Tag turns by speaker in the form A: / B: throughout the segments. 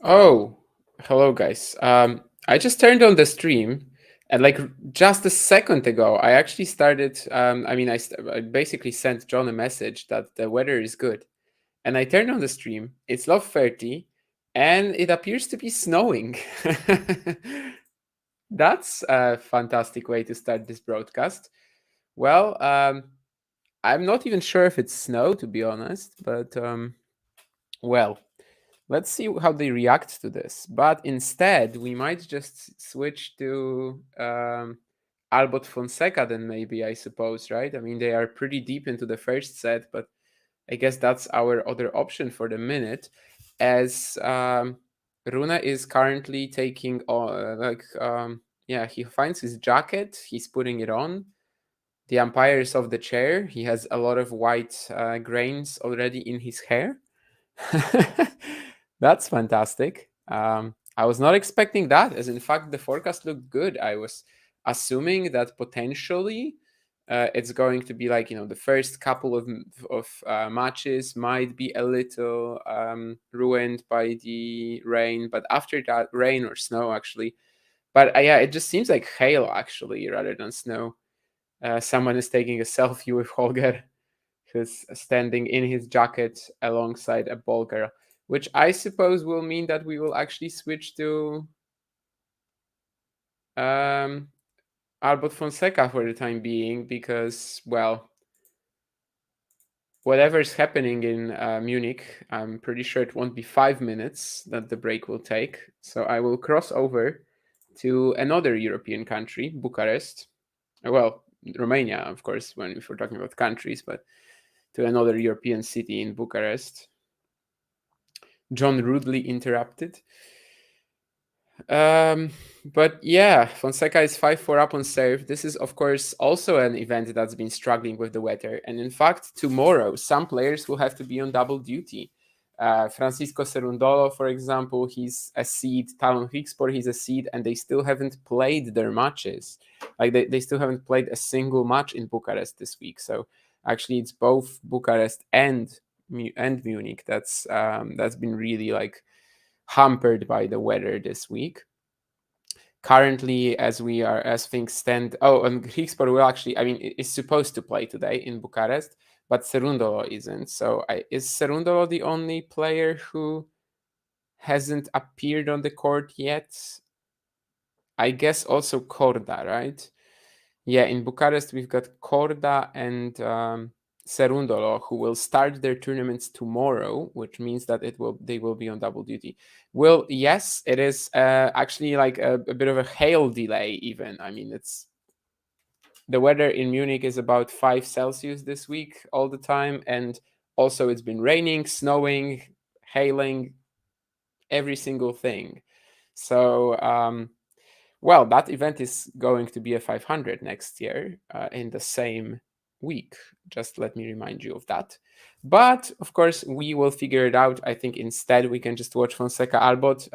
A: Oh, hello guys. I just turned on the stream, and like just a second ago, I actually started. I basically sent John a message that the weather is good, and I turned on the stream. It's love 30, and it appears to be snowing. That's a fantastic way to start this broadcast. Well, I'm not even sure if it's snow, to be honest, but well, let's see how they react to this. But instead, we might just switch to Albot Fonseca, then maybe, I suppose, right? I mean, they are pretty deep into the first set, but I guess that's our other option for the minute, as Rune is currently taking yeah, he finds his jacket, he's putting it on. The umpire is off the chair. He has a lot of white grains already in his hair. That's fantastic. I was not expecting that, as in fact, the forecast looked good. I was assuming that potentially it's going to be like, the first couple of matches might be a little ruined by the rain, but after that, rain or snow actually. But yeah, it just seems like hail actually rather than snow. Someone is taking a selfie with Holger, who's standing in his jacket alongside a ball girl, which I suppose will mean that we will actually switch to Albot Fonseca for the time being, because, well, whatever's happening in Munich, I'm pretty sure it won't be 5 minutes that the break will take. So I will cross over to another European country, Bucharest. Well, Romania, of course, if we're talking about countries, but to another European city in Bucharest. John rudely interrupted. But yeah, Fonseca is 5-4 up on serve. This is, of course, also an event that's been struggling with the weather. And in fact, tomorrow, some players will have to be on double duty. Francisco Cerundolo, for example, he's a seed. Talon Higspor, he's a seed, and they still haven't played their matches. Like they still haven't played a single match in Bucharest this week. So actually, it's both Bucharest and Munich that's been really like hampered by the weather this week. Currently, as things stand, and Higspor will actually, is supposed to play today in Bucharest, but Cerundolo isn't. So is Cerundolo the only player who hasn't appeared on the court yet? I guess also Korda, right? Yeah, in Bucharest we've got Korda and Cerundolo, who will start their tournaments tomorrow, which means that they will be on double duty. Well, yes, it is actually like a bit of a hail delay. Even it's the weather in Munich is about 5 Celsius this week all the time, and also it's been raining, snowing, hailing, every single thing. So well, that event is going to be a 500 next year in the same week. Just let me remind you of that. But of course, we will figure it out. I think instead we can just watch Fonseca Albot.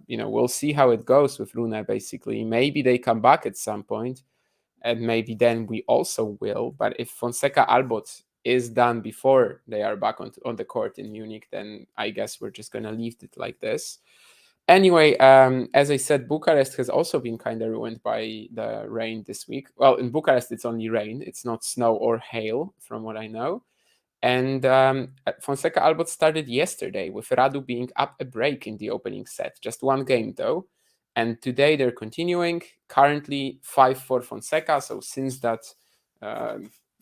A: We'll see how it goes with Rune, basically. Maybe they come back at some point, and maybe then we also will. But if Fonseca Albot is done before they are back on the court in Munich, then I guess we're just going to leave it like this. Anyway, as I said, Bucharest has also been kind of ruined by the rain this week. Well, in Bucharest, it's only rain. It's not snow or hail, from what I know. And Fonseca Albot started yesterday with Radu being up a break in the opening set. Just one game, though. And today they're continuing. Currently 5-4 Fonseca. So since that,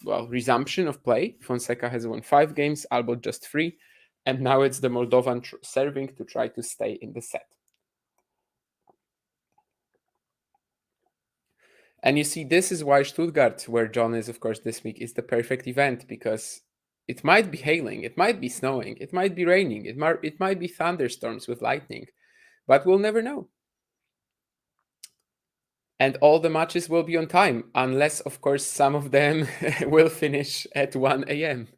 A: resumption of play, Fonseca has won 5 games, Albot just 3. And now it's the Moldovan serving to try to stay in the set. And you see, this is why Stuttgart, where John is, of course, this week, is the perfect event, because it might be hailing, it might be snowing, it might be raining, it might be thunderstorms with lightning, but we'll never know. And all the matches will be on time, unless, of course, some of them will finish at 1 a.m.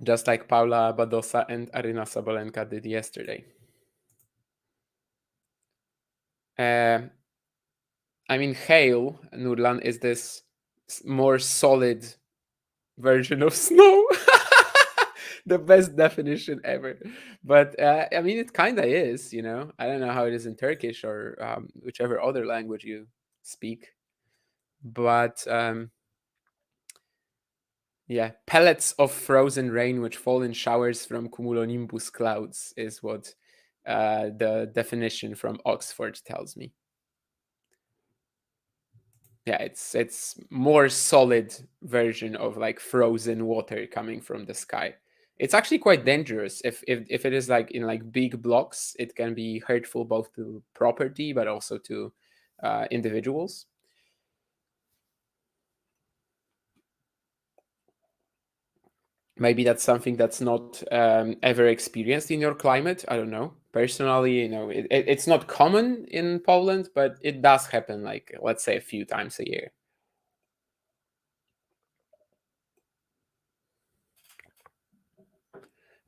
A: Just like Paula Badosa and Arina Sabalenka did yesterday. Hail, Nurlan, is this more solid version of snow. The best definition ever. But I mean, it kind of is, you know. I don't know how it is in Turkish or whichever other language you speak. But yeah, pellets of frozen rain which fall in showers from cumulonimbus clouds is what the definition from Oxford tells me. Yeah, it's more solid version of like frozen water coming from the sky. It's actually quite dangerous if it is like in like big blocks. It can be hurtful both to property but also to individuals. Maybe that's something that's not ever experienced in your climate. I don't know. Personally, you know, it's not common in Poland, but it does happen. Like let's say a few times a year.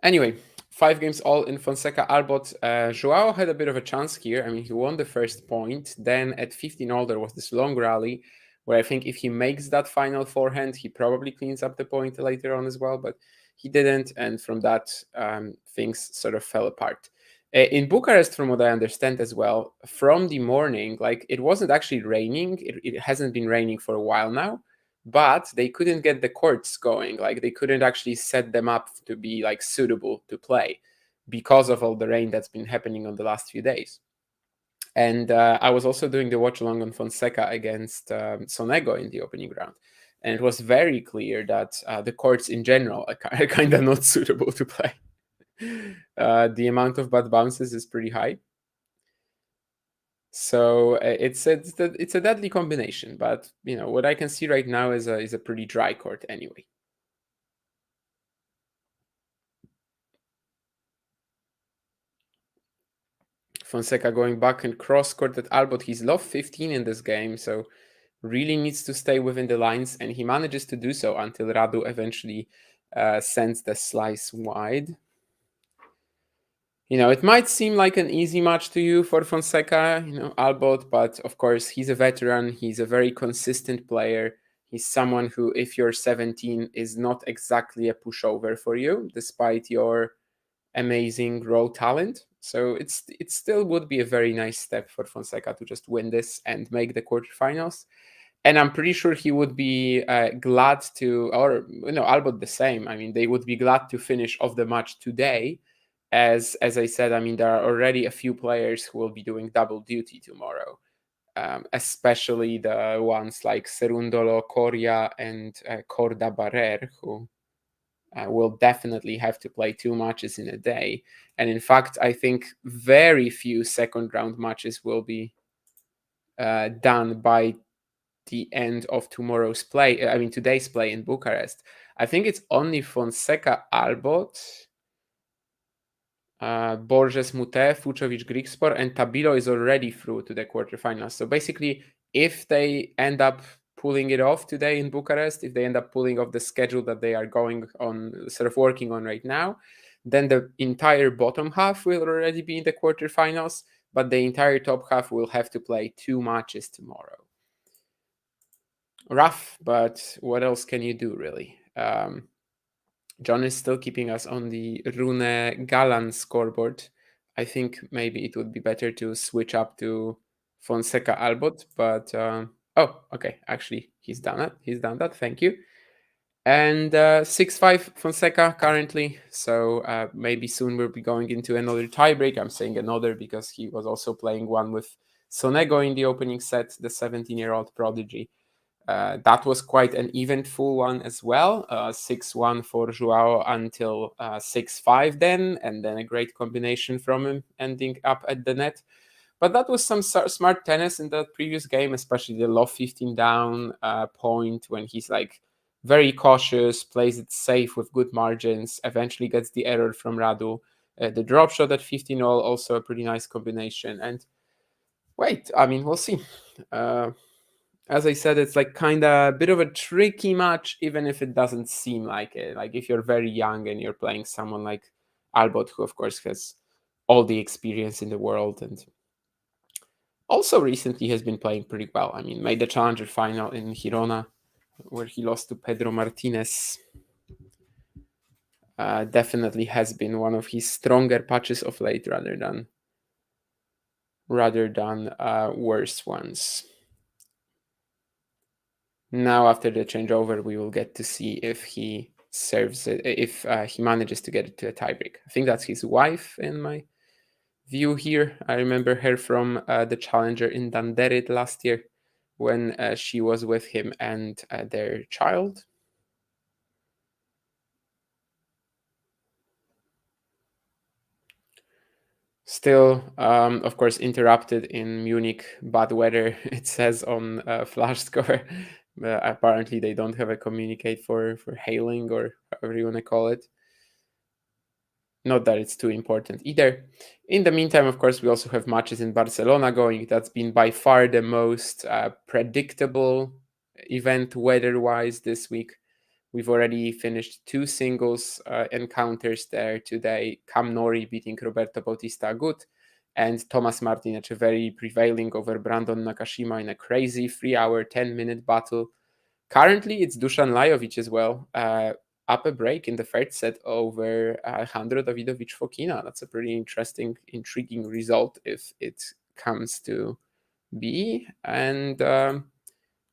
A: Anyway, 5 games all in Fonseca Albot. Joao had a bit of a chance here. I mean, he won the first point. Then at 15 all, there was this long rally where I think if he makes that final forehand, he probably cleans up the point later on as well. But he didn't. And from that, things sort of fell apart. In Bucharest, from what I understand as well, from the morning, like it wasn't actually raining. It hasn't been raining for a while now, but they couldn't get the courts going. Like they couldn't actually set them up to be like suitable to play because of all the rain that's been happening on the last few days. And I was also doing the watch along on Fonseca against Sonego in the opening round, and it was very clear that the courts in general are kind of not suitable to play. The amount of bad bounces is pretty high. So it's a deadly combination, but you know what I can see right now is a pretty dry court anyway. Fonseca going back and cross court at Albot. He's lost 15 in this game, so really needs to stay within the lines, and he manages to do so until Radu eventually sends the slice wide. You know, it might seem like an easy match to you for Fonseca, you know, Albot, but of course he's a veteran. He's a very consistent player. He's someone who, if you're 17, is not exactly a pushover for you, despite your amazing raw talent. So it still would be a very nice step for Fonseca to just win this and make the quarterfinals. And I'm pretty sure he would be glad to, or you know, Albot the same. I mean, they would be glad to finish off the match today. As I said, I mean, there are already a few players who will be doing double duty tomorrow, especially the ones like Serundolo, Coria, and Corda Barrer, who will definitely have to play 2 matches in a day. And in fact, I think very few second round matches will be done by the end of tomorrow's play. I mean, today's play in Bucharest. I think it's only Fonseca Albot, Borges Mute, Fucovic Grigspor, and Tabilo is already through to the quarterfinals. So basically, if they end up pulling it off today in Bucharest, if they end up pulling off the schedule that they are going on, sort of working on right now, then the entire bottom half will already be in the quarterfinals, but the entire top half will have to play 2 matches tomorrow. Rough, but what else can you do, really? John is still keeping us on the Rune Galan scoreboard. I think maybe it would be better to switch up to Fonseca Albot, but oh, okay, actually, he's done it. He's done that. Thank you. And 6-5 Fonseca currently. So maybe soon we'll be going into another tiebreak. I'm saying another because he was also playing one with Sonego in the opening set, the 17-year-old prodigy. That was quite an eventful one as well. 6-1 for Joao until 6-5 then, and then a great combination from him ending up at the net. But that was some smart tennis in the previous game, especially the low 15 down point when he's like very cautious, plays it safe with good margins, eventually gets the error from Radu. The drop shot at 15 all, also a pretty nice combination. And wait, I mean, we'll see. As I said, it's like kind of a bit of a tricky match, even if it doesn't seem like it. Like if you're very young and you're playing someone like Albot, who of course has all the experience in the world and also recently has been playing pretty well. I mean, made the challenger final in Girona, where he lost to Pedro Martinez. definitely has been one of his stronger patches of late rather than worse ones. Now, after the changeover, we will get to see if he serves it, if he manages to get it to a tiebreak. I think that's his wife in my view here. I remember her from the Challenger in Danderit last year when she was with him and their child. Still, of course, interrupted in Munich, bad weather, it says on Flash Score. Apparently, they don't have a communicate for hailing or however you want to call it. Not that it's too important either. In the meantime, of course, we also have matches in Barcelona going. That's been by far the most predictable event weather-wise this week. We've already finished two singles encounters there today. Cam Nori beating Roberto Bautista Agut, and Thomas Martinec very prevailing over Brandon Nakashima in a crazy 3-hour, 10-minute battle. Currently, it's Dusan Lajovic as well, up a break in the third set over Alejandro Davidovich Fokina. That's a pretty interesting, intriguing result if it comes to be. And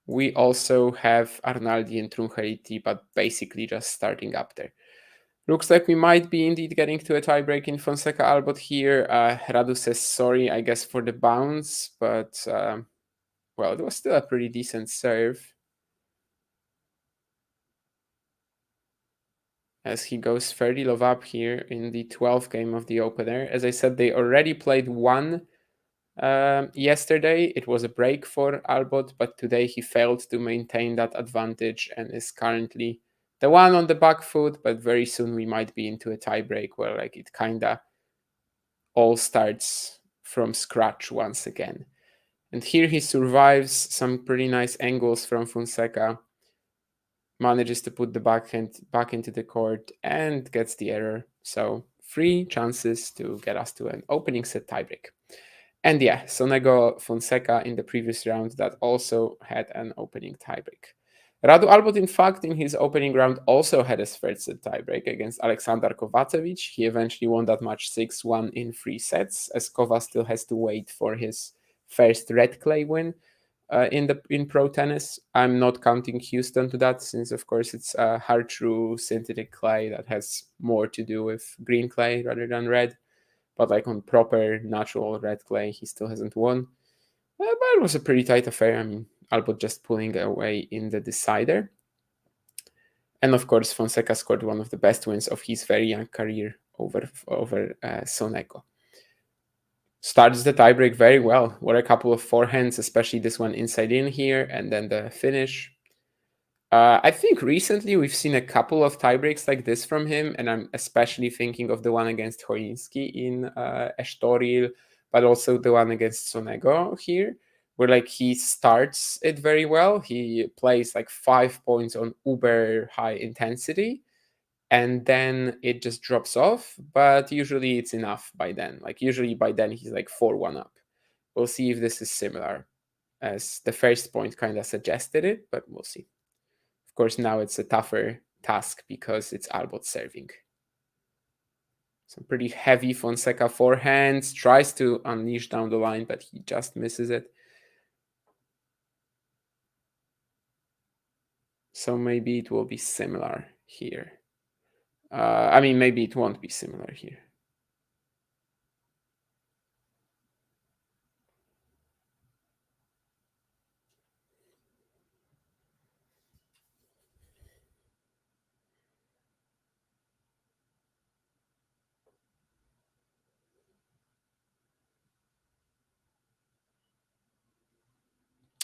A: we also have Arnaldi and Truncheriti, but basically just starting up there. Looks like we might be indeed getting to a tiebreak in Fonseca Albot here. Radu says sorry, I guess, for the bounce, but well, it was still a pretty decent serve. As he goes 30 love up here in the 12th game of the opener. As I said, they already played one yesterday. It was a break for Albot, but today he failed to maintain that advantage and is currently the one on the back foot, but very soon we might be into a tie break where like it kinda all starts from scratch once again. And here he survives some pretty nice angles from Fonseca, manages to put the backhand back into the court and gets the error. So 3 chances to get us to an opening set tiebreak. And yeah, Sonego Fonseca in the previous round that also had an opening tiebreak. Radu Albot, in fact, in his opening round also had a third set tiebreak against Alexander Kovacevic. He eventually won that match 6-1 in 3 sets, as Kova still has to wait for his first red clay win in pro tennis. I'm not counting Houston to that, since of course it's hard true synthetic clay that has more to do with green clay rather than red. But like on proper natural red clay, he still hasn't won. But it was a pretty tight affair. I mean, Albot just pulling away in the decider. And of course, Fonseca scored one of the best wins of his very young career over Sonego. Starts the tiebreak very well. What a couple of forehands, especially this one inside in here, and then the finish. I think recently we've seen a couple of tiebreaks like this from him, and I'm especially thinking of the one against Choinski in Estoril, but also the one against Sonego here, where like he starts it very well. He plays like 5 points on uber high intensity, and then it just drops off, but usually it's enough by then. Like usually by then he's like 4-1 up. We'll see if this is similar, as the first point kind of suggested it, but we'll see. Of course, now it's a tougher task because it's Albot serving. Some pretty heavy Fonseca forehands, tries to unleash down the line, but he just misses it. So maybe it will be similar here. I mean, maybe it won't be similar here.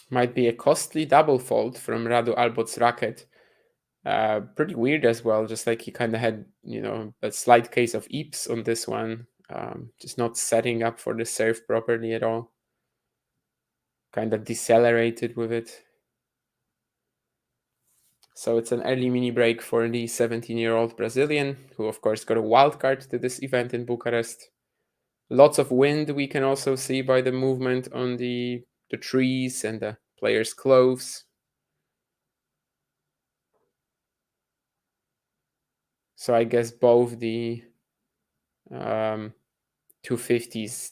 A: Might be a costly double fault from Radu Albot's racket. Pretty weird as well, just like he kind of had, a slight case of eeps on this one. Just not setting up for the serve properly at all. Kind of decelerated with it. So it's an early mini break for the 17-year-old Brazilian, who of course got a wild card to this event in Bucharest. Lots of wind we can also see by the movement on the trees and the players' clothes. So I guess both the 250s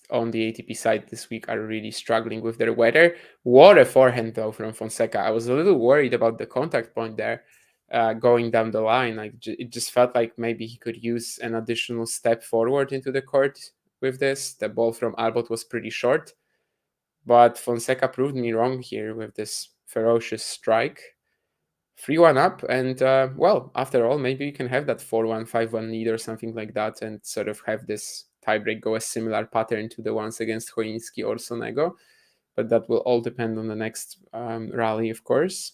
A: on the ATP side this week are really struggling with their weather. What a forehand though from Fonseca. I was a little worried about the contact point there going down the line. Like it just felt like maybe he could use an additional step forward into the court with this. The ball from Albot was pretty short, but Fonseca proved me wrong here with this ferocious strike. 3-1 up, and well, after all, maybe we can have that 4-1, 5-1 lead or something like that, and sort of have this tiebreak go a similar pattern to the ones against Choinski or Sonego. But that will all depend on the next rally, of course.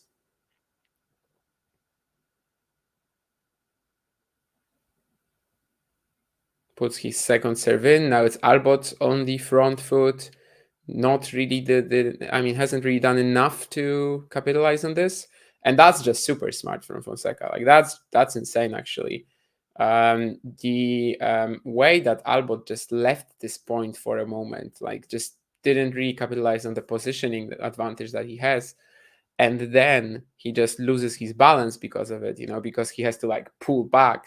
A: Puts his second serve in. Now it's Albot on the front foot. Not really hasn't really done enough to capitalize on this. And that's just super smart from Fonseca. Like that's insane actually. The way that Albot just left this point for a moment, like just didn't really capitalize on the positioning advantage that he has, and then he just loses his balance because of it. Because he has to like pull back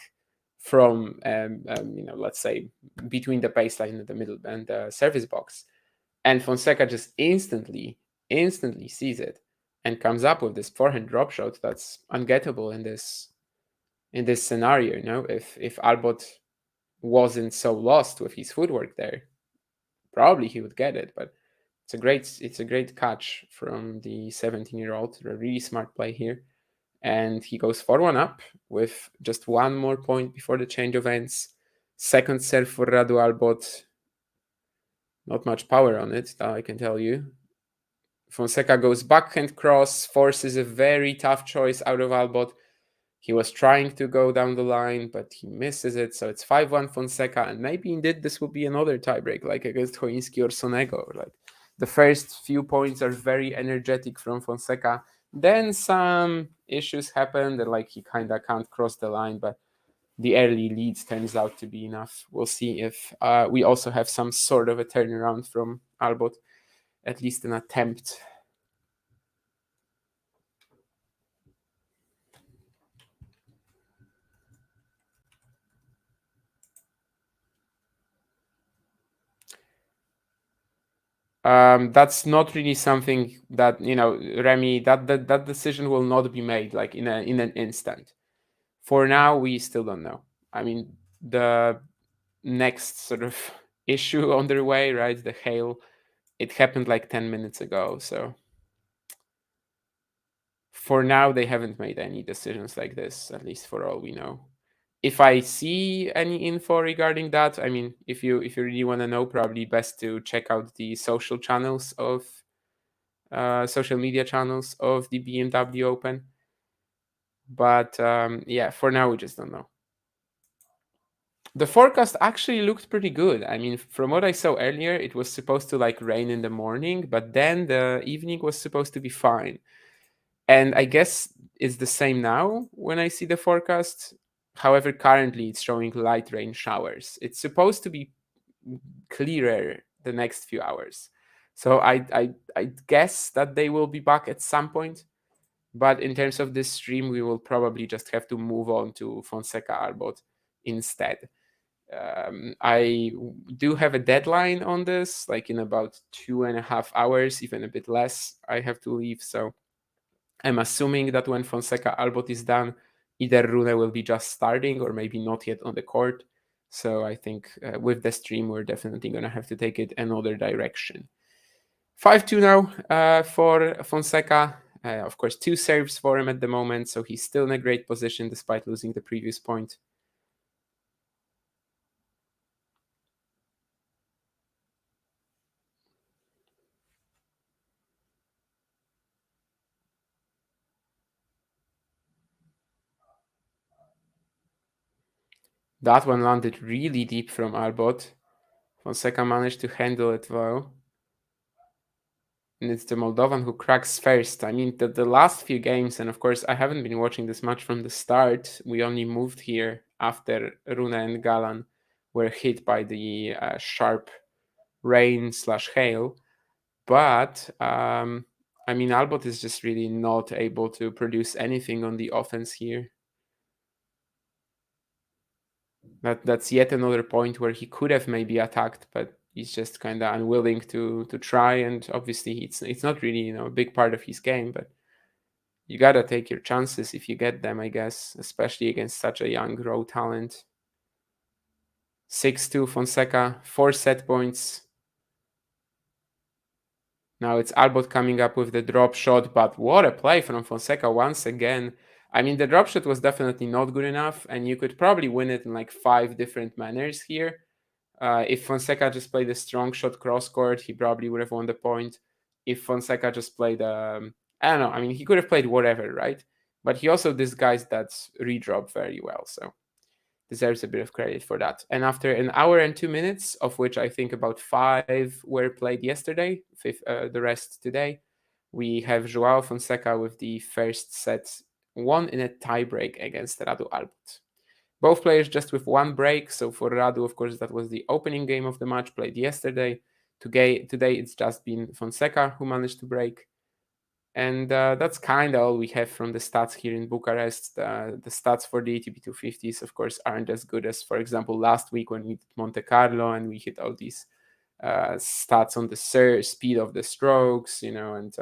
A: from let's say between the baseline and the middle and the service box, and Fonseca just instantly sees it and comes up with this forehand drop shot that's ungettable in this scenario. If Albot wasn't so lost with his footwork there, probably he would get it. But it's a great catch from the 17-year-old. A really smart play here, and he goes 4-1 up with just one more point before the change of ends. Second serve for Radu Albot. Not much power on it, that I can tell you. Fonseca goes backhand cross, forces a very tough choice out of Albot. He was trying to go down the line, but he misses it. So it's 5-1 Fonseca, and maybe indeed this will be another tiebreak, like against Choinski or Sonego. Like the first few points are very energetic from Fonseca. Then some issues happened, and like he kind of can't cross the line, but the early leads turns out to be enough. We'll see if we also have some sort of a turnaround from Albot, at least an attempt. That's not really something that Remy. That decision will not be made like in an instant. For now, we still don't know. I mean, the next sort of issue on their way, right? The hail. It happened like 10 minutes ago. So for now, they haven't made any decisions like this, at least for all we know. If I see any info regarding that, I mean, if you really want to know, probably best to check out the social channels of social media channels of the BMW Open. But yeah, for now we just don't know. The forecast actually looked pretty good. I mean, from what I saw earlier, it was supposed to like rain in the morning, but then the evening was supposed to be fine. And I guess it's the same now when I see the forecast. However, currently it's showing light rain showers. It's supposed to be clearer the next few hours. So I guess that they will be back at some point. But in terms of this stream, we will probably just have to move on to Fonseca Albot instead. I do have a deadline on this, like in about 2.5 hours, even a bit less. I have to leave, so I'm assuming that when Fonseca Albot is done, either Rune will be just starting or maybe not yet on the court. So I think with the stream, we're definitely going to have to take it another direction. 5-2 now for Fonseca. Of course, 2 serves for him at the moment, so he's still in a great position despite losing the previous point. That one landed really deep from Albot. Fonseca managed to handle it though. And it's the Moldovan who cracks first. I mean, the last few games, and of course, I haven't been watching this much from the start. We only moved here after Rune and Galan were hit by the sharp rain/hail. But, I mean, Albot is just really not able to produce anything on the offense here. That's yet another point where he could have maybe attacked, but he's just kind of unwilling to try. And obviously, it's not really a big part of his game, but you gotta take your chances if you get them, I guess, especially against such a young raw talent. 6-2 Fonseca, 4 set points. Now it's Albot coming up with the drop shot, but what a play from Fonseca once again. I mean, the drop shot was definitely not good enough, and you could probably win it in like 5 different manners here. If Fonseca just played a strong shot cross court, he probably would have won the point. If Fonseca just played, I don't know, I mean, he could have played whatever, right? But he also disguised that redrop very well, so deserves a bit of credit for that. And after an hour and 2 minutes, of which I think about 5 were played yesterday, the rest today, we have Joao Fonseca with the first set won in a tiebreak against Radu Albot. Both players just with 1 break. So for Radu, of course, that was the opening game of the match played yesterday. Today it's just been Fonseca who managed to break. And that's kind of all we have from the stats here in Bucharest. The stats for the ATP 250s, of course, aren't as good as, for example, last week when we did Monte Carlo and we hit all these stats on the speed of the strokes, and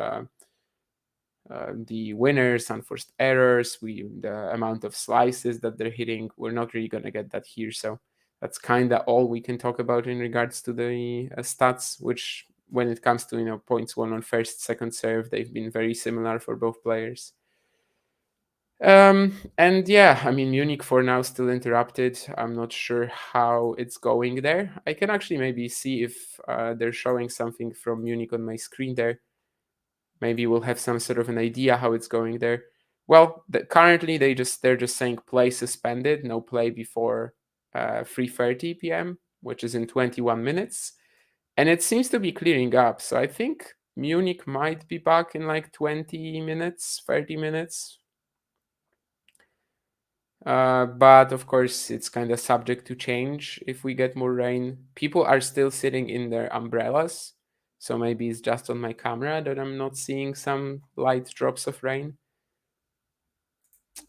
A: the winners, unforced errors, the amount of slices that they're hitting. We're not really going to get that here. So that's kind of all we can talk about in regards to the stats, which when it comes to points won on first, second serve, they've been very similar for both players. And yeah, I mean, Munich for now still interrupted. I'm not sure how it's going there. I can actually maybe see if they're showing something from Munich on my screen there. Maybe we'll have some sort of an idea how it's going there. Well, currently they're just saying play suspended, no play before 3:30 p.m., which is in 21 minutes, and it seems to be clearing up. So I think Munich might be back in like 20 minutes, 30 minutes. But of course, it's kind of subject to change if we get more rain. People are still sitting in their umbrellas, so maybe it's just on my camera that I'm not seeing some light drops of rain.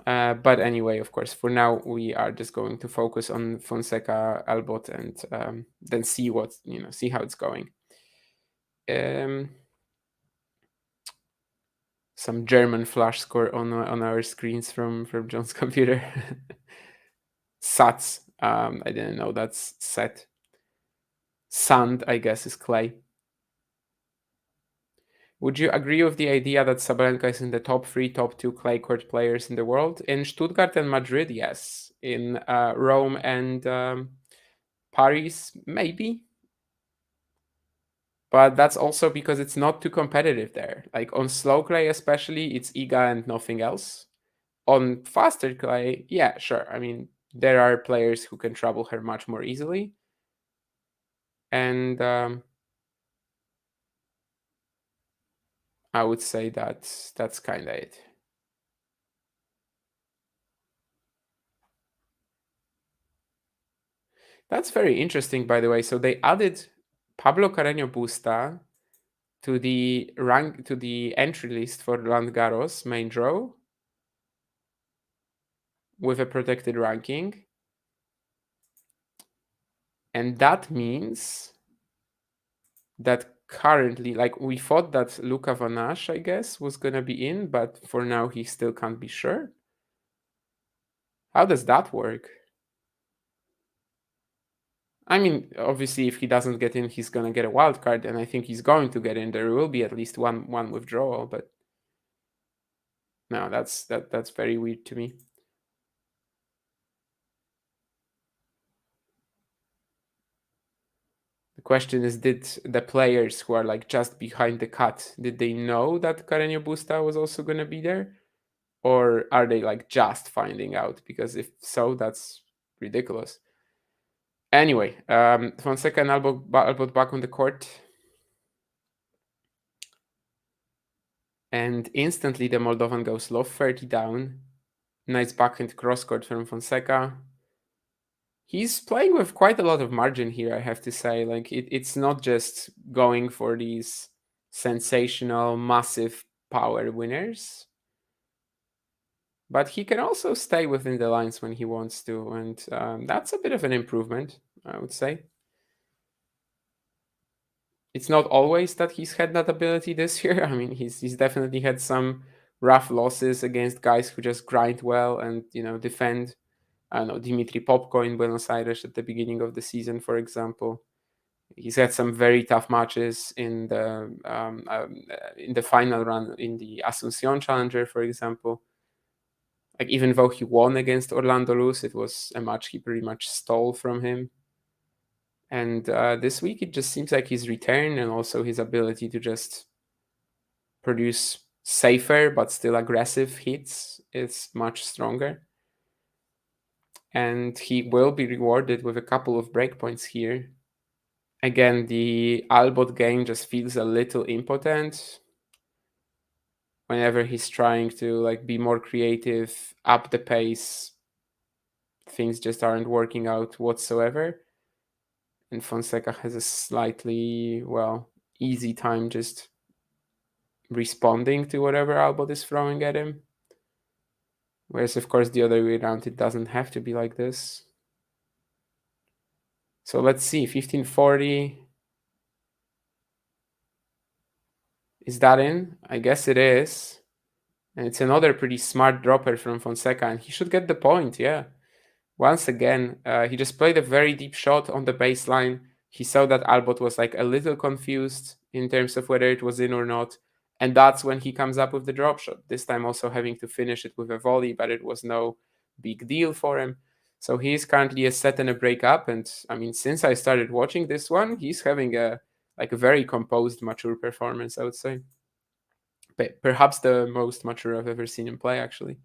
A: But anyway, of course, for now we are just going to focus on Fonseca Albot and then see see how it's going. Some German flash score on our screens from John's computer. Sats. I didn't know that's set. Sand, I guess, is clay. Would you agree with the idea that Sabalenka is in the top 3, top 2 clay court players in the world? In Stuttgart and Madrid, yes. In Rome and Paris, maybe. But that's also because it's not too competitive there. Like on slow clay, especially, it's Iga and nothing else. On faster clay, yeah, sure. I mean, there are players who can trouble her much more easily. And I would say that's kind of it. That's very interesting, by the way. So they added Pablo Carreño Busta to the entry list for Roland Garros main draw with a protected ranking, and that means that currently, like we thought that Luca Vanash, I guess, was gonna be in, but for now he still can't be sure. How does that work? I mean, obviously, if he doesn't get in, he's gonna get a wild card, and I think he's going to get in. There will be at least one withdrawal, but no, that's very weird to me. The question is, did the players who are like just behind the cut, did they know that Carreño Busta was also gonna be there, or are they like just finding out? Because if so, that's ridiculous. Anyway, Fonseca and Albot back on the court. And instantly the Moldovan goes low 30 down. Nice backhand cross court from Fonseca. He's playing with quite a lot of margin here, I have to say. Like it's not just going for these sensational, massive power winners. but he can also stay within the lines when he wants to, and that's a bit of an improvement, I would say. It's not always that he's had that ability this year. I mean, he's definitely had some rough losses against guys who just grind well and defend. I don't know, Dimitri Popko in Buenos Aires at the beginning of the season, for example. He's had some very tough matches in the final run in the Asuncion Challenger, for example. Like, even though he won against Orlando Luz, it was a match he pretty much stole from him. And this week, it just seems like his return and also his ability to just produce safer but still aggressive hits is much stronger. And he will be rewarded with a couple of breakpoints here. Again, the Albot game just feels a little impotent whenever he's trying to be more creative, up the pace. Things just aren't working out whatsoever. And Fonseca has a slightly, easy time just responding to whatever Albot is throwing at him. Whereas, of course, the other way around, it doesn't have to be like this. So let's see, 1540. Is that in? I guess it is. And it's another pretty smart dropper from Fonseca, and he should get the point, yeah. Once again, he just played a very deep shot on the baseline. He saw that Albot was a little confused in terms of whether it was in or not. And that's when he comes up with the drop shot. This time also having to finish it with a volley, but it was no big deal for him. So he is currently a set and a break up. And I mean, since I started watching this one, he's having a very composed, mature performance, I would say. Perhaps the most mature I've ever seen him play, actually.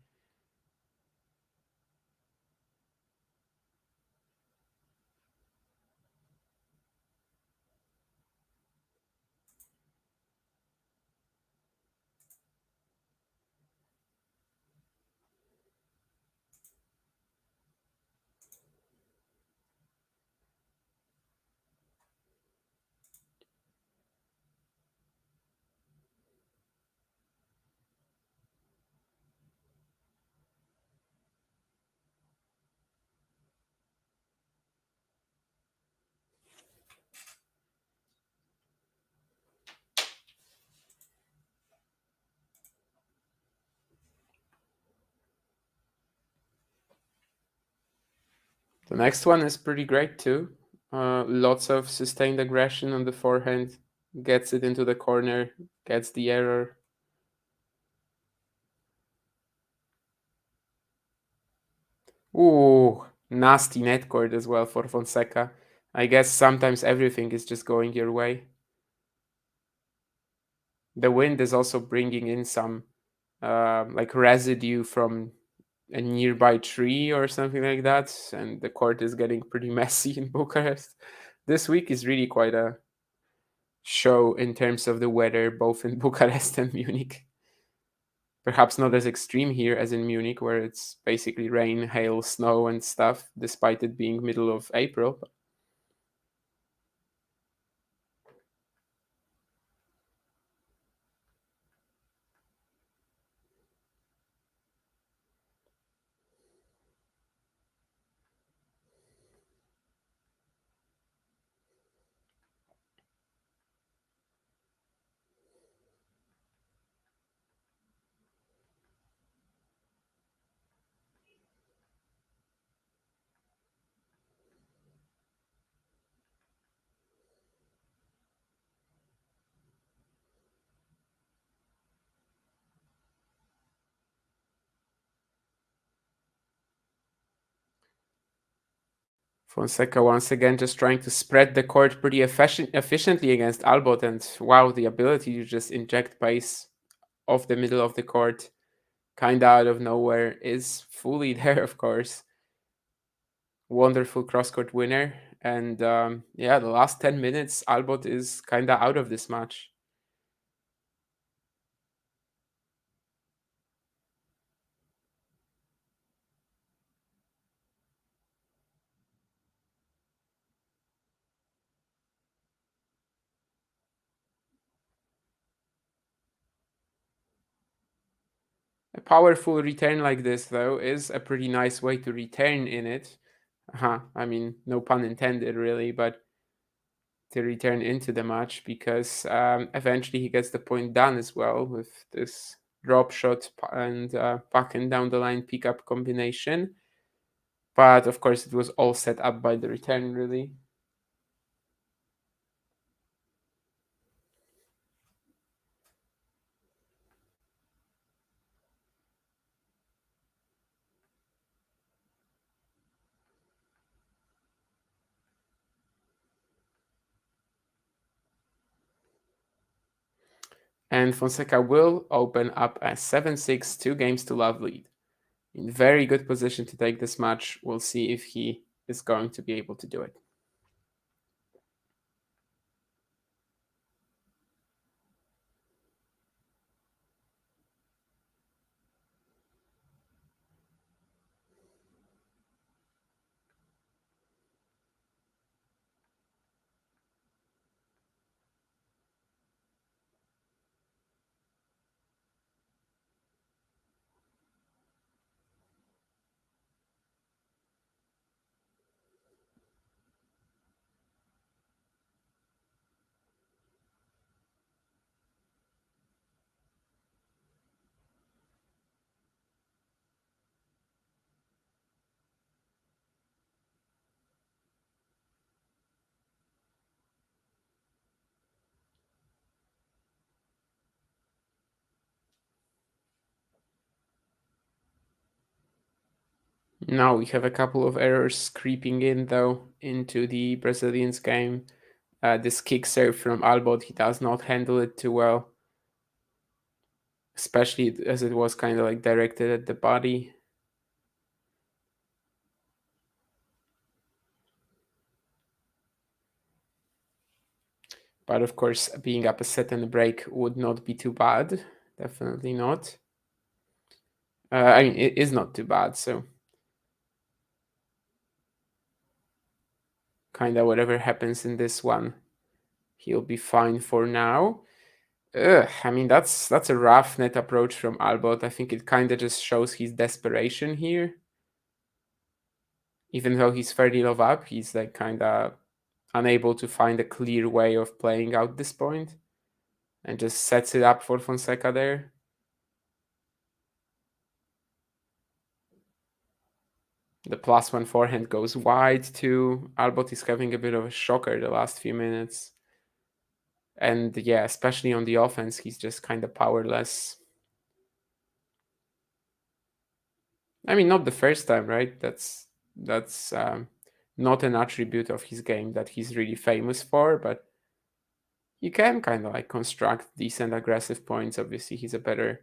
A: The next one is pretty great too. Lots of sustained aggression on the forehand, gets it into the corner, gets the error. Ooh, nasty net cord as well for Fonseca. I guess sometimes everything is just going your way. The wind is also bringing in some residue from a nearby tree or something like that, and the court is getting pretty messy in Bucharest. This week is really quite a show in terms of the weather, both in Bucharest and Munich. Perhaps not as extreme here as in Munich, where it's basically rain, hail, snow, and stuff, despite it being middle of April. Fonseca once again just trying to spread the court pretty efficiently against Albot, and wow, the ability to just inject pace off the middle of the court, kinda out of nowhere, is fully there, of course. Wonderful cross-court winner, and yeah, the last 10 minutes, Albot is kinda out of this match. powerful return like this, though, is a pretty nice way to return in it. I mean, no pun intended, really, but to return into the match because eventually he gets the point done as well with this drop shot and back and down the line pickup combination. But of course, it was all set up by the return, really. And Fonseca will open up a 7-6, 2-games-to-love lead. In very good position to take this match. We'll see if he is going to be able to do it. Now we have a couple of errors creeping in, though, into the Brazilians' game. This kick serve from Albot, he does not handle it too well, especially as it was kind of like directed at the body. But of course, being up a set and a break would not be too bad. Definitely not. I mean, it is not too bad, so kind of whatever happens in this one, he'll be fine for now. I mean, that's a rough net approach from Albot. I think it kind of just shows his desperation here. Even though he's 30 love up, he's like kind of unable to find a clear way of playing out this point and just sets it up for Fonseca there. The +1 forehand goes wide too. Albot is having a bit of a shocker the last few minutes. And yeah, especially on the offense, he's just kind of powerless. I mean, not the first time, right? That's not an attribute of his game that he's really famous for, but you can kind of like construct decent aggressive points. Obviously, he's a better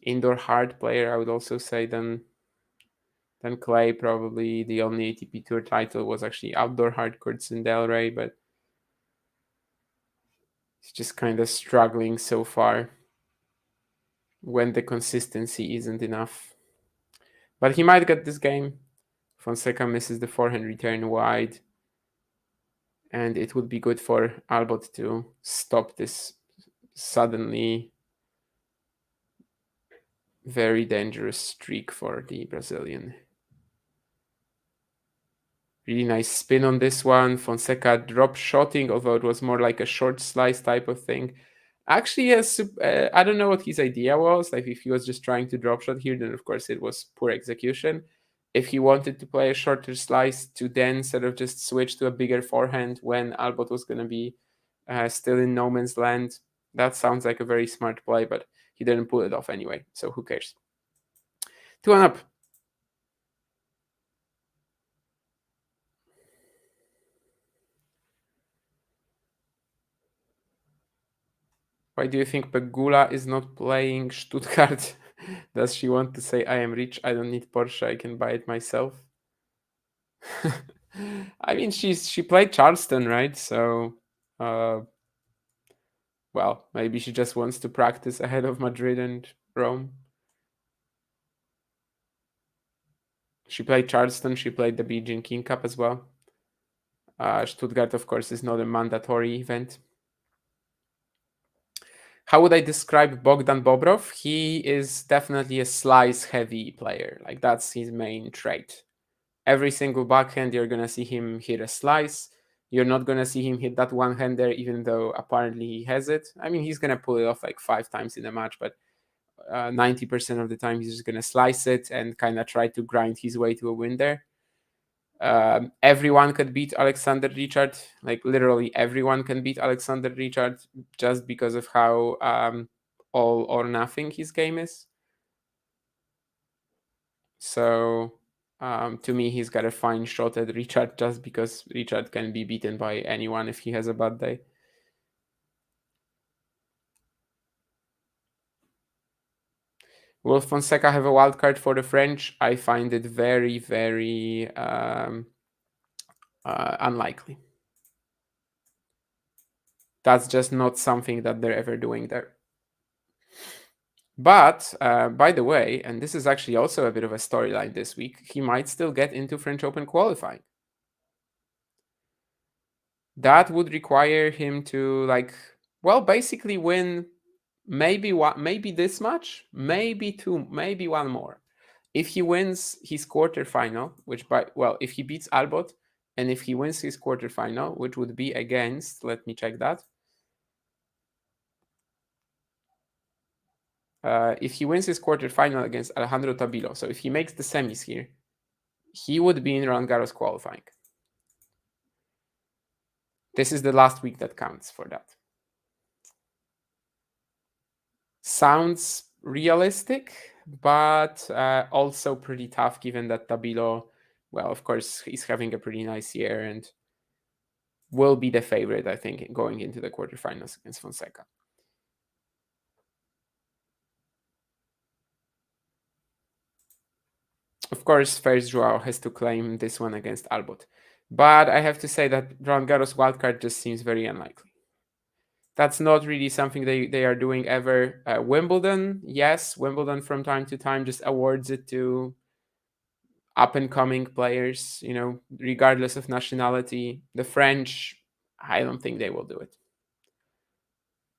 A: indoor hard player, I would also say, than Clay. Probably the only ATP Tour title was actually outdoor hard courts in Delray, but he's just kind of struggling so far when the consistency isn't enough. But he might get this game. Fonseca misses the forehand return wide. And it would be good for Albot to stop this suddenly very dangerous streak for the Brazilian. Really nice spin on this one. Fonseca drop shotting, although it was more like a short slice type of thing. Actually, yes, I don't know what his idea was. Like, if he was just trying to drop shot here, then of course it was poor execution. If he wanted to play a shorter slice to then sort of just switch to a bigger forehand when Albot was going to be still in no man's land, that sounds like a very smart play, but he didn't pull it off anyway, so who cares? 2-1 up. Why do you think Pegula is not playing Stuttgart? Does she want to say, I am rich, I don't need Porsche, I can buy it myself? I mean, she played Charleston, right? So, well, maybe she just wants to practice ahead of Madrid and Rome. She played Charleston, she played the Beijing King Cup as well. Stuttgart, of course, is not a mandatory event. how would I describe Bogdan Bobrov? He is definitely a slice-heavy player. Like, that's his main trait. Every single backhand, you're gonna see him hit a slice. You're not gonna see him hit that one-hander, even though apparently he has it. I mean, he's gonna pull it off like 5 times in a match, but 90% of the time he's just gonna slice it and kind of try to grind his way to a win there. Everyone could beat Alexander Richard. Like, literally everyone can beat Alexander Richard just because of how all or nothing his game is. So to me, he's got a fine shot at Richard just because Richard can be beaten by anyone if he has a bad day. Will Fonseca have a wild card for the French? I find it very, very unlikely. That's just not something that they're ever doing there. But by the way, and this is actually also a bit of a storyline this week, he might still get into French Open qualifying. That would require him to, like, well, basically win maybe this much, maybe two, maybe one more. If he wins his quarterfinal, if he beats Albot, and if he wins his quarterfinal, which would be against, let me check that. If he wins his quarterfinal against Alejandro Tabilo, so if he makes the semis here, he would be in Roland Garros qualifying. This is the last week that counts for that. Sounds realistic, but also pretty tough given that Tabilo, well, of course, he's having a pretty nice year and will be the favorite, I think, going into the quarterfinals against Fonseca. Of course, first Joao has to claim this one against Albot. But I have to say that Roland Garros wildcard just seems very unlikely. That's not really something they are doing ever. Wimbledon, yes, Wimbledon from time to time just awards it to up-and-coming players, regardless of nationality. The French, I don't think they will do it.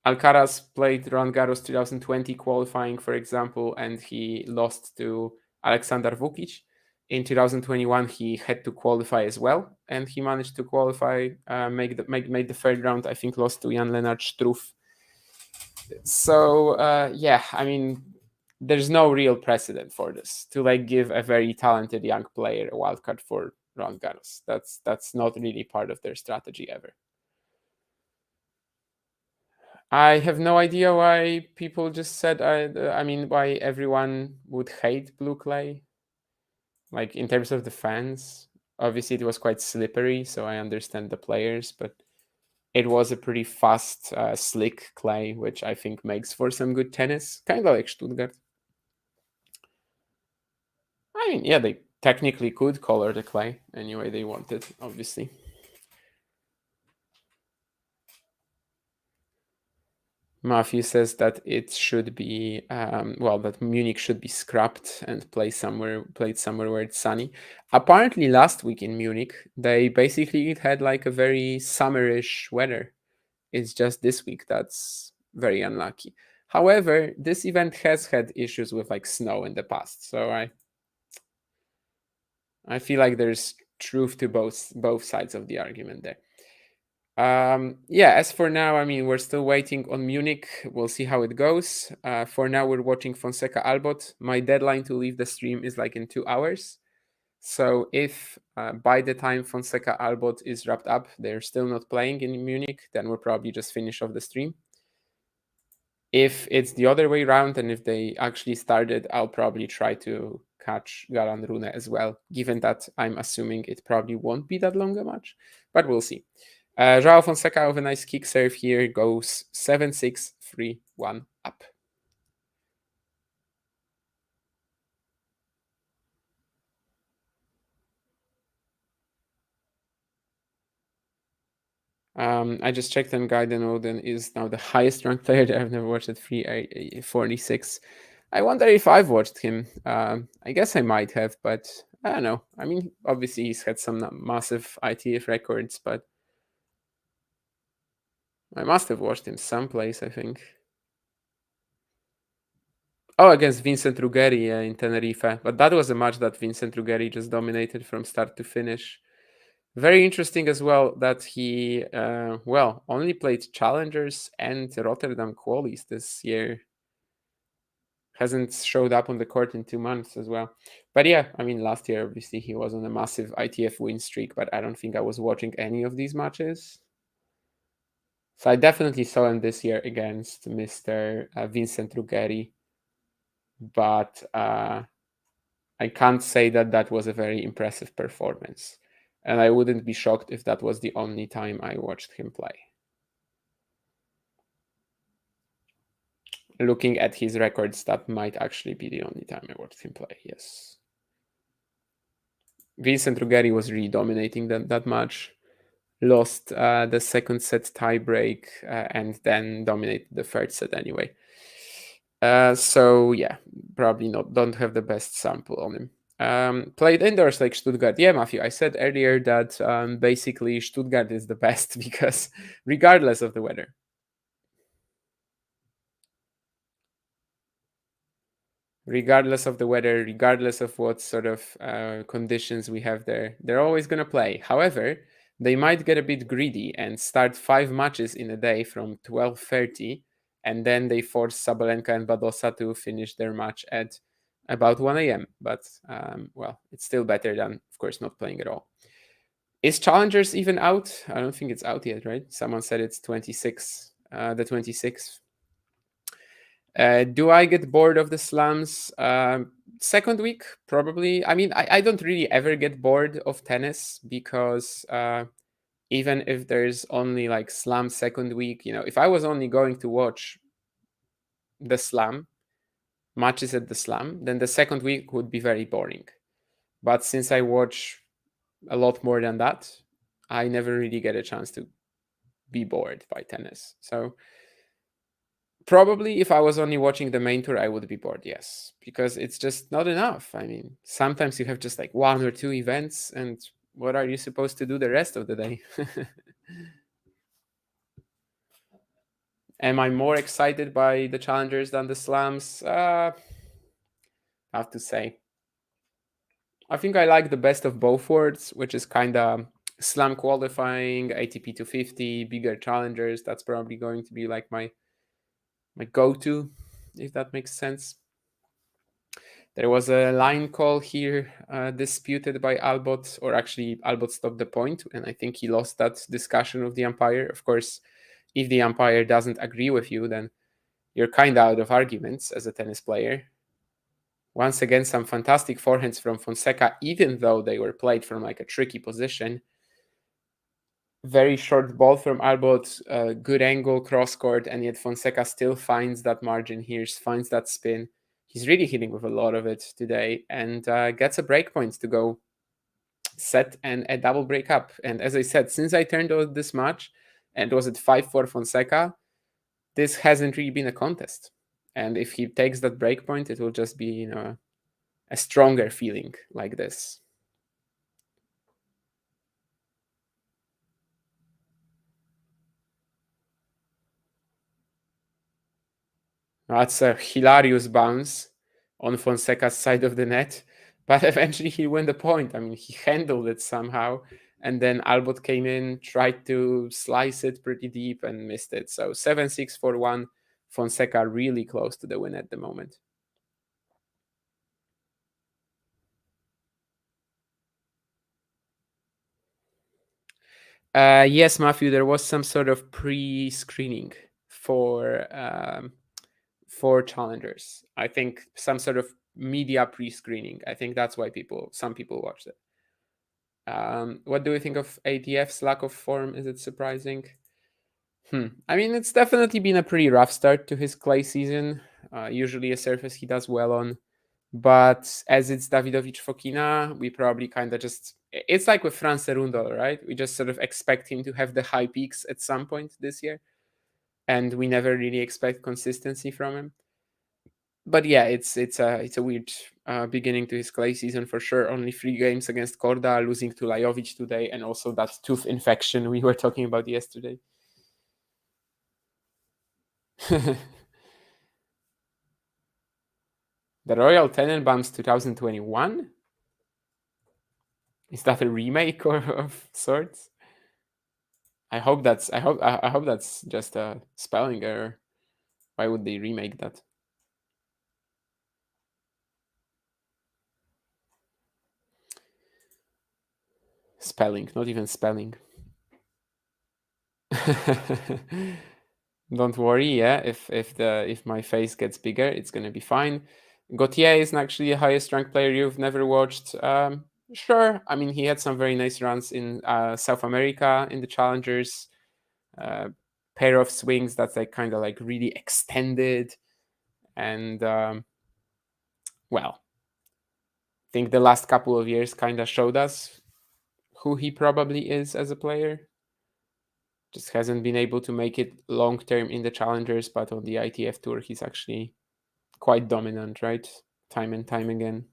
A: Alcaraz played Roland Garros 2020 qualifying, for example, and he lost to Alexander Vukic. In 2021, he had to qualify as well, and he managed to qualify, made the third round. I think lost to Jan-Lennard Struff. So yeah, I mean, there's no real precedent for this to give a very talented young player a wildcard for Roland Garros. That's not really part of their strategy ever. I have no idea why people just said. I mean, why everyone would hate blue clay. Like, in terms of the fans, obviously it was quite slippery, so I understand the players, but it was a pretty fast, slick clay, which I think makes for some good tennis, kind of like Stuttgart. I mean, yeah, they technically could color the clay any way they wanted, obviously. Matthew says that it should be, that Munich should be scrapped and played somewhere where it's sunny. Apparently, last week in Munich, they basically had like a very summerish weather. It's just this week that's very unlucky. However, this event has had issues with like snow in the past, so I feel like there's truth to both sides of the argument there. Yeah, as for now, I mean, we're still waiting on Munich. We'll see how it goes. For now, we're watching Fonseca Albot. My deadline to leave the stream is like in 2 hours. So if by the time Fonseca Albot is wrapped up, they're still not playing in Munich, then we'll probably just finish off the stream. If it's the other way around, and if they actually started, I'll probably try to catch Galán Rune as well, given that I'm assuming it probably won't be that long a match, but we'll see. Joao Fonseca with a nice kick serve here goes 7-6, 3-1 up. I just checked, and Gaiden Odin is now the highest ranked player that I've never watched at 346. I wonder if I've watched him. I guess I might have, but I don't know. I mean, obviously he's had some massive ITF records, but I must have watched him someplace, I think. Oh, against Vincent Ruggeri in Tenerife. But that was a match that Vincent Ruggeri just dominated from start to finish. Very interesting as well that he, only played Challengers and Rotterdam qualies this year. Hasn't showed up on the court in 2 months as well. But yeah, I mean, last year, obviously, he was on a massive ITF win streak, but I don't think I was watching any of these matches. So I definitely saw him this year against Mr. Vincent Ruggeri, but I can't say that that was a very impressive performance. And I wouldn't be shocked if that was the only time I watched him play. Looking at his records, that might actually be the only time I watched him play, yes. Vincent Ruggeri was really dominating that match. Lost the second set tiebreak and then dominated the third set anyway. So yeah, probably don't have the best sample on him. Played indoors like Stuttgart. Yeah, Matthew, I said earlier that basically Stuttgart is the best because regardless of the weather. Regardless of the weather, regardless of what sort of conditions we have there, they're always going to play. However, they might get a bit greedy and start 5 matches in a day from 12:30, and then they force Sabalenka and Badosa to finish their match at about 1 a.m. But, it's still better than, of course, not playing at all. Is Challengers even out? I don't think it's out yet, right? Someone said it's the 26th. Do I get bored of the slams? Second week, probably. I mean, I don't really ever get bored of tennis because even if there's only like slam second week, if I was only going to watch the slam, matches at the slam, then the second week would be very boring. But since I watch a lot more than that, I never really get a chance to be bored by tennis. So probably if I was only watching the main tour, I would be bored, yes, because it's just not enough. I mean, sometimes you have just like 1 or 2 events, and what are you supposed to do the rest of the day? Am I more excited by the challengers than the slams? I have to say. I think I like the best of both worlds, which is kind of slam qualifying, ATP 250, bigger challengers. That's probably going to be like my go-to, if that makes sense. There was a line call here disputed by Albot, or actually Albot stopped the point, and I think he lost that discussion with the umpire. Of course, if the umpire doesn't agree with you, then you're kind of out of arguments as a tennis player. Once again, some fantastic forehands from Fonseca, even though they were played from like a tricky position. Very short ball from Albot, good angle, cross court, and yet Fonseca still finds that margin here, finds that spin. He's really hitting with a lot of it today and gets a break point to go set and a double break up. And as I said, since I turned on this match and was at 5-4 Fonseca, this hasn't really been a contest. And if he takes that break point, it will just be, a stronger feeling like this. That's a hilarious bounce on Fonseca's side of the net, but eventually he won the point. I mean, he handled it somehow, and then Albot came in, tried to slice it pretty deep and missed it. So 7-6 for 1. Fonseca really close to the win at the moment. Yes, Matthew, there was some sort of pre-screening for challengers. I think some sort of media pre-screening. I think that's why some people watched it. What do we think of ATF's lack of form? Is it surprising? I mean, it's definitely been a pretty rough start to his clay season. Usually a surface he does well on. But as it's Davidovich Fokina, we probably kind of just... It's like with Franz Serundol, right? We just sort of expect him to have the high peaks at some point this year. And we never really expect consistency from him. But yeah, it's a weird beginning to his clay season for sure. Only 3 games against Korda, losing to Lajovic today, and also that tooth infection we were talking about yesterday. The Royal Tenenbaums 2021? Is that a remake or of sorts? I hope that's just a spelling error. Why would they remake that? Spelling, not even spelling. Don't worry, yeah. If my face gets bigger, it's gonna be fine. Gautier is actually the highest ranked player you've never watched. Sure. I mean, he had some very nice runs in South America in the Challengers. Uh, pair of swings that's like kind of like really extended, and well, I think the last couple of years kind of showed us who he probably is as a player. Just hasn't been able to make it long term in the Challengers, but on the ITF tour, he's actually quite dominant, right? Time and time again.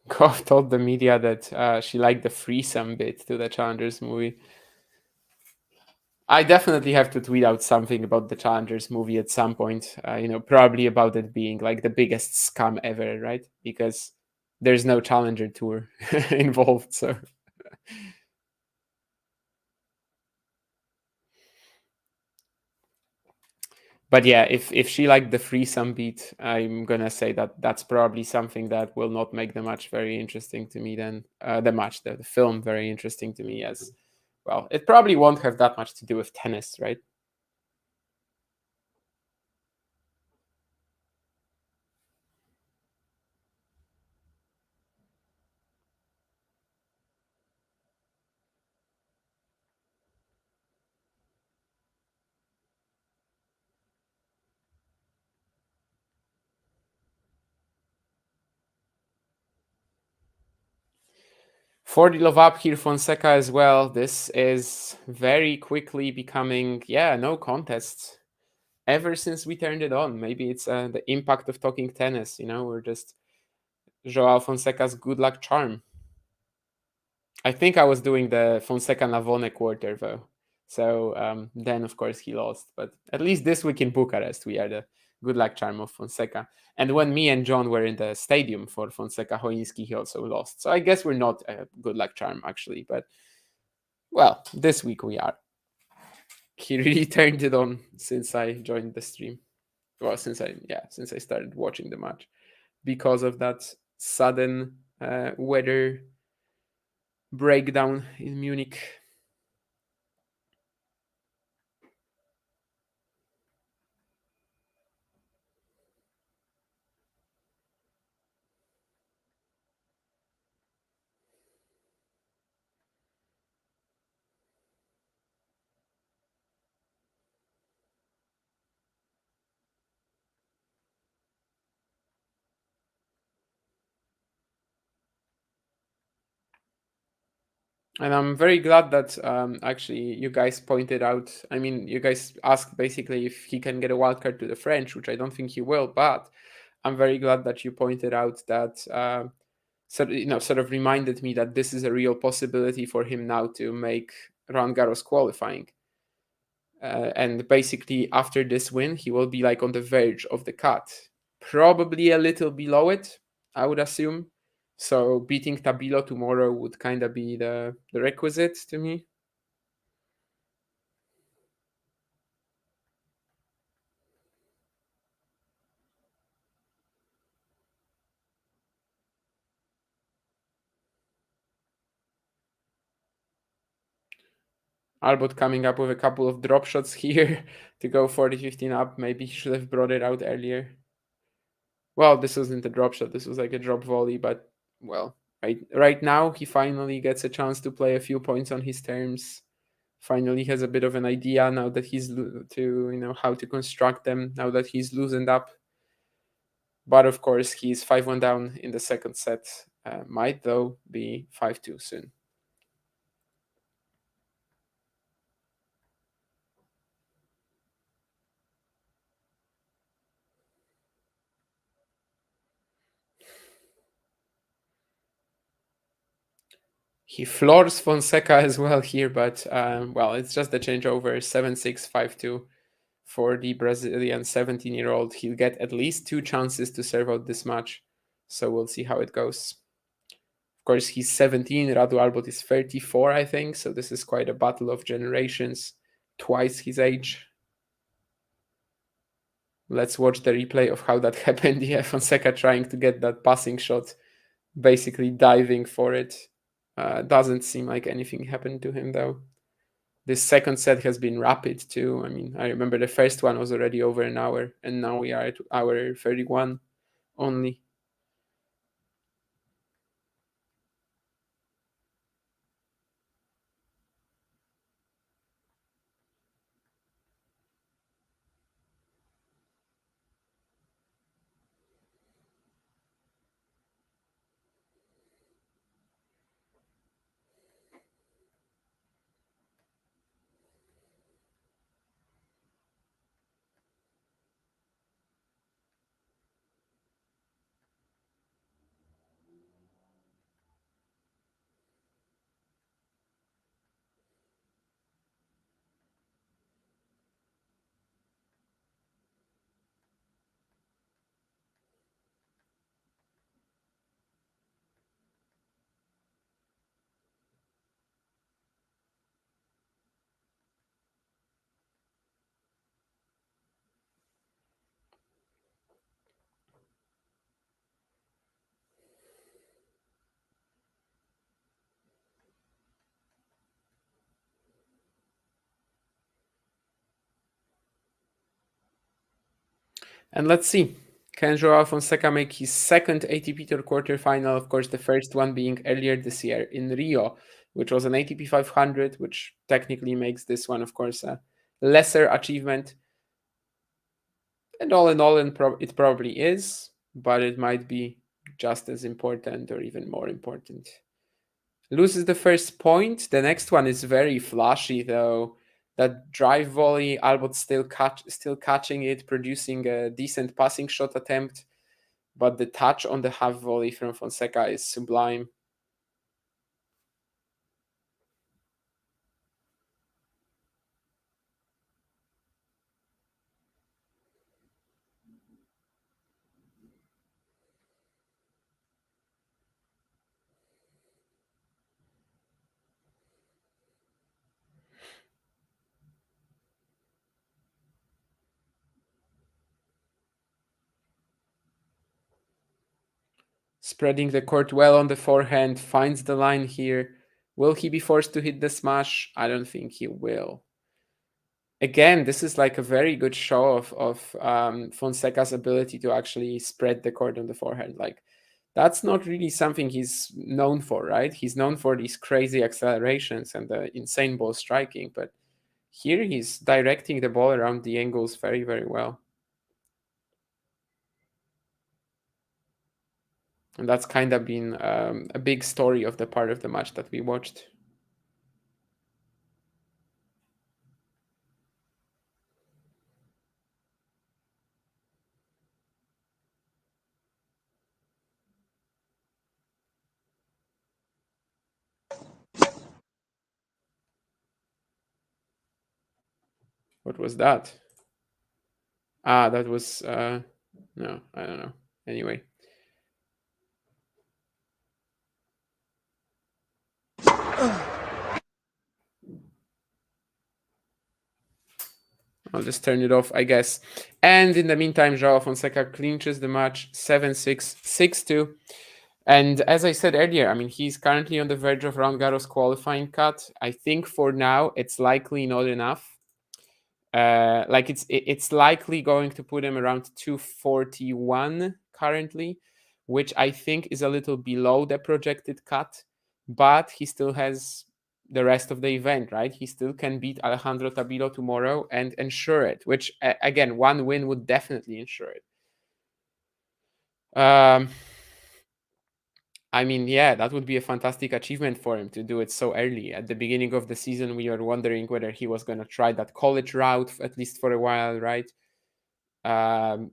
A: Goff told the media that she liked the threesome bit to the Challengers movie. I definitely have to tweet out something about the Challengers movie at some point. Probably about it being like the biggest scam ever, right? Because there's no Challenger tour involved, so. But yeah, if she liked the threesome beat, I'm gonna say that that's probably something that will not make the match very interesting to me. Then the film very interesting to me, as well. It probably won't have that much to do with tennis, right? For the love up here, Fonseca as well. This is very quickly becoming, yeah, no contest. Ever since we turned it on, maybe it's the impact of talking tennis. We're just Joao Fonseca's good luck charm. I think I was doing the Fonseca Navone quarter though. So then, of course, he lost. But at least this week in Bucharest, we are the good luck charm of Fonseca. And when me and John were in the stadium for Fonseca Hoinski, he also lost. So I guess we're not a good luck charm, actually. But, well, this week we are. He really turned it on since I joined the stream. Well, since I started watching the match. Because of that sudden weather breakdown in Munich. And I'm very glad that actually you guys pointed out. I mean, you guys asked basically if he can get a wildcard to the French, which I don't think he will. But I'm very glad that you pointed out that sort of reminded me that this is a real possibility for him now to make Roland Garros qualifying. And basically, after this win, he will be like on the verge of the cut, probably a little below it, I would assume. So beating Tabilo tomorrow would kind of be the requisite to me. Albot coming up with a couple of drop shots here to go 40-15 up. Maybe he should have brought it out earlier. Well, this wasn't a drop shot. This was like a drop volley, but well, right now he finally gets a chance to play a few points on his terms. Finally has a bit of an idea now that he's how to construct them now that he's loosened up. But of course, he's 5-1 down in the second set. Might though be 5-2 soon. He floors Fonseca as well here, but well, it's just the changeover 7-6, 5-2 for the Brazilian 17-year-old. He'll get at least 2 chances to serve out this match, so we'll see how it goes. Of course, he's 17, Radu Albot is 34, I think, so this is quite a battle of generations, twice his age. Let's watch the replay of how that happened. Yeah, Fonseca trying to get that passing shot, basically diving for it. Doesn't seem like anything happened to him, though. This second set has been rapid, too. I mean, I remember the first one was already over an hour, and now we are at hour 31 only. And let's see. Can Joao Fonseca make his second ATP Tour quarterfinal? Of course, the first one being earlier this year in Rio, which was an ATP 500, which technically makes this one, of course, a lesser achievement. And all in all, it probably is, but it might be just as important or even more important. Loses the first point. The next one is very flashy, though. That drive volley, Albot still catching it, producing a decent passing shot attempt, but the touch on the half volley from Fonseca is sublime. Spreading the court well on the forehand, finds the line here. Will he be forced to hit the smash? I don't think he will. Again, this is like a very good show of Fonseca's ability to actually spread the court on the forehand. Like, that's not really something he's known for, right? He's known for these crazy accelerations and the insane ball striking, but here he's directing the ball around the angles very, very well. And that's kind of been a big story of the part of the match that we watched. What was that? That was no, I don't know. Anyway. I'll just turn it off, I guess. And in the meantime, Joao Fonseca clinches the match 7-6, 6-2. And as I said earlier, I mean, he's currently on the verge of Roland Garros qualifying cut. I think for now, it's likely not enough. Like it's likely going to put him around 241 currently, which I think is a little below the projected cut, but he still has the rest of the event, right? He still can beat Alejandro Tabilo tomorrow and ensure it, which again, one win would definitely ensure it. I mean, yeah, that would be a fantastic achievement for him to do it so early. At the beginning of the season, we were wondering whether he was going to try that college route, at least for a while, right? Well,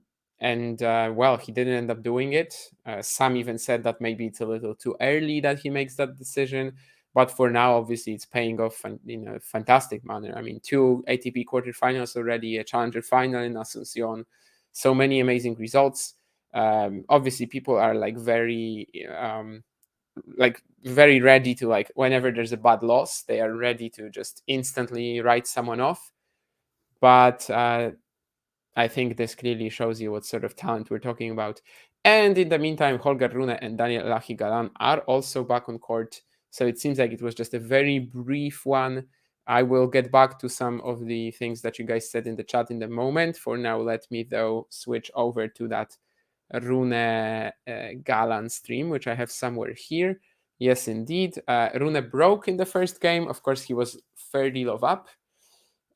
A: he didn't end up doing it. Some even said that maybe it's a little too early that he makes that decision. But for now, obviously, it's paying off in a fantastic manner. I mean, 2 ATP quarterfinals already, a challenger final in Asuncion, so many amazing results. Obviously, people are like very ready to, like, whenever there's a bad loss, they are ready to just instantly write someone off. But I think this clearly shows you what sort of talent we're talking about. And in the meantime, Holger Rune and Daniel Elahi Galan are also back on court. So it seems like it was just a very brief one. I will get back to some of the things that you guys said in the chat in the moment. For now, let me though switch over to that Rune Galan stream, which I have somewhere here. Yes, indeed. Rune broke in the first game. Of course, he was 30 love up.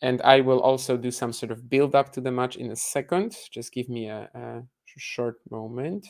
A: And I will also do some sort of build up to the match in a second. Just give me a short moment.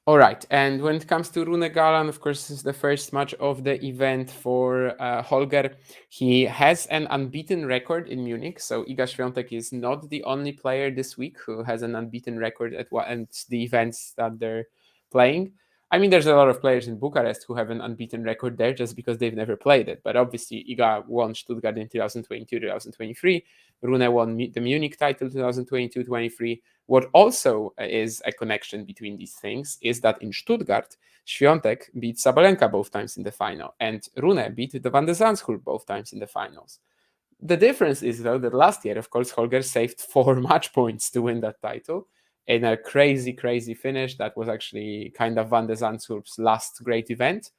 A: All right, and when it comes to Rune Galan, of course, this is the first match of the event for Holger. He has an unbeaten record in Munich, so Iga Świątek is not the only player this week who has an unbeaten record at the events that they're playing. I mean, there's a lot of players in Bucharest who have an unbeaten record there just because they've never played it. But obviously, Iga won Stuttgart in 2022, 2023. Rune won the Munich title 2022-23. What also is a connection between these things is that in Stuttgart, Świątek beat Sabalenka both times in the final, and Rune beat the Van de Zandschulp both times in the finals. The difference is, though, that last year, of course, Holger saved 4 match points to win that title in a crazy, crazy finish. That was actually kind of Van de Zandschulp's last great event.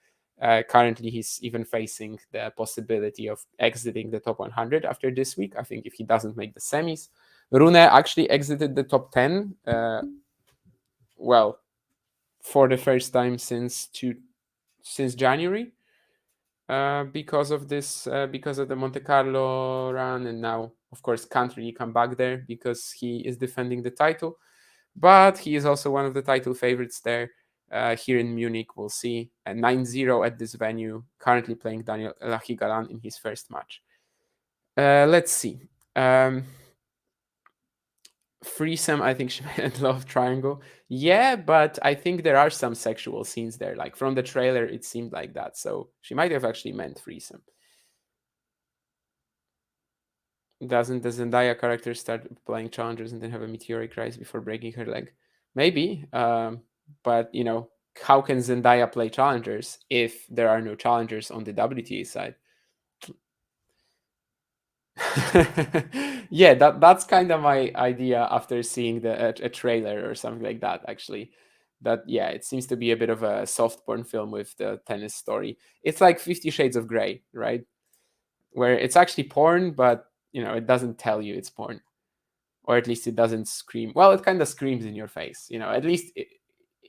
A: Currently, he's even facing the possibility of exiting the top 100 after this week. I think if he doesn't make the semis. Rune actually exited the top 10, for the first time since January, because of the Monte Carlo run, and now, of course, can't really come back there because he is defending the title. But he is also one of the title favorites there. Here in Munich, we'll see. 9-0 at this venue, currently playing Daniel Elahi Galan in his first match. Let's see. Threesome, I think she meant love triangle. Yeah, but I think there are some sexual scenes there. Like from the trailer, it seemed like that. So she might have actually meant threesome. Doesn't the Zendaya character start playing challengers and then have a meteoric rise before breaking her leg? Maybe. But, how can Zendaya play challengers if there are no challengers on the WTA side? Yeah, that's kind of my idea after seeing a trailer or something like that, actually. That, yeah, it seems to be a bit of a soft porn film with the tennis story. It's like 50 Shades of Grey, right? Where it's actually porn, but it doesn't tell you it's porn, or at least it doesn't scream. Well, it kind of screams in your face. At least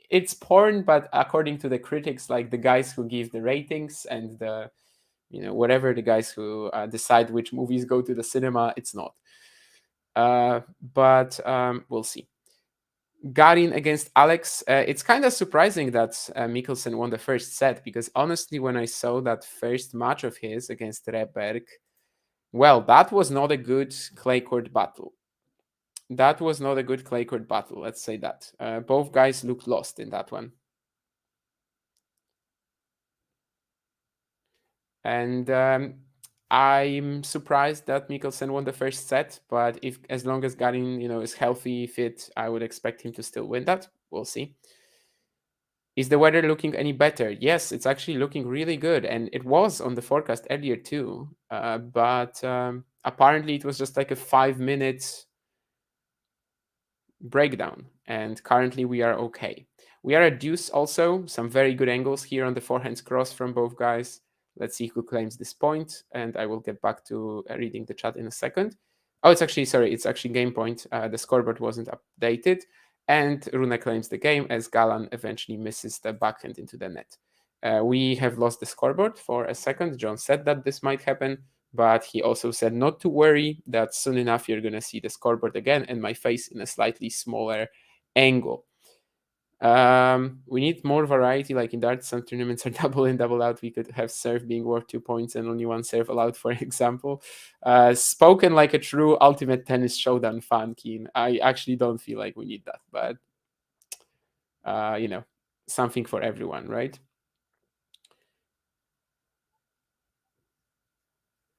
A: it's porn, but according to the critics, like the guys who give the ratings and the whatever, the guys who decide which movies go to the cinema, it's not. But we'll see. Garin against Alex. It's kind of surprising that Mikkelsen won the first set, because honestly, when I saw that first match of his against Reberg, well, that was not a good clay court battle. Let's say that. Both guys looked lost in that one. And I'm surprised that Mikkelsen won the first set, but as long as Garin, is healthy, fit, I would expect him to still win that. We'll see. Is the weather looking any better? Yes, it's actually looking really good, and it was on the forecast earlier too. But apparently, it was just like a 5-minute breakdown, and currently we are okay. We are at deuce also. Some very good angles here on the forehands cross from both guys. Let's see who claims this point, and I will get back to reading the chat in a second. Oh, it's actually game point. The scoreboard wasn't updated. and Rune claims the game as Galan eventually misses the backhand into the net. We have lost the scoreboard for a second. John said that this might happen, but he also said not to worry, that soon enough you're going to see the scoreboard again and my face in a slightly smaller angle. We need more variety, like in darts. Some tournaments are double in, double out. We could have serve being worth 2 points and only one serve allowed, for example. Spoken like a true ultimate tennis showdown fan, Keen. I actually don't feel like we need that, but something for everyone, right?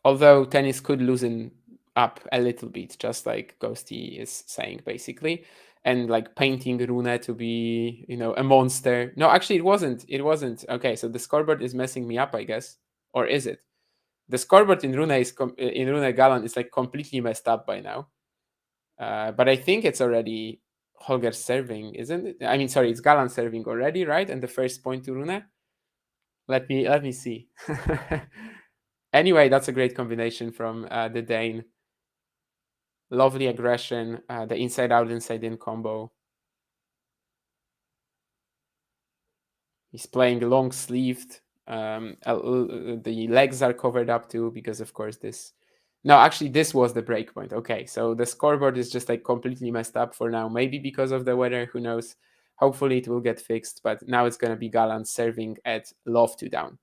A: Although tennis could loosen up a little bit, just like Ghosty is saying, basically. And like painting Rune to be, a monster. No, actually, it wasn't. It wasn't. Okay, so the scoreboard is messing me up, I guess. Or is it? The scoreboard in Rune in Rune Galan is like completely messed up by now. But I think it's already Holger serving, isn't it? I mean, sorry, it's Galan serving already, right? And the first point to Rune. Let me see. Anyway, that's a great combination from the Dane. Lovely aggression, the inside out, inside in combo. He's playing long sleeved. The legs are covered up too, because of course this. No, actually, this was the break point. Okay, so the scoreboard is just like completely messed up for now. Maybe because of the weather, who knows? Hopefully, it will get fixed. But now it's gonna be Galan serving at love 2 down.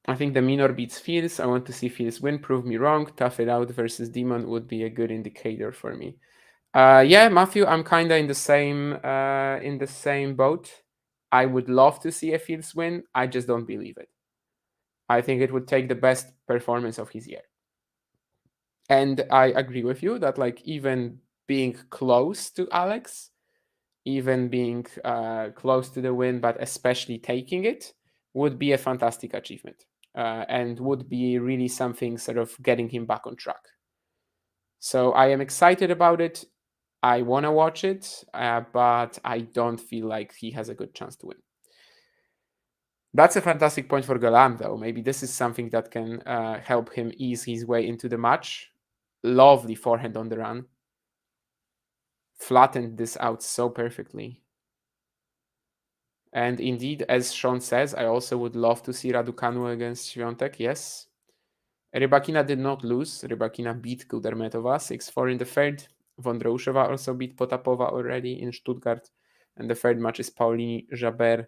A: I think the minor beats Fils. I want to see Fils win. Prove me wrong. Tough it out versus Demon would be a good indicator for me. Yeah, Matthew, I'm kind of in the same boat. I would love to see a Fils win. I just don't believe it. I think it would take the best performance of his year. And I agree with you that like even being close to Alex, even being close to the win, but especially taking it, would be a fantastic achievement, and would be really something sort of getting him back on track. So I am excited about it. I want to watch it, but I don't feel like he has a good chance to win. That's a fantastic point for Galan, though. Maybe this is something that can help him ease his way into the match. Lovely forehand on the run. Flattened this out so perfectly. And indeed, as Sean says, I also would love to see Raducanu against Świątek, yes. Rybakina did not lose. Rybakina beat Kudermetova 6-4 in the third. Vondroushova also beat Potapova already in Stuttgart. And the third match is Paulini Jabeur.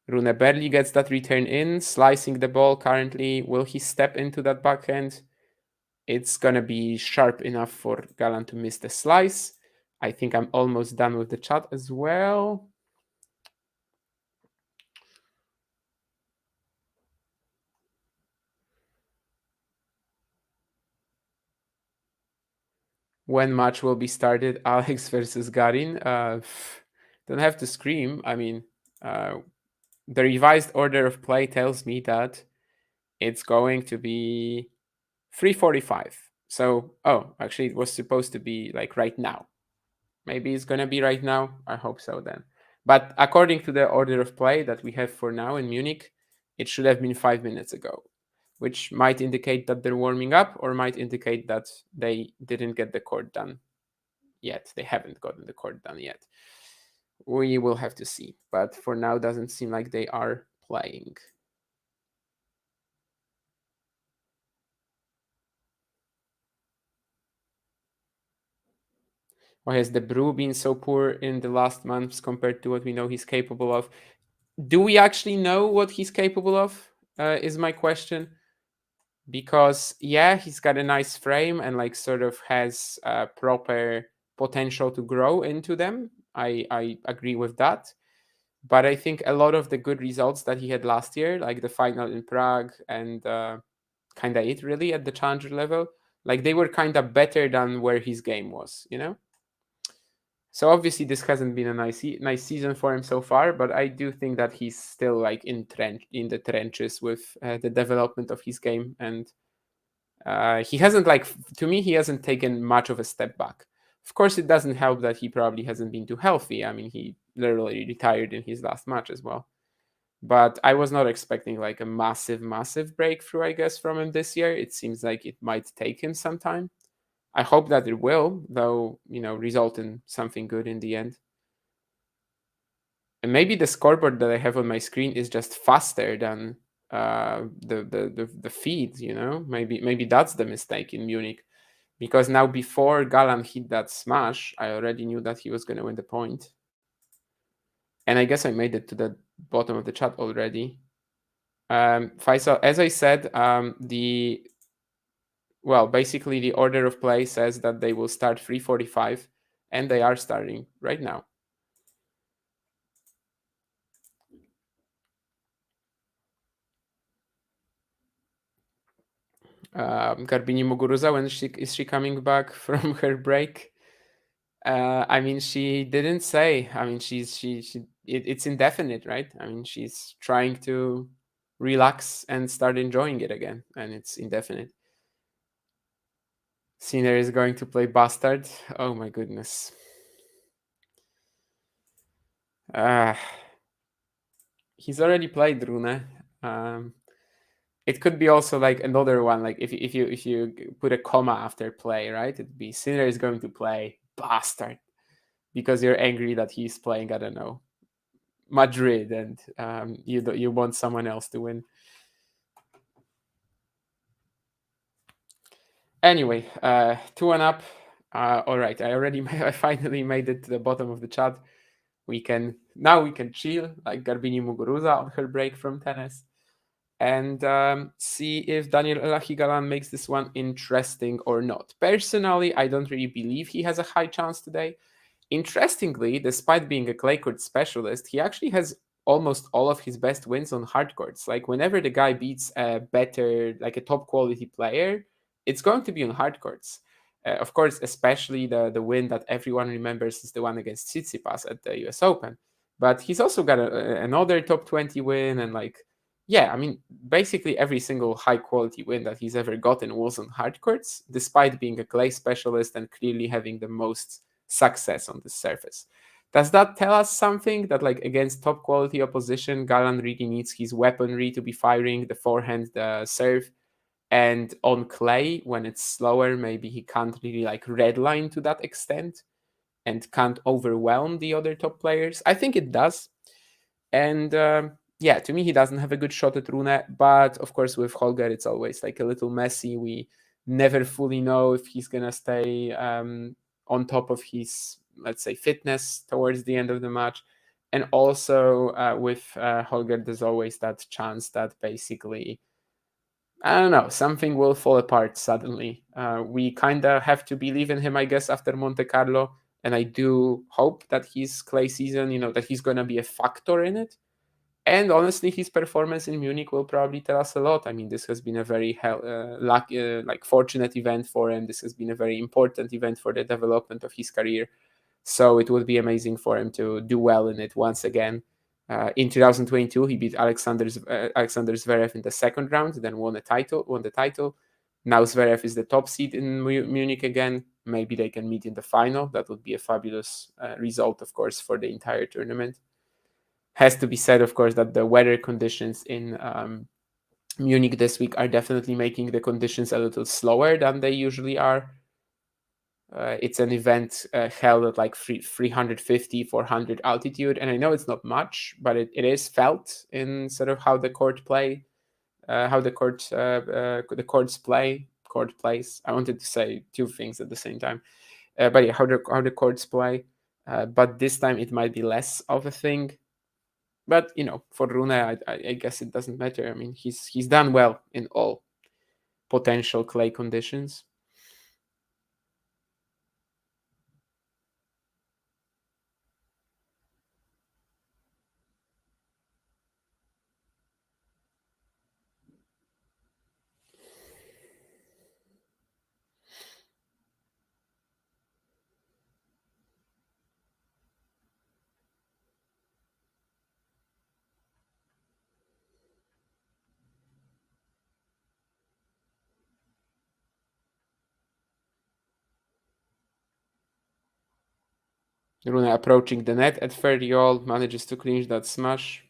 A: Rune barely gets that return in, slicing the ball currently. Will he step into that backhand? It's going to be sharp enough for Galan to miss the slice. I think I'm almost done with the chat as well. When match will be started? Alex versus Garin. Don't have to scream. I mean, the revised order of play tells me that it's going to be 3:45. So, actually, it was supposed to be like right now. Maybe it's going to be right now. I hope so then. But according to the order of play that we have for now in Munich, it should have been 5 minutes ago, which might indicate that they're warming up or might indicate that they didn't get the court done yet. They haven't gotten the court done yet. We will have to see. But for now, doesn't seem like they are playing. Why has the brew been so poor in the last months compared to what we know he's capable of? Do we actually know what he's capable of? Is my question. Because yeah, he's got a nice frame and like sort of has proper potential to grow into them. I agree with that. But I think a lot of the good results that he had last year, like the final in Prague and kind of it really at the challenger level, like they were kind of better than where his game was, you know? So obviously this hasn't been a nice season for him so far, but I do think that he's still like in the trenches with the development of his game, and he hasn't to me he hasn't taken much of a step back. Of course, it doesn't help that he probably hasn't been too healthy. I mean, he literally retired in his last match as well. But I was not expecting like a massive breakthrough, I guess, from him this year. It seems like it might take him some time. I hope that it will, though, result in something good in the end. And maybe the scoreboard that I have on my screen is just faster than the feed. Maybe that's the mistake in Munich, because now before Galan hit that smash, I already knew that he was going to win the point. And I guess I made it to the bottom of the chat already. Faisal, as I said, basically the order of play says that they will start 3:45, and they are starting right now. Garbini Muguruza, when is she coming back from her break? I mean, she didn't say. I mean, it's indefinite, right? I mean, she's trying to relax and start enjoying it again, and it's indefinite. Sinner is going to play Bastard. Oh my goodness. He's already played Rune. It could be also like another one, like if you put a comma after play, right? It'd be Sinner is going to play Bastard, because you're angry that he's playing, I don't know, Madrid, and you want someone else to win. Anyway, 2-1 up. All right, I finally made it to the bottom of the chat. We can chill like Garbini Muguruza on her break from tennis, and see if Daniel Elahi Galan makes this one interesting or not. Personally, I don't really believe he has a high chance today. Interestingly, despite being a clay court specialist, he actually has almost all of his best wins on hard courts. Like whenever the guy beats a better, like a top quality player, it's going to be on hard courts. Of course, especially the win that everyone remembers is the one against Tsitsipas at the US Open. But he's also got another top 20 win, and yeah, I mean, basically every single high quality win that he's ever gotten was on hard courts, despite being a clay specialist and clearly having the most success on the surface. Does that tell us something that like against top quality opposition, Galan really needs his weaponry to be firing, the forehand, the serve, and on clay when it's slower, maybe he can't really like redline to that extent and can't overwhelm the other top players? I think it does. And yeah, to me, he doesn't have a good shot at Rune, but of course, with Holger, it's always like a little messy. We never fully know if he's gonna stay on top of his, let's say, fitness towards the end of the match. And also with Holger, there's always that chance that basically, I don't know, something will fall apart suddenly. We kind of have to believe in him, I guess, after Monte Carlo. And I do hope that his clay season, that he's going to be a factor in it. And honestly, his performance in Munich will probably tell us a lot. I mean, this has been a very lucky, fortunate event for him. This has been a very important event for the development of his career. So it would be amazing for him to do well in it once again. In 2022, he beat Alexander Zverev in the second round, then won the title. Now Zverev is the top seed in Munich again. Maybe they can meet in the final. That would be a fabulous result, of course, for the entire tournament. Has to be said, of course, that the weather conditions in Munich this week are definitely making the conditions a little slower than they usually are. It's an event held at like 350, 400 altitude, and I know it's not much, but it is felt in sort of how the court play, how the court plays. I wanted to say two things at the same time, but yeah, how the courts play. But this time it might be less of a thing. But for Rune, I guess it doesn't matter. I mean, he's done well in all potential clay conditions. Rune approaching the net at 30 all, manages to clinch that smash.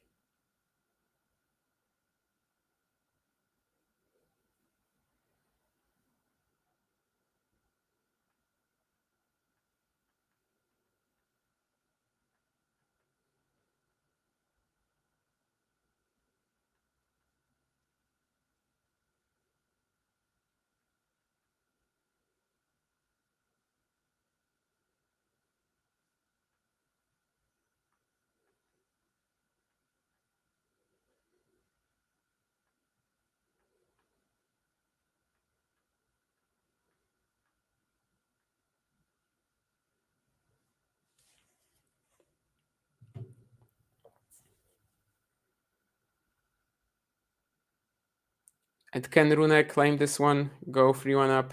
A: And can Rune claim this one? Go 3-1 up?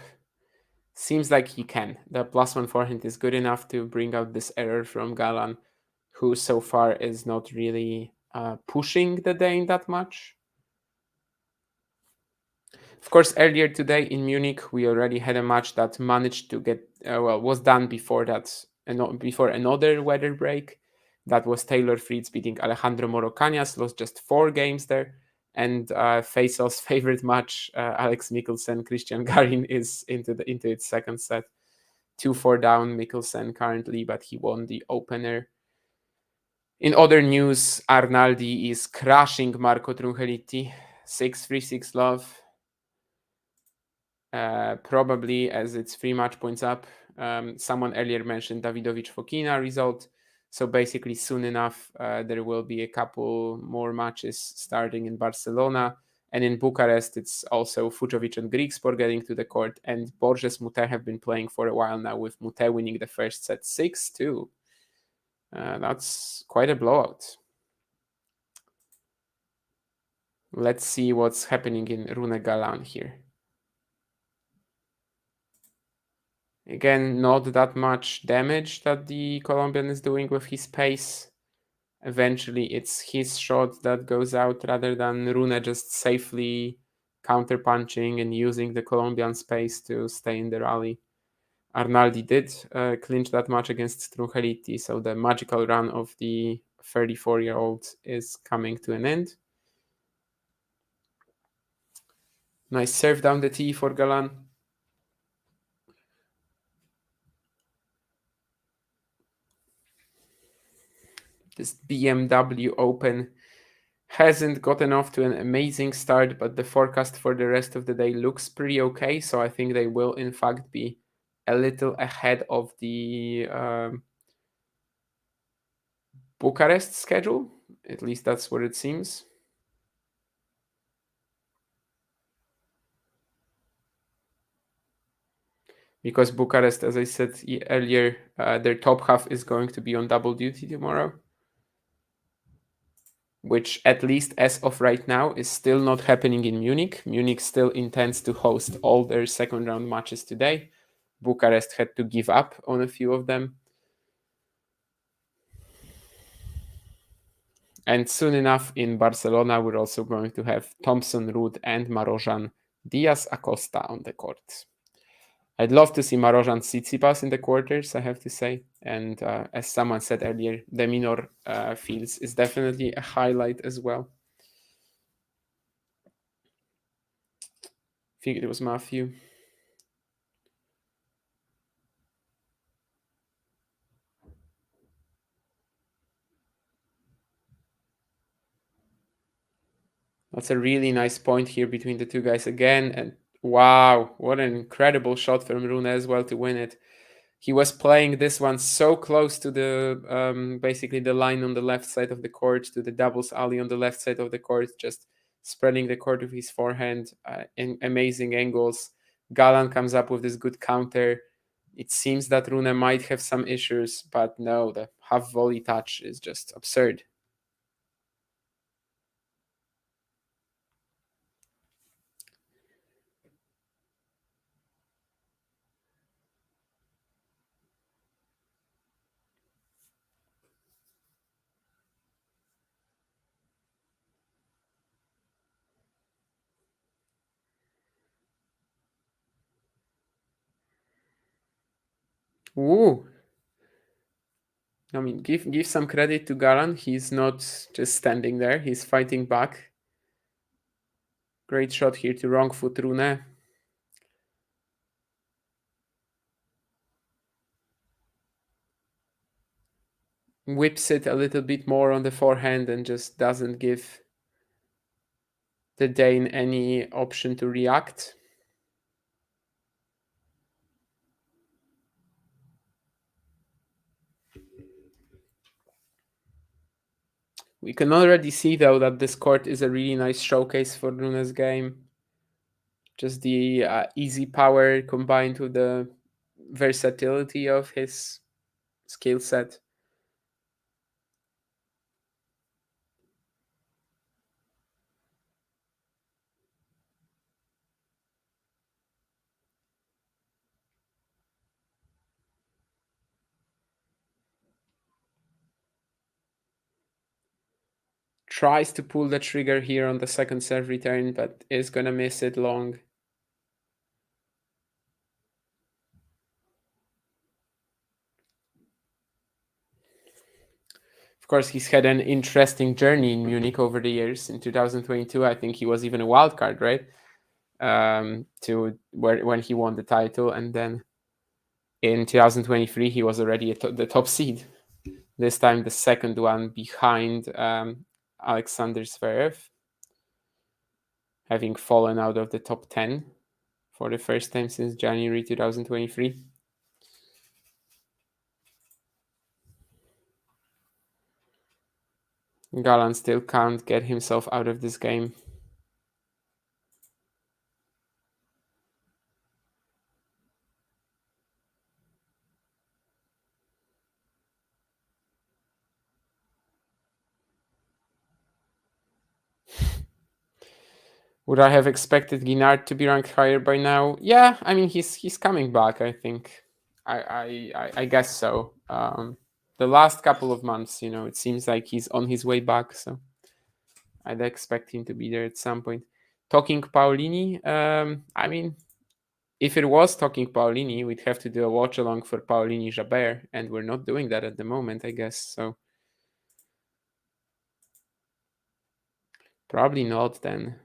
A: Seems like he can. The +1 forehand is good enough to bring out this error from Galan, who so far is not really pushing the Dane that much. Of course, earlier today in Munich, we already had a match that managed to get, was done before that, before another weather break. That was Taylor Fritz beating Alejandro Morocañas, lost just 4 games there. And Faisal's favorite match, Alex Mikkelsen, Christian Garin, is into its second set. 2-4 down, Mikkelsen currently, but he won the opener. In other news, Arnaldi is crushing Marco Trungelliti, 6-3, 6 love. Probably as it's 3 match points up. Someone earlier mentioned Davidovich Fokina result. So basically, soon enough, there will be a couple more matches starting in Barcelona. And in Bucharest, it's also Fujovic and Grigspor getting to the court. And Borges Mute have been playing for a while now, with Mute winning the first set 6-2. That's quite a blowout. Let's see what's happening in Rune Galan here. Again, not that much damage that the Colombian is doing with his pace. Eventually, it's his shot that goes out rather than Rune just safely counterpunching and using the Colombian space to stay in the rally. Arnaldi did clinch that match against Trungelliti, so the magical run of the 34-year-old is coming to an end. Nice serve down the tee for Galan. This BMW Open hasn't gotten off to an amazing start, but the forecast for the rest of the day looks pretty okay. So I think they will, in fact, be a little ahead of the Bucharest schedule. At least that's what it seems. Because Bucharest, as I said earlier, their top half is going to be on double duty tomorrow, which, at least as of right now, is still not happening in Munich. Munich still intends to host all their second round matches today. Bucharest had to give up on a few of them. And soon enough in Barcelona, we're also going to have Thompson, Ruud, and Marojan Diaz Acosta on the court. I'd love to see Marojan Tsitsipas in the quarters, I have to say. And as someone said earlier, the Minor Fields is definitely a highlight as well. I think it was Matthew. That's a really nice point here between the two guys again. And wow, what an incredible shot from Rune as well to win it. He was playing this one so close to the basically the line on the left side of the court, to the doubles alley on the left side of the court, just spreading the court with his forehand in amazing angles. Galan comes up with this good counter. It seems that Rune might have some issues, but no, the half volley touch is just absurd. Ooh. I mean, give some credit to Galan. He's not just standing there. He's fighting back. Great shot here to wrong foot Rune. Whips it a little bit more on the forehand and just doesn't give the Dane any option to react. We can already see, though, that this court is a really nice showcase for Rune's game. Just the easy power combined with the versatility of his skill set. tries to pull the trigger here on the second serve return, but is gonna miss it long. Of course, he's had an interesting journey in Munich over the years. In 2022, I think he was even a wild card, right? To when he won the title, and then in 2023 he was already the top seed. This time the second one behind Alexander Zverev, having fallen out of the top 10 for the first time since January 2023. Galan still can't get himself out of this game. Would I have expected Guinard to be ranked higher by now? Yeah, I mean he's coming back. I think I guess so. The last couple of months, it seems like he's on his way back. So I'd expect him to be there at some point. Talking Paolini, I mean, if it was talking Paolini, we'd have to do a watch along for Paolini Jabert, and we're not doing that at the moment, I guess. So probably not then.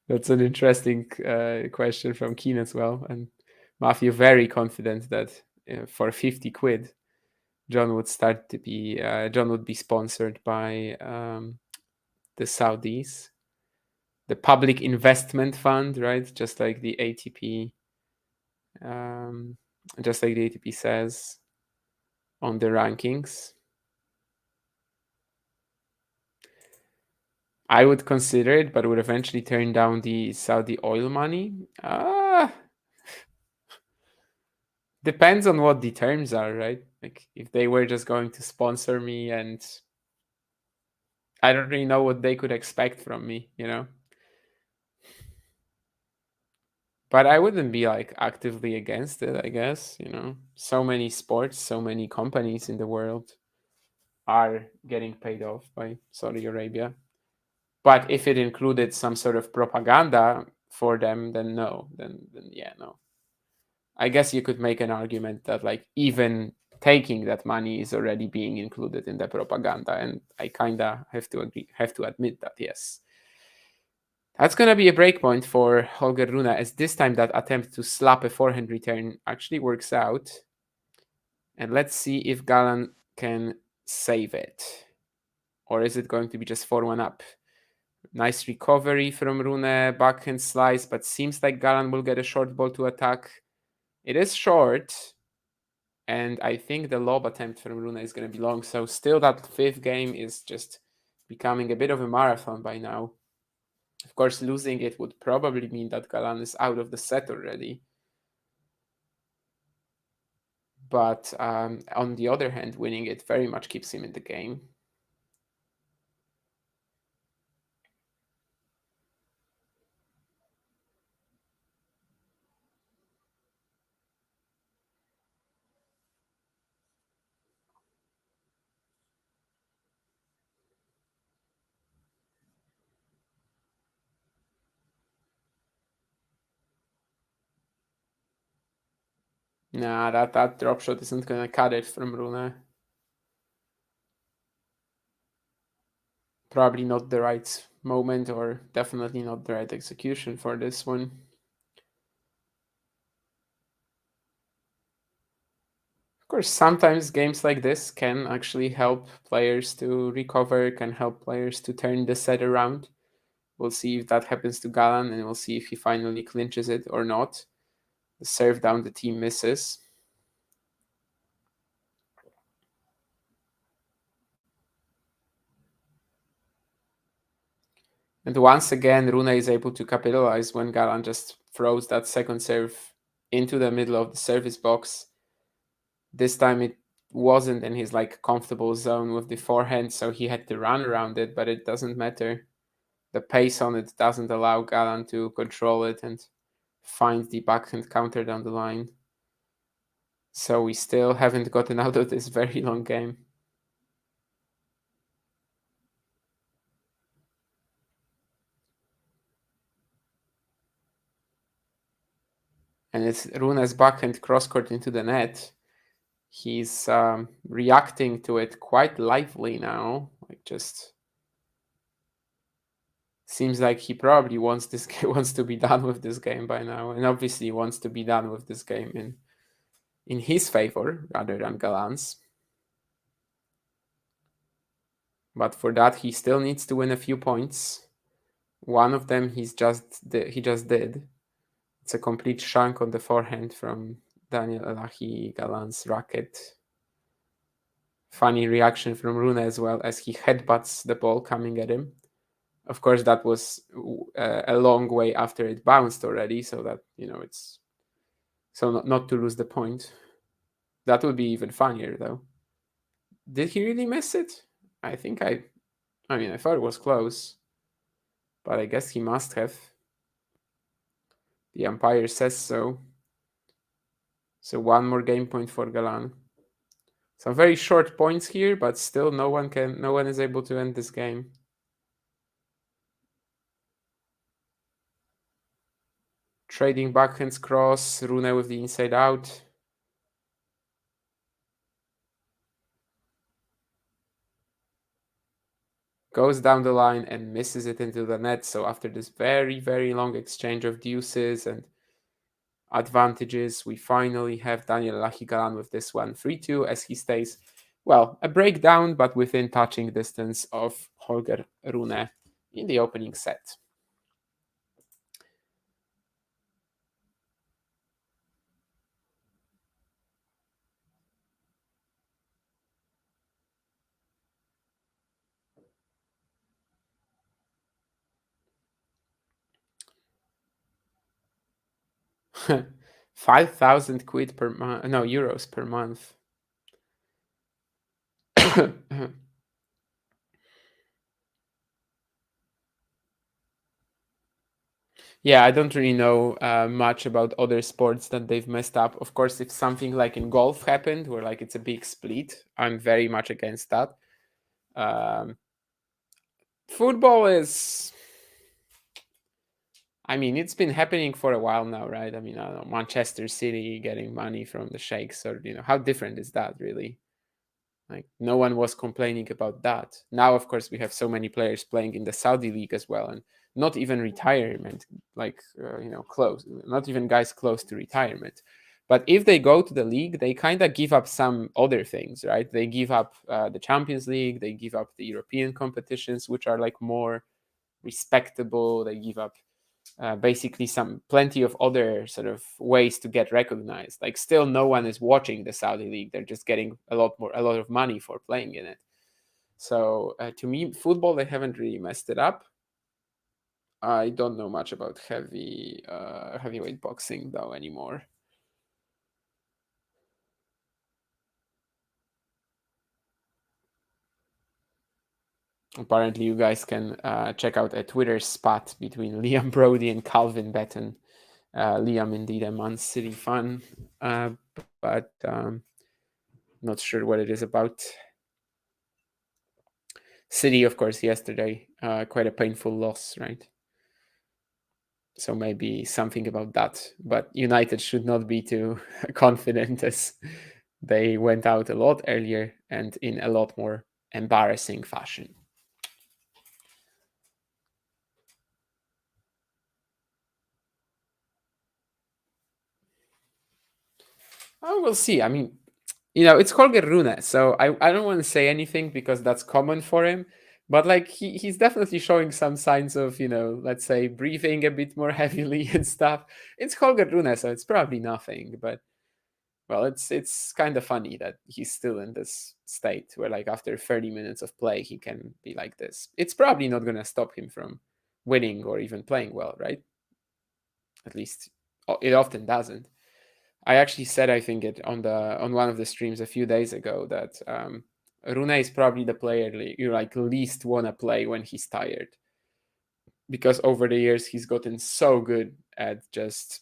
A: That's an interesting question from Keen as well. And Matthew very confident that for 50 quid, John would be sponsored by the Saudis, the Public Investment Fund, right? Just like the ATP, says on the rankings. I would consider it, but would eventually turn down the Saudi oil money. Depends on what the terms are, right? Like if they were just going to sponsor me, and I don't really know what they could expect from me, But I wouldn't be like actively against it, I guess, So many sports, so many companies in the world are getting paid off by Saudi Arabia. But if it included some sort of propaganda for them, then no. Then yeah, no. I guess you could make an argument that like even taking that money is already being included in the propaganda, and I kinda have to admit that, yes. That's gonna be a breakpoint for Holger Rune, as this time that attempt to slap a forehand return actually works out. And let's see if Galan can save it. Or is it going to be just 4-1 up? Nice recovery from Rune, backhand slice, but seems like Galan will get a short ball to attack. It is short, and I think the lob attempt from Rune is going to be long. So still that fifth game is just becoming a bit of a marathon by now. Of course, losing it would probably mean that Galan is out of the set already. But on the other hand, winning it very much keeps him in the game. Nah, that drop shot isn't going to cut it from Rune. Probably not the right moment, or definitely not the right execution for this one. Of course, sometimes games like this can actually help players to recover, can help players to turn the set around. We'll see if that happens to Galan, and we'll see if he finally clinches it or not. The serve down the team misses. And once again, Rune is able to capitalize when Galan just throws that second serve into the middle of the service box. This time it wasn't in his like comfortable zone with the forehand, so he had to run around it, but it doesn't matter. The pace on it doesn't allow Galan to control it and find the backhand counter down the line. So we still haven't gotten out of this very long game. And it's Rune's backhand crosscourt into the net. He's reacting to it quite lively now. Like, just seems like he probably wants this wants to be done with this game by now, and obviously wants to be done with this game in his favor rather than Galan's. But for that, he still needs to win a few points. One of them he just did. It's a complete shank on the forehand from Daniel Elahi, Galan's racket. Funny reaction from Rune as well as he headbutts the ball coming at him. Of course, that was a long way after it bounced already, so that, it's so not to lose the point. That would be even funnier, though. Did he really miss it? I think I thought it was close, but I guess he must have. The umpire says so. So one more game point for Galan. Some very short points here, but still no one is able to end this game. Trading backhands cross, Rune with the inside out. Goes down the line and misses it into the net. So after this very, very long exchange of deuces and advantages, we finally have Daniel Elahi Galan with this one 3-2 as he stays, well, a breakdown, but within touching distance of Holger Rune in the opening set. €5,000 per month, no, euros per month. Yeah, I don't really know much about other sports that they've messed up. Of course, if something like in golf happened, where like it's a big split, I'm very much against that. Football is, it's been happening for a while now, right? I don't know, Manchester City getting money from the sheikhs, or how different is that really? Like, no one was complaining about that. Now, of course, we have so many players playing in the Saudi league as well, and not even retirement, like close, not even guys close to retirement. But if they go to the league, they kind of give up some other things, right? They give up the Champions League, they give up the European competitions, which are like more respectable. They give up basically plenty of other sort of ways to get recognized. Like, still no one is watching the Saudi league. They're just getting a lot of money for playing in it. So to me, football, they haven't really messed it up. I don't know much about heavyweight boxing though anymore. Apparently, you guys can check out a Twitter spat between Liam Brody and Calvin Betten. Liam, indeed, a Man City fan, but not sure what it is about. City, of course, yesterday, quite a painful loss, right? So maybe something about that. But United should not be too confident, as they went out a lot earlier and in a lot more embarrassing fashion. Oh, we'll see. It's Holger Rune, so I don't want to say anything because that's common for him. But like he's definitely showing some signs of, let's say, breathing a bit more heavily and stuff. It's Holger Rune, so it's probably nothing. But well, it's kind of funny that he's still in this state where, like, after 30 minutes of play, he can be like this. It's probably not gonna stop him from winning or even playing well, right? At least it often doesn't. I actually said, I think, it on one of the streams a few days ago, that Rune is probably the player you like least want to play when he's tired, because over the years he's gotten so good at just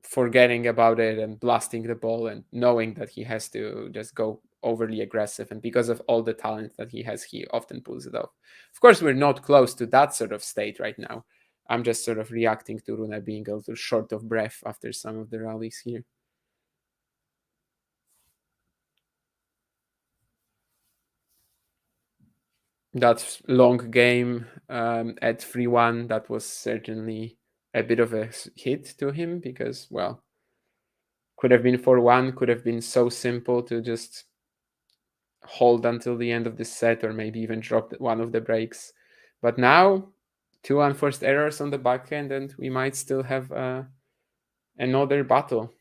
A: forgetting about it and blasting the ball and knowing that he has to just go overly aggressive. And because of all the talent that he has, he often pulls it off. Of course, we're not close to that sort of state right now. I'm just sort of reacting to Rune being a little short of breath after some of the rallies here. That long game at 3-1, that was certainly a bit of a hit to him because, well, could have been 4-1, could have been so simple to just hold until the end of the set or maybe even drop one of the breaks. But now, two unforced errors on the backhand, and we might still have another battle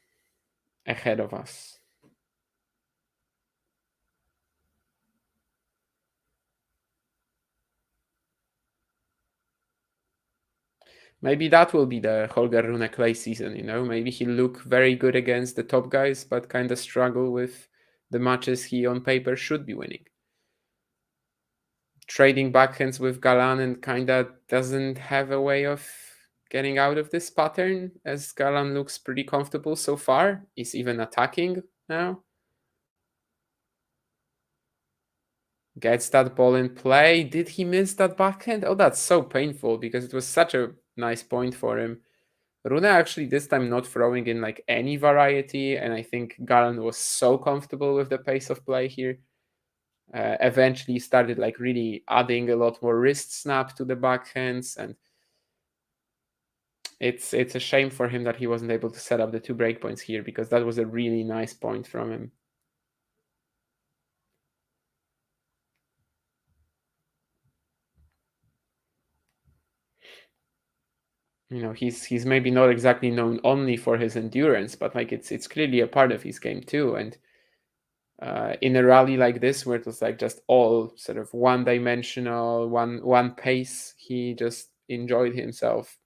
A: ahead of us. Maybe that will be the Holger Rune clay season, you know? Maybe he'll look very good against the top guys, but kind of struggle with the matches he on paper should be winning. Trading backhands with Galan and kind of doesn't have a way of getting out of this pattern, as Galan looks pretty comfortable so far. He's even attacking now. Gets that ball in play. Did he miss that backhand? Oh, that's so painful because it was such a nice point for him. Rune actually this time not throwing in like any variety, and I think Galan was so comfortable with the pace of play here. Eventually started like really adding a lot more wrist snap to the backhands, and it's a shame for him that he wasn't able to set up the two breakpoints here because that was a really nice point from him. You know, he's maybe not exactly known only for his endurance, but like it's clearly a part of his game too. And in a rally like this, where it was like just all sort of one-dimensional, one pace, he just enjoyed himself.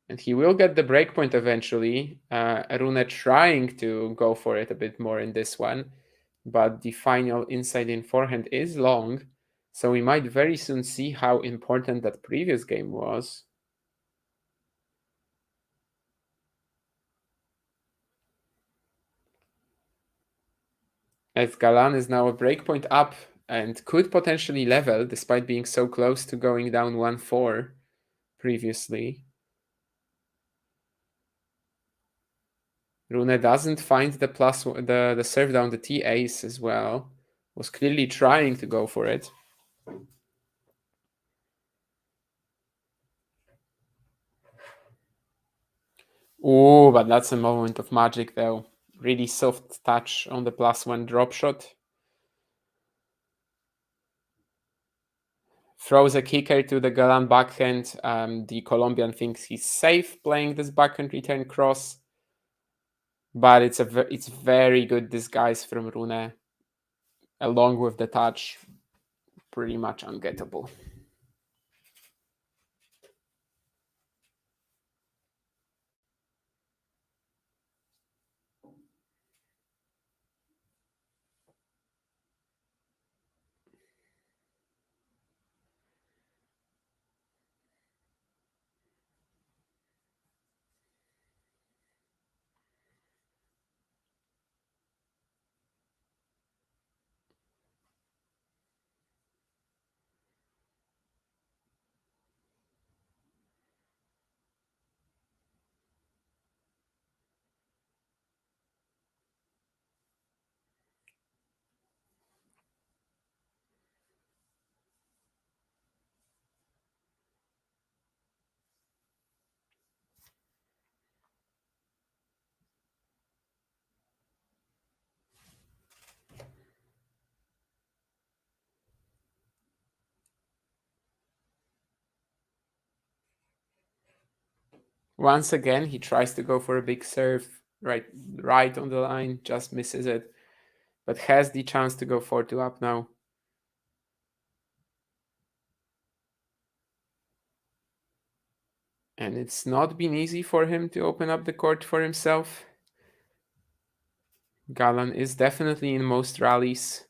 A: And he will get the breakpoint eventually. Rune trying to go for it a bit more in this one, but the final inside-in forehand is long, so we might very soon see how important that previous game was. As Galan is now a breakpoint up and could potentially level despite being so close to going down 1-4 previously. Rune doesn't find the plus the serve down the T ace as well. Was clearly trying to go for it. Oh, but that's a moment of magic though. Really soft touch on the +1 drop shot. Throws a kicker to the Galan backhand. The Colombian thinks he's safe playing this backhand return cross. But it's very good disguise from Rune. Along with the touch, pretty much ungettable. Once again, he tries to go for a big serve right on the line, just misses it, but has the chance to go 4-2 up now. And it's not been easy for him to open up the court for himself. Galan is definitely in most rallies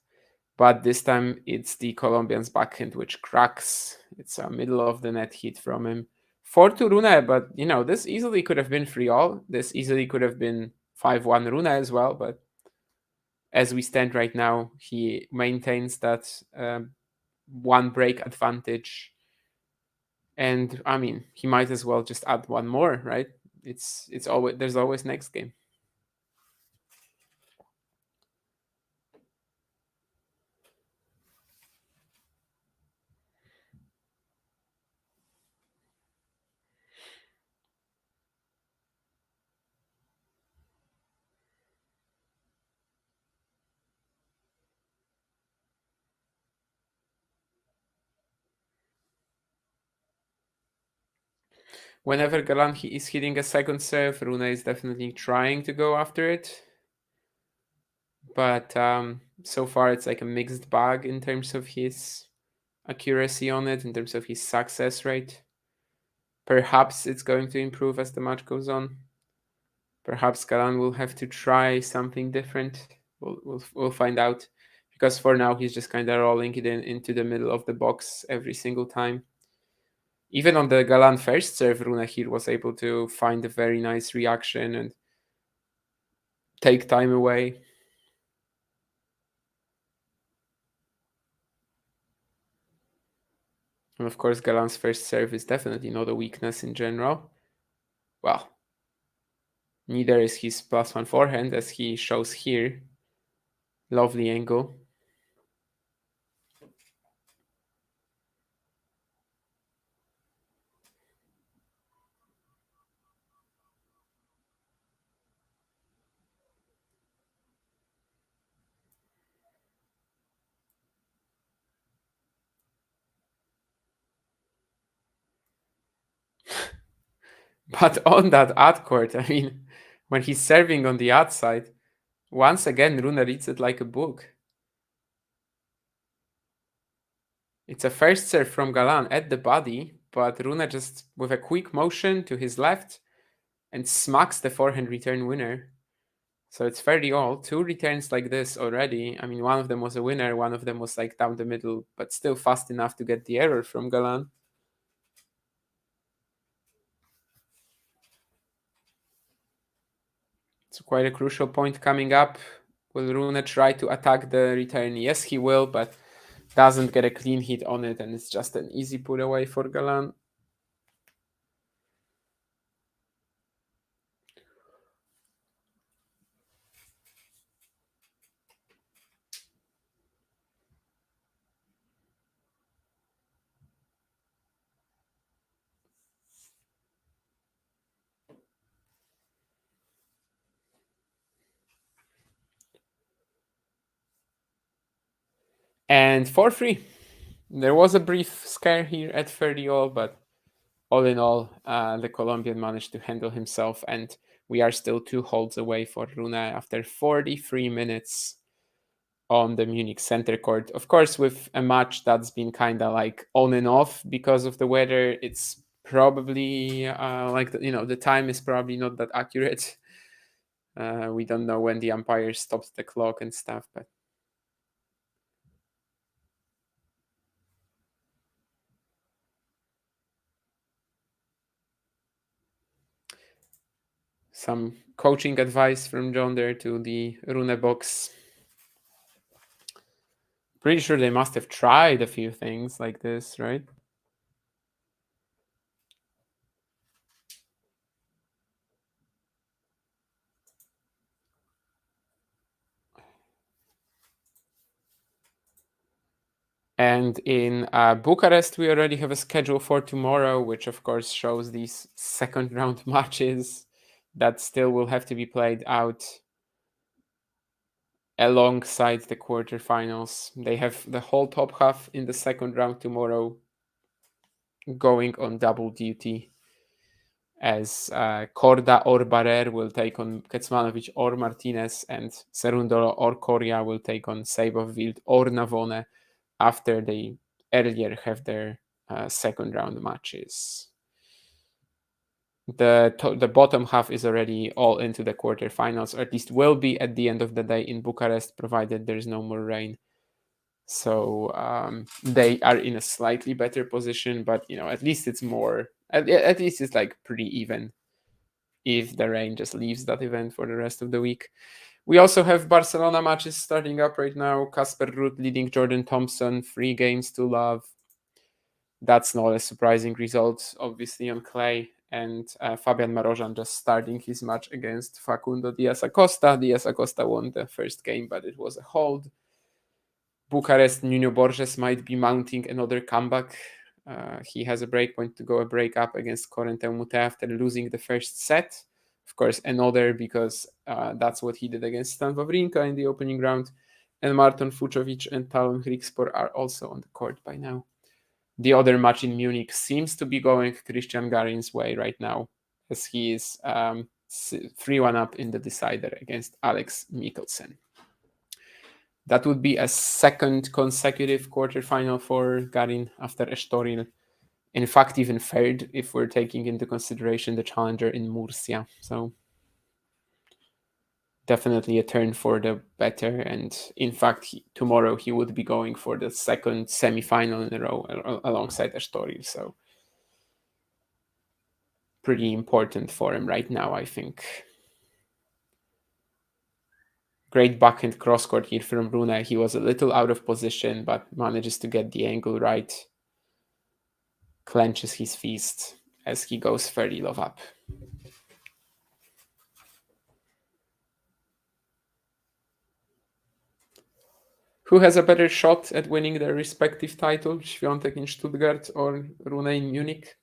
A: But this time it's the Colombian's backhand which cracks. It's a middle of the net hit from him. 4-2 Rune, but this easily could have been 3-all. This easily could have been 5-1 Rune as well, but as we stand right now, he maintains that one break advantage. And I mean, he might as well just add one more, right? It's always there's always next game. Whenever Galan is hitting a second serve, Rune is definitely trying to go after it. But so far it's like a mixed bag in terms of his accuracy on it, in terms of his success rate. Perhaps it's going to improve as the match goes on. Perhaps Galan will have to try something different. We'll find out. Because for now he's just kind of rolling it into the middle of the box every single time. Even on the Galan first serve, Rune here was able to find a very nice reaction and take time away. And of course, Galan's first serve is definitely not a weakness in general. Well, neither is his +1 forehand, as he shows here. Lovely angle. But on that ad court, I mean, when he's serving on the ad side, once again, Rune reads it like a book. It's a first serve from Galan at the body, but Rune just, with a quick motion to his left, and smacks the forehand return winner. So it's 30-all. 2 returns like this already. I mean, one of them was a winner, one of them was like down the middle, but still fast enough to get the error from Galan. It's quite a crucial point coming up. Will Rune try to attack the return? Yes, he will, but doesn't get a clean hit on it, and it's just an easy put away for Galan. And 4-3. There was a brief scare here at 30-all, but all in all, the Colombian managed to handle himself, and we are still 2 holds away for Rune after 43 minutes on the Munich center court. Of course, with a match that's been kind of like on and off because of the weather, it's probably the time is probably not that accurate. We don't know when the umpire stops the clock and stuff, but some coaching advice from John there to the Rune box. Pretty sure they must have tried a few things like this, right? And in Bucharest, we already have a schedule for tomorrow, which of course shows these second round matches that still will have to be played out alongside the quarterfinals. They have the whole top half in the second round tomorrow going on double duty, as Korda or Barrer will take on Kecmanovic or Martinez, and Serundolo or Coria will take on Seibov, Wild or Navone after they earlier have their second round matches. The bottom half is already all into the quarterfinals, or at least will be at the end of the day in Bucharest, provided there's no more rain. So they are in a slightly better position, but at least it's more. At least it's like pretty even. If the rain just leaves that event for the rest of the week. We also have Barcelona matches starting up right now. Casper Ruud leading Jordan Thompson, 3 games to love. That's not a surprising result, obviously, on clay. And Fabian Marozsan just starting his match against Facundo Diaz Acosta. Diaz Acosta won the first game, but it was a hold. Bucharest, Nuno Borges might be mounting another comeback. He has a breakpoint to go a break up against Corentin Moutet after losing the first set. Of course, another because that's what he did against Stan Wawrinka in the opening round. And Marton Fucsovics and Talon Hrikspor are also on the court by now. The other match in Munich seems to be going Christian Garin's way right now, as he is 3-1 up in the decider against Alex Mikkelsen. That would be a second consecutive quarterfinal for Garin after Estoril. In fact, even third if we're taking into consideration the challenger in Murcia. So definitely a turn for the better. And in fact, tomorrow he would be going for the second semi-final in a row alongside Estoril. So pretty important for him right now, I think. Great backhand cross-court here from Rune. He was a little out of position, but manages to get the angle right. Clenches his fist as he goes 30 love up. Who has a better shot at winning their respective title, Świątek in Stuttgart or Rune in Munich?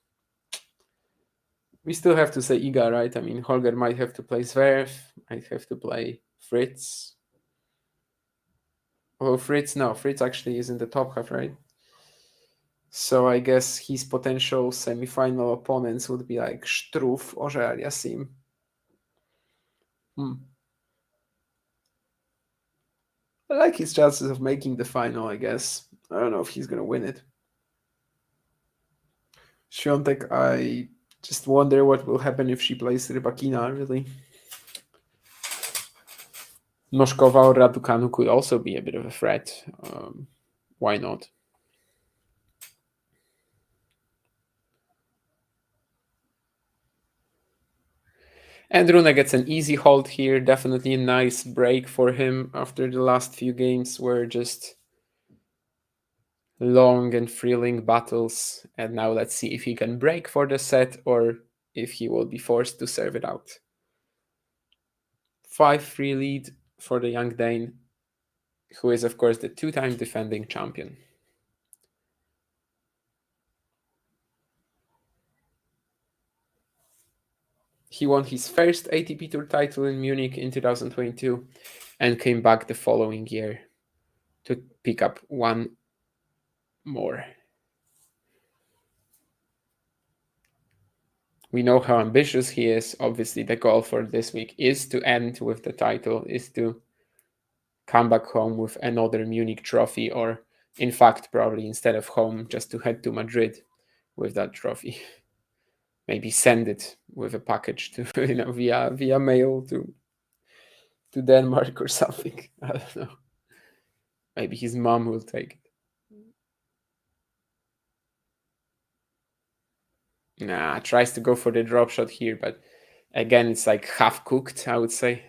A: We still have to say Iga, right? I mean, Holger might have to play Zverev, might have to play Fritz. Oh, Fritz actually is in the top half, right? So I guess his potential semi-final opponents would be like Struff or Aliassime. I like his chances of making the final, I guess. I don't know if he's going to win it. Świątek, I just wonder what will happen if she plays Rybakina, really. Noskova or Raducanu could also be a bit of a threat. Why not? And Rune gets an easy hold here. Definitely a nice break for him after the last few games were just long and thrilling battles. And now let's see if he can break for the set or if he will be forced to serve it out. 5-3 lead for the young Dane, who is, of course, the 2-time defending champion. He won his first ATP Tour title in Munich in 2022 and came back the following year to pick up one more. We know how ambitious he is. Obviously, the goal for this week is to end with the title, is to come back home with another Munich trophy, or in fact, probably instead of home, just to head to Madrid with that trophy. Maybe send it with a package to via mail to Denmark or something. I don't know. Maybe his mom will take it. Nah, tries to go for the drop shot here, but again, it's like half cooked, I would say.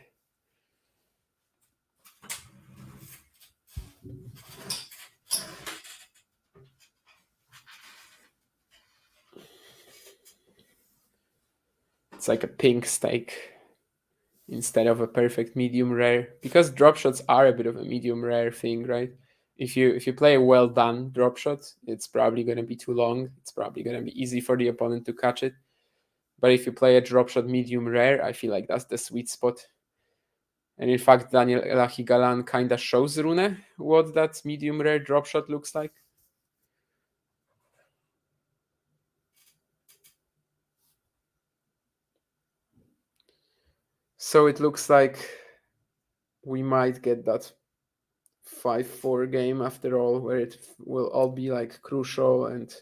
A: It's like a pink steak instead of a perfect medium rare, because drop shots are a bit of a medium rare thing, right? If you play a well done drop shot, it's probably going to be too long. It's probably going to be easy for the opponent to catch it. But if you play a drop shot medium rare, I feel like that's the sweet spot. And in fact, Daniel Elahi Galan kind of shows Rune what that medium rare drop shot looks like. So it looks like we might get that 5-4 game after all, where it will all be like crucial and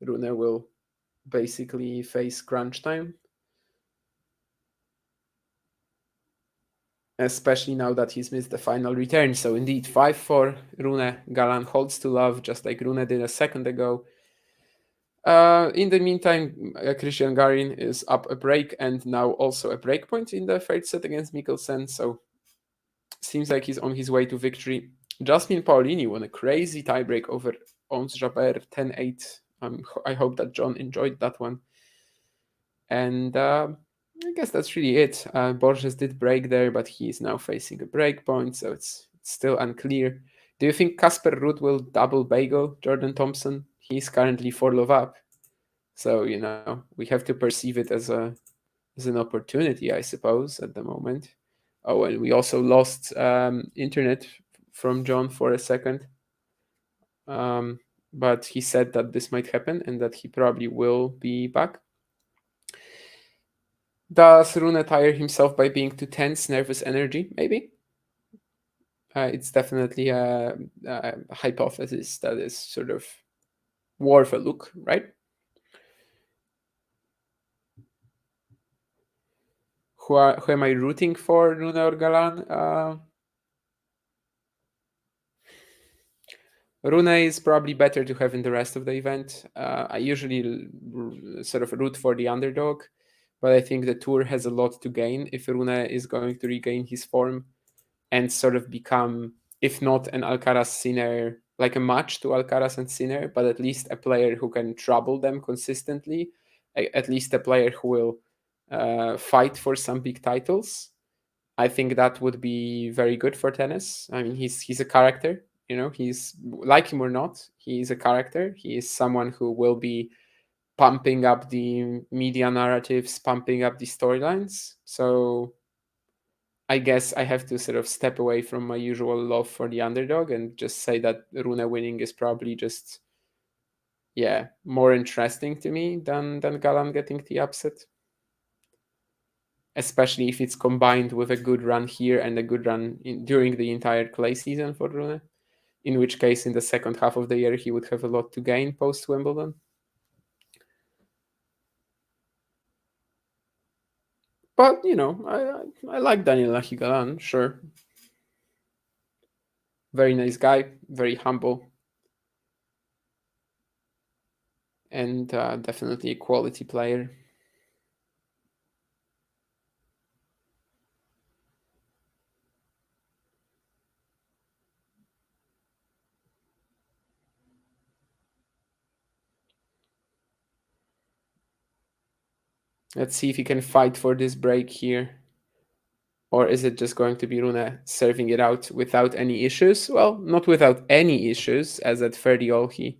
A: Rune will basically face crunch time. especially now that he's missed the final return. So indeed, 5-4 Rune. Galan holds to love, just like Rune did a second ago. In the meantime, Christian Garin is up a break and now also a break point in the third set against Mikkelsen. So seems like he's on his way to victory. Jasmine Paolini won a crazy tiebreak over Ons Jabeur 10-8. I hope that John enjoyed that one. And I guess that's really it. Borges did break there, but he is now facing a break point, so it's still unclear. Do you think Casper Ruud will double bagel Jordan Thompson? He's currently 4-love up. So, we have to perceive it as an opportunity, I suppose, at the moment. Oh, and we also lost internet from John for a second. But he said that this might happen and that he probably will be back. Does Rune tire himself by being too tense, nervous energy? Maybe. It's definitely a hypothesis that is sort of worth a look, right? Who am I rooting for, Rune or Galan? Rune is probably better to have in the rest of the event. I usually sort of root for the underdog, but I think the tour has a lot to gain if Rune is going to regain his form and sort of become, if not an Alcaraz Sinner, like a match to Alcaraz and Sinner, but at least a player who can trouble them consistently, at least a player who will fight for some big titles. I think that would be very good for tennis. I mean, he's a character. He's, like him or not, he's a character. He is someone who will be pumping up the media narratives, pumping up the storylines. So I guess I have to sort of step away from my usual love for the underdog and just say that Rune winning is probably just, yeah, more interesting to me than Galan getting the upset. Especially if it's combined with a good run here and a good run during the entire clay season for Rune. In which case, in the second half of the year, he would have a lot to gain post Wimbledon. But I like Daniel Elahi Galan, sure. Very nice guy, very humble, and definitely a quality player. Let's see if he can fight for this break here. Or is it just going to be Rune serving it out without any issues? Well, not without any issues, as at 30-all he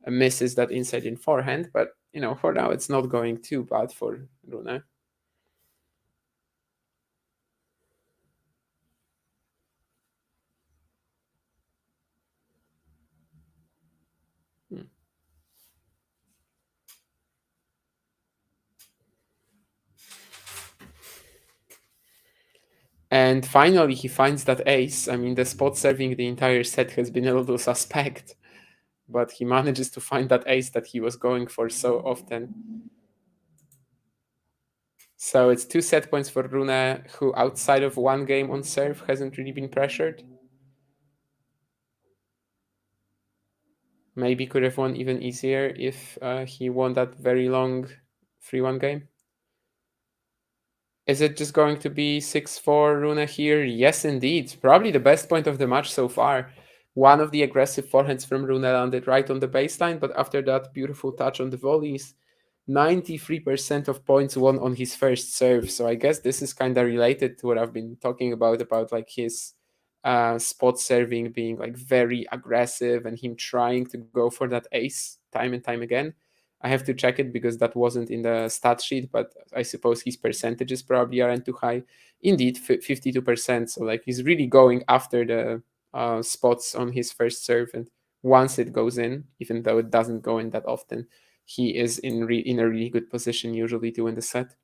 A: misses that inside in forehand. But, for now, it's not going too bad for Rune. And finally, he finds that ace. I mean, the spot serving the entire set has been a little suspect, but he manages to find that ace that he was going for so often. So it's 2 set points for Rune, who outside of one game on serve hasn't really been pressured. Maybe could have won even easier if he won that very long 3-1 game. Is it just going to be 6-4 Rune here? Yes, indeed. Probably the best point of the match so far. One of the aggressive forehands from Rune landed right on the baseline, but after that beautiful touch on the volleys, 93% of points won on his first serve. So I guess this is kind of related to what I've been talking about like his spot serving being like very aggressive and him trying to go for that ace time and time again. I have to check it because that wasn't in the stat sheet, but I suppose his percentages probably aren't too high. Indeed, 52%. So like he's really going after the spots on his first serve, and once it goes in, even though it doesn't go in that often, he is in a really good position usually to win the set.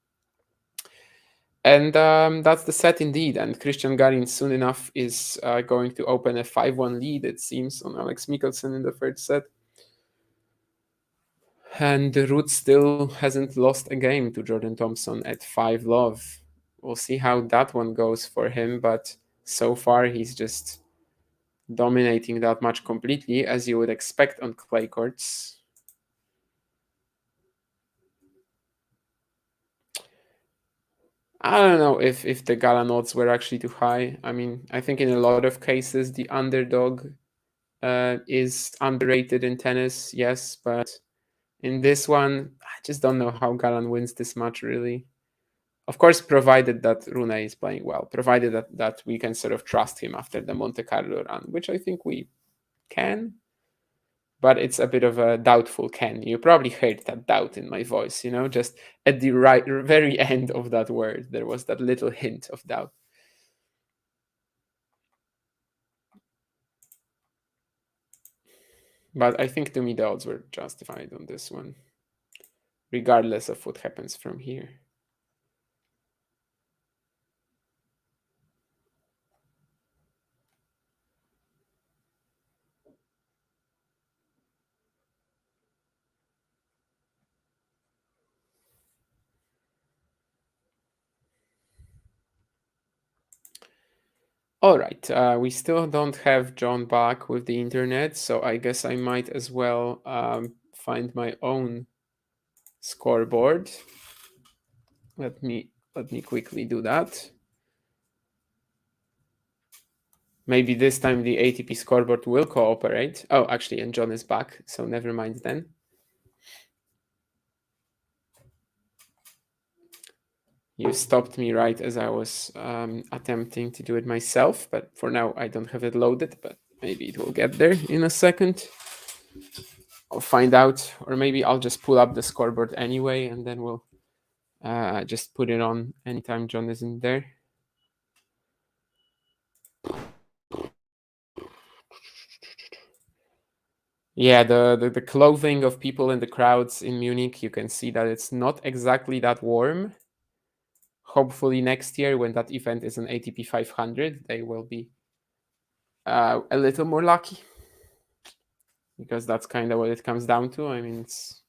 A: And that's the set indeed. And Christian Garin soon enough is going to open a 5-1 lead, it seems, on Alex Mikkelsen in the third set. And Ruud still hasn't lost a game to Jordan Thompson at 5-love. we'll see how that one goes for him. But so far, he's just dominating that match completely, as you would expect on clay courts. I don't know if the Galan odds were actually too high. I mean, I think in a lot of cases the underdog is underrated in tennis, yes, but in this one, I just don't know how Galan wins this match, really. Of course, provided that Rune is playing well, provided that we can sort of trust him after the Monte Carlo run, which I think we can, but it's a bit of a doubtful can. You probably heard that doubt in my voice, just at the very end of that word, there was that little hint of doubt. But I think to me the odds were justified on this one, regardless of what happens from here. All right, we still don't have John back with the internet, so I guess I might as well find my own scoreboard. Let me quickly do that. Maybe this time the ATP scoreboard will cooperate. Oh, actually, and John is back, so never mind then. You stopped me right as I was attempting to do it myself, but for now I don't have it loaded, but maybe it will get there in a second. I'll find out, or maybe I'll just pull up the scoreboard anyway, and then we'll just put it on anytime John isn't there. Yeah, the clothing of people in the crowds in Munich, you can see that it's not exactly that warm. Hopefully next year, when that event is an ATP 500, they will be a little more lucky, because that's kind of what it comes down to. I mean, it's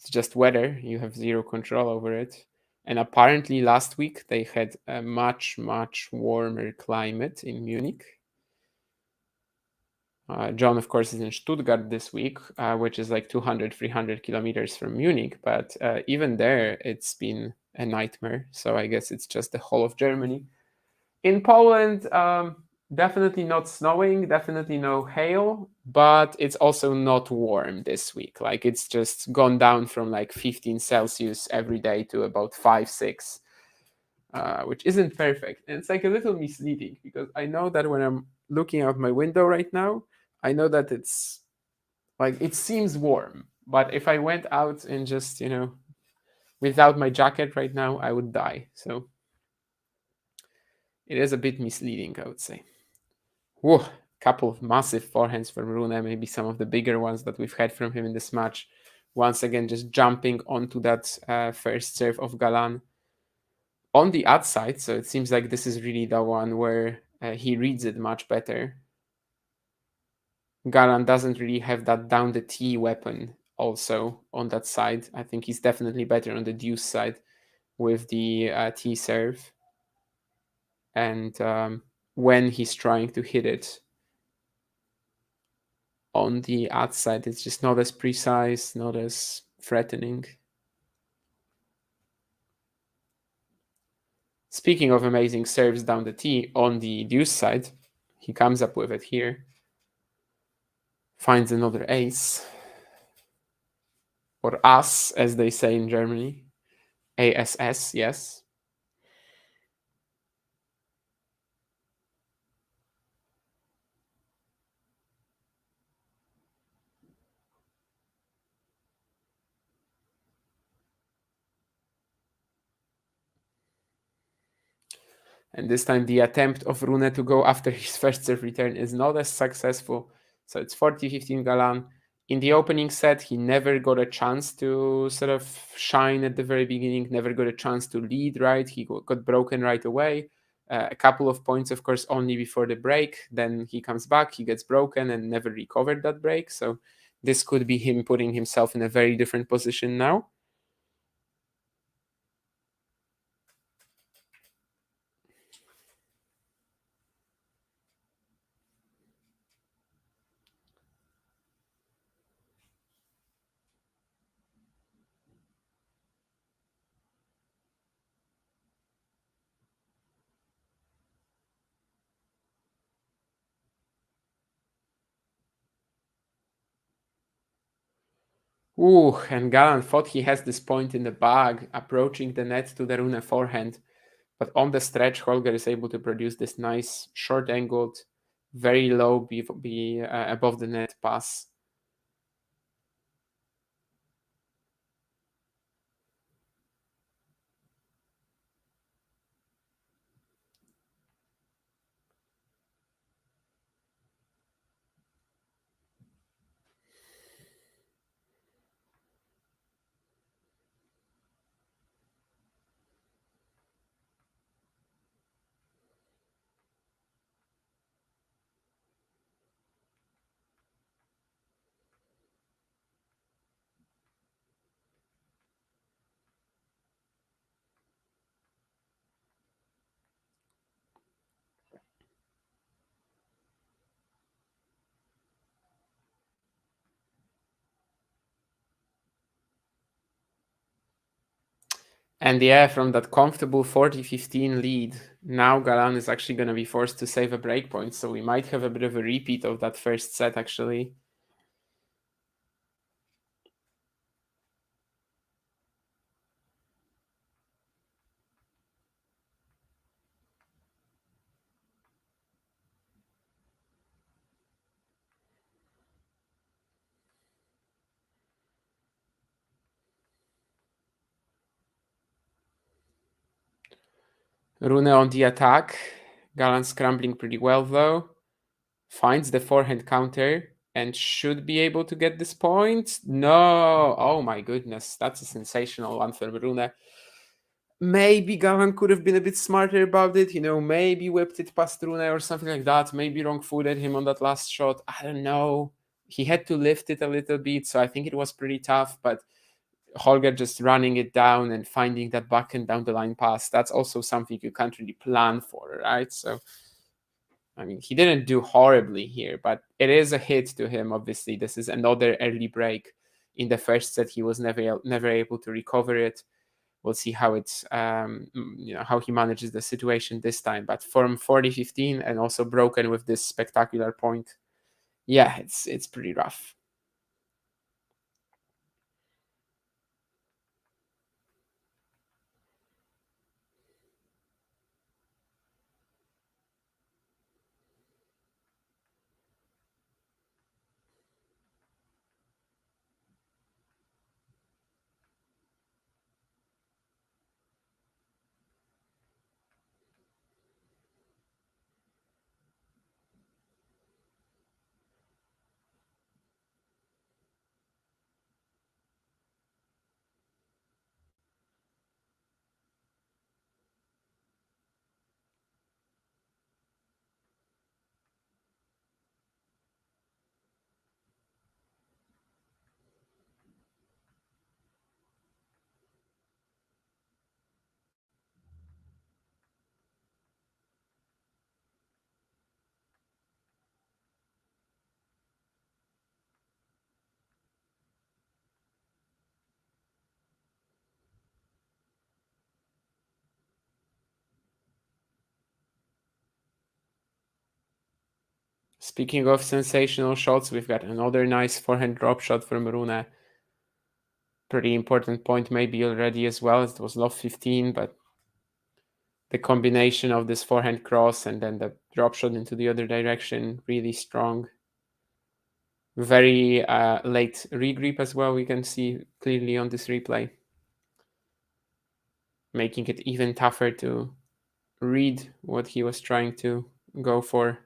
A: just weather. You have zero control over it. And apparently last week they had a much, much warmer climate in Munich. John, of course, is in Stuttgart this week, which is like 200, 300 kilometers from Munich. But even there, it's been a nightmare. So I guess it's just the whole of Germany. In Poland, definitely not snowing, definitely no hail, but it's also not warm this week. Like, it's just gone down from like 15 Celsius every day to about 5, 6, which isn't perfect. And it's like a little misleading, because I know that when I'm looking out my window right now, I know that it's like, it seems warm, but if I went out and just, without my jacket right now, I would die. So it is a bit misleading, I would say. Whoa, couple of massive forehands from Rune, maybe some of the bigger ones that we've had from him in this match. Once again, just jumping onto that first serve of Galan on the outside. So it seems like this is really the one where he reads it much better. Galan doesn't really have that down the tee weapon also on that side. I think he's definitely better on the deuce side with the tee serve. And when he's trying to hit it on the outside, it's just not as precise, not as threatening. Speaking of amazing serves down the tee, on the deuce side, he comes up with it here. Finds another ace. Or ass, as they say in Germany. ASS, yes. And this time the attempt of Rune to go after his first serve return is not as successful. So it's 40-15 Galan. In the opening set, he never got a chance to sort of shine at the very beginning, never got a chance to lead, right? He got broken right away. A couple of points, of course, only before the break. Then he comes back, he gets broken and never recovered that break. So this could be him putting himself in a very different position now. Ooh, and Galan thought he has this point in the bag, approaching the net to the Rune forehand. But on the stretch, Holger is able to produce this nice short-angled, very low above the net pass. And yeah, from that comfortable 40-15 lead, now Galan is actually going to be forced to save a break point. So we might have a bit of a repeat of that first set, actually. Rune on the attack. Galan scrambling pretty well, though. Finds the forehand counter and should be able to get this point. No! Oh my goodness, that's a sensational one for Rune. Maybe Galan could have been a bit smarter about it, maybe whipped it past Rune or something like that. Maybe wrong footed him on that last shot. I don't know. He had to lift it a little bit, so I think it was pretty tough. But Holger just running it down and finding that backhand down the line pass, that's also something you can't really plan for, right? So, I mean, he didn't do horribly here, but it is a hit to him, obviously. This is another early break. In the first set, he was never able to recover it. We'll see how it's how he manages the situation this time. But from 40-15 and also broken with this spectacular point, yeah, it's pretty rough. Speaking of sensational shots, we've got another nice forehand drop shot from Rune. Pretty important point maybe already as well. It was love 15, but the combination of this forehand cross and then the drop shot into the other direction, really strong. Very late regrip as well, we can see clearly on this replay. Making it even tougher to read what he was trying to go for.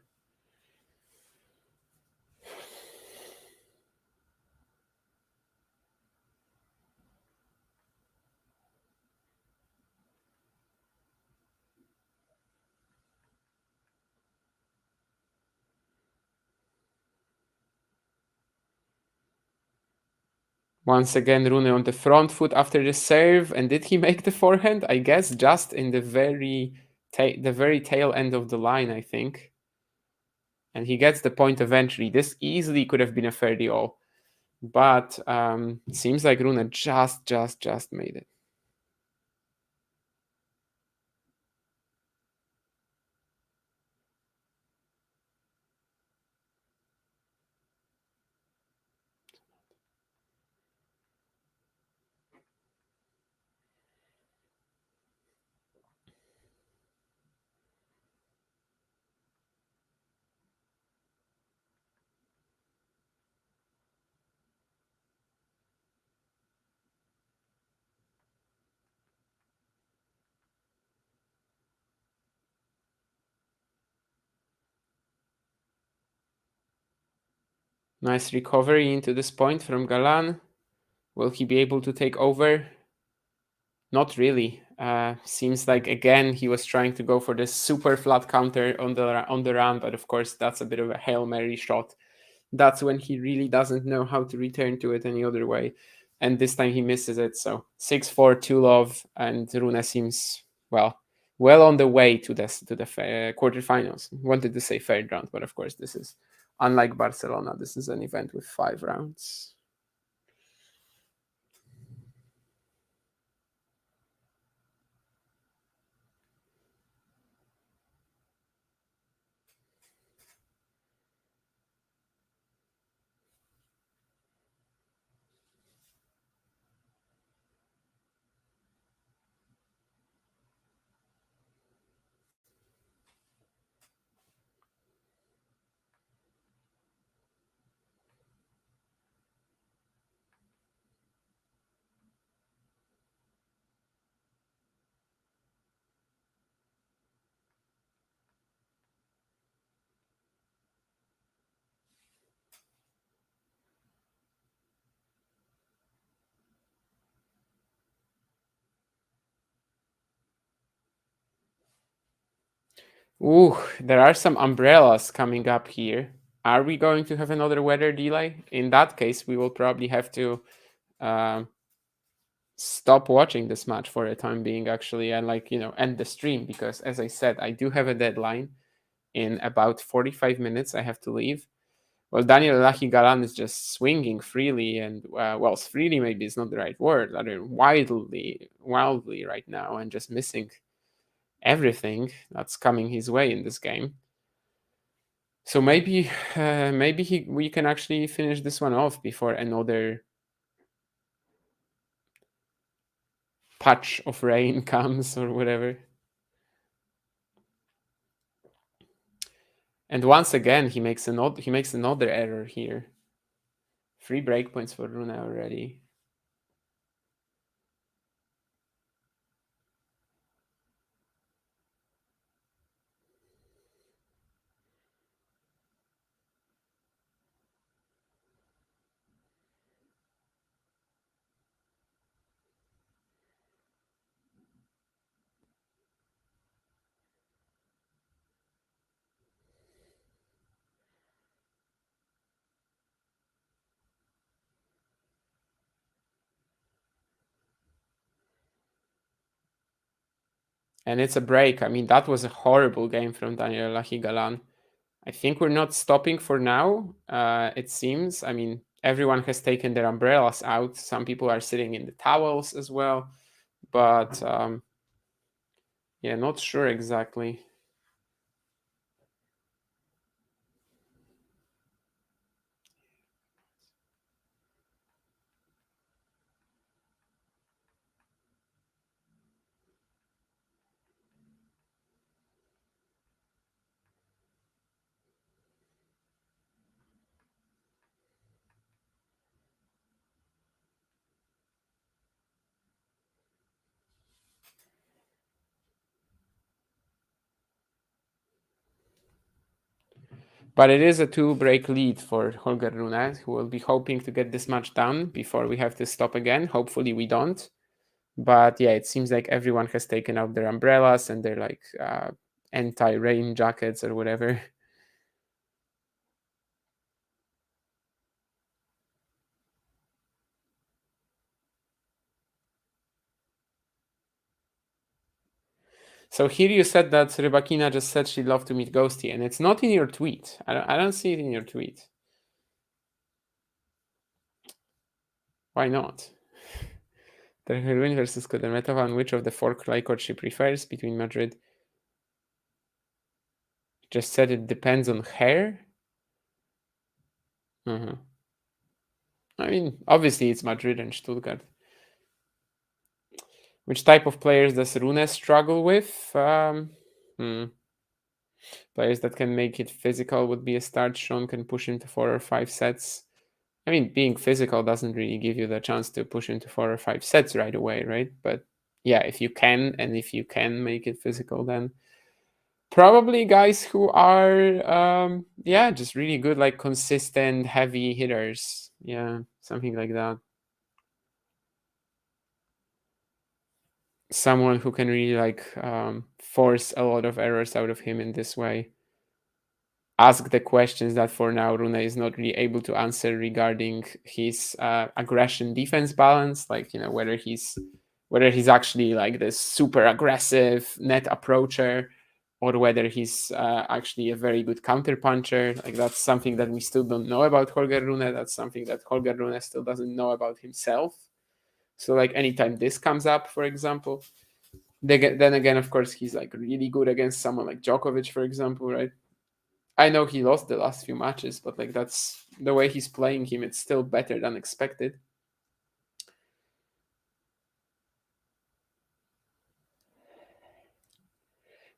A: Once again, Rune on the front foot after the serve. And did he make the forehand? I guess just in the very tail end of the line, I think. And he gets the point eventually. This easily could have been a 30-all. But seems like Rune just made it. Nice recovery into this point from Galan. Will he be able to take over? Not really. Seems like again he was trying to go for this super flat counter on the run, but of course that's a bit of a Hail Mary shot. That's when he really doesn't know how to return to it any other way. And this time he misses it. So 6-4, 2-love, and Rune seems well on the way to the quarterfinals. Wanted to say third round, but of course this is unlike Barcelona. This is an event with 5 rounds. Ooh, there are some umbrellas coming up here. Are we going to have another weather delay? In that case, we will probably have to stop watching this match for a time being, actually, and end the stream, because as I said, I do have a deadline. In about 45 minutes, I have to leave. Well, Daniel Elahi Galan is just swinging freely, and freely maybe is not the right word. Rather wildly right now, and just missing everything that's coming his way in this game. So maybe we can actually finish this one off before another patch of rain comes or whatever. And once again, he makes another error here. 3 breakpoints for Rune already. And it's a break. I mean, that was a horrible game from Daniel Elahi Galan. I think we're not stopping for now, it seems. I mean, everyone has taken their umbrellas out. Some people are sitting in the towels as well. But yeah, not sure exactly. But it is a 2-break lead for Holger Rune, who will be hoping to get this match done before we have to stop again. Hopefully we don't. But yeah, it seems like everyone has taken out their umbrellas and their anti-rain jackets or whatever. So here you said that Rybakina just said she'd love to meet Ghosty, and it's not in your tweet. I don't see it in your tweet. Why not? Rune versus Kudermetova, on which of the 4 clay courts she prefers between Madrid. Just said it depends on her. I mean, obviously it's Madrid and Stuttgart. Which type of players does Rune struggle with? Players that can make it physical would be a start. Sean can push into 4 or 5 sets. I mean, being physical doesn't really give you the chance to push into 4 or 5 sets right away, right? But yeah, if you can make it physical, then Probably guys who are yeah, just really good, like consistent heavy hitters. Yeah, something like that. Someone who can really like force a lot of errors out of him in this way. Ask the questions that for now Rune is not really able to answer regarding his aggression defense balance, like whether he's actually like this super aggressive net approacher, or whether he's actually a very good counter puncher. Like that's something that we still don't know about Holger Rune. That's something that Holger Rune still doesn't know about himself. So like anytime this comes up, for example, then again, of course, he's like really good against someone like Djokovic, for example, right? I know he lost the last few matches, but like that's the way he's playing him. It's still better than expected.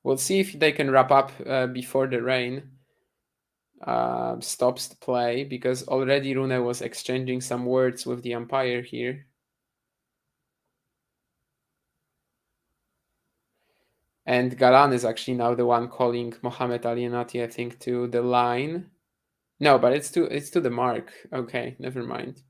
A: We'll see if they can wrap up before the rain stops the play, because already Rune was exchanging some words with the umpire here. And Galan is actually now the one calling Mohamed Alienati, I think, to the line. No, but it's to the mark. Okay, never mind.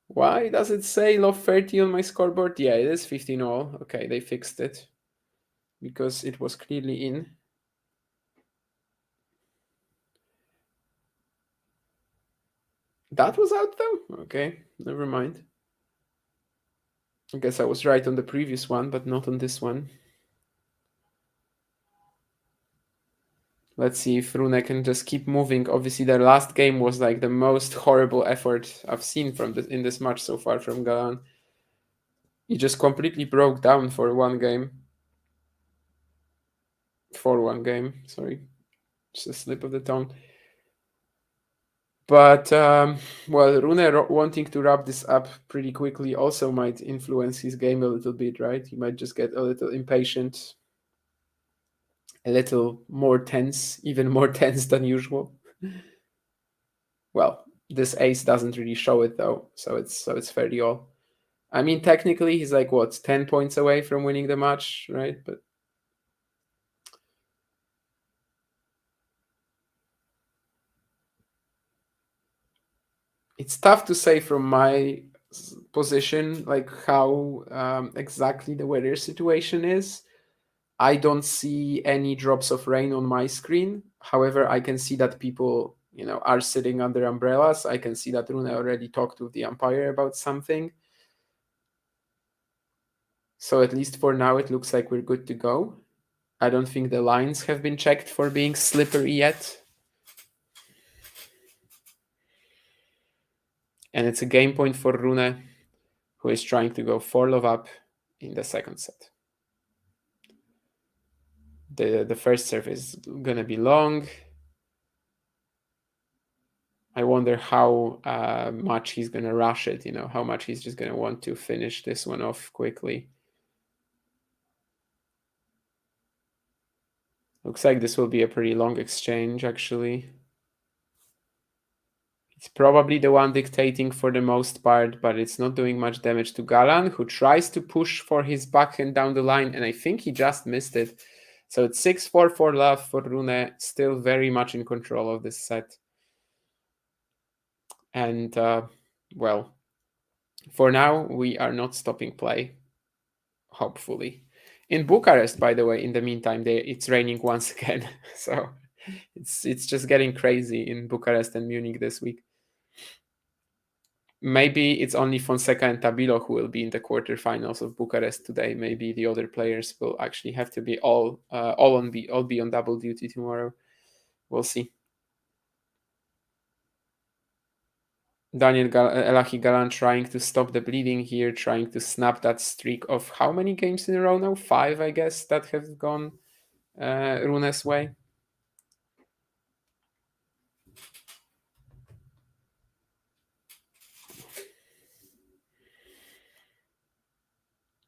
A: Why does it say love 30 on my scoreboard? Yeah, it is 15 all. Okay, they fixed it because it was clearly in. That was out though? Okay, never mind. I guess I was right on the previous one, but not on this one. Let's see if Rune can just keep moving. Obviously, their last game was like the most horrible effort I've seen from in this match so far from Galan. He just completely broke down for one game. For one game, sorry. Just a slip of the tongue. But well, Rune wanting to wrap this up pretty quickly also might influence his game a little bit, right? He might just get a little impatient, a little more tense, even more tense than usual. Well, this ace doesn't really show it though, so it's fairly all. I mean, technically, he's like what 10 points away from winning the match, right? But it's tough to say from my position, like how exactly the weather situation is. I don't see any drops of rain on my screen. However, I can see that people, are sitting under umbrellas. I can see that Rune already talked with the umpire about something. So at least for now, it looks like we're good to go. I don't think the lines have been checked for being slippery yet. And it's a game point for Rune, who is trying to go 4-love up in the second set. The first serve is going to be long. I wonder how much he's going to rush it, how much he's just going to want to finish this one off quickly. Looks like this will be a pretty long exchange, actually. It's probably the one dictating for the most part, but it's not doing much damage to Galan, who tries to push for his backhand down the line, and I think he just missed it. So it's 6-4 for love for Rune, still very much in control of this set. And, well, for now, we are not stopping play, hopefully. In Bucharest, by the way, in the meantime, it's raining once again. So it's just getting crazy in Bucharest and Munich this week. Maybe it's only Fonseca and Tabilo who will be in the quarterfinals of Bucharest today. Maybe the other players will actually have to be all be on double duty tomorrow. We'll see. Elahi Galan trying to stop the bleeding here, trying to snap that streak of how many games in a row now? 5, I guess, that have gone Rune's way.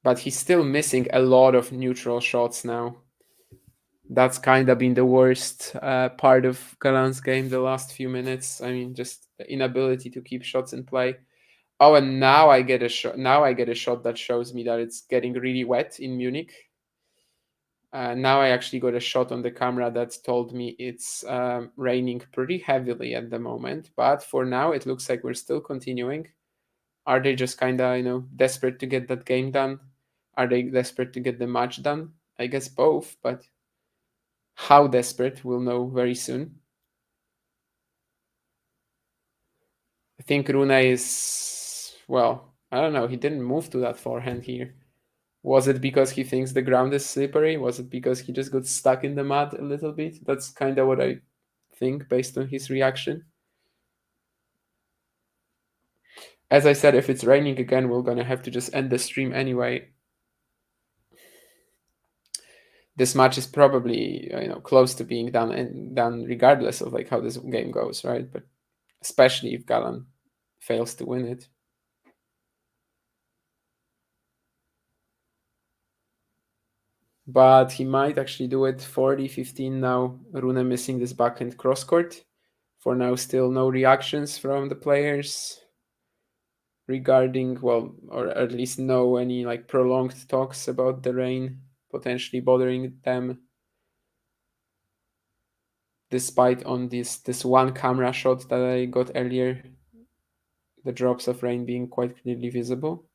A: But he's still missing a lot of neutral shots now. That's kind of been the worst part of Galan's game the last few minutes. I mean, just the inability to keep shots in play. Oh, and now I get a shot. Now I get a shot that shows me that it's getting really wet in Munich. Now I actually got a shot on the camera that told me it's raining pretty heavily at the moment. But for now, it looks like we're still continuing. Are they just kind of, desperate to get that game done? Are they desperate to get the match done? I guess both, but how desperate we'll know very soon. I think Rune is, well, I don't know. He didn't move to that forehand here. Was it because he thinks the ground is slippery? Was it because he just got stuck in the mud a little bit? That's kind of what I think based on his reaction. As I said, if it's raining again, we're gonna have to just end the stream anyway. This match is probably close to being done and done regardless of like how this game goes, right? But especially if Galan fails to win it. But he might actually do it 40-15 now. Rune missing this backhand cross court. For now, still no reactions from the players regarding, well, or at least no any like prolonged talks about the rain potentially bothering them. Despite on this one camera shot that I got earlier, the drops of rain being quite clearly visible.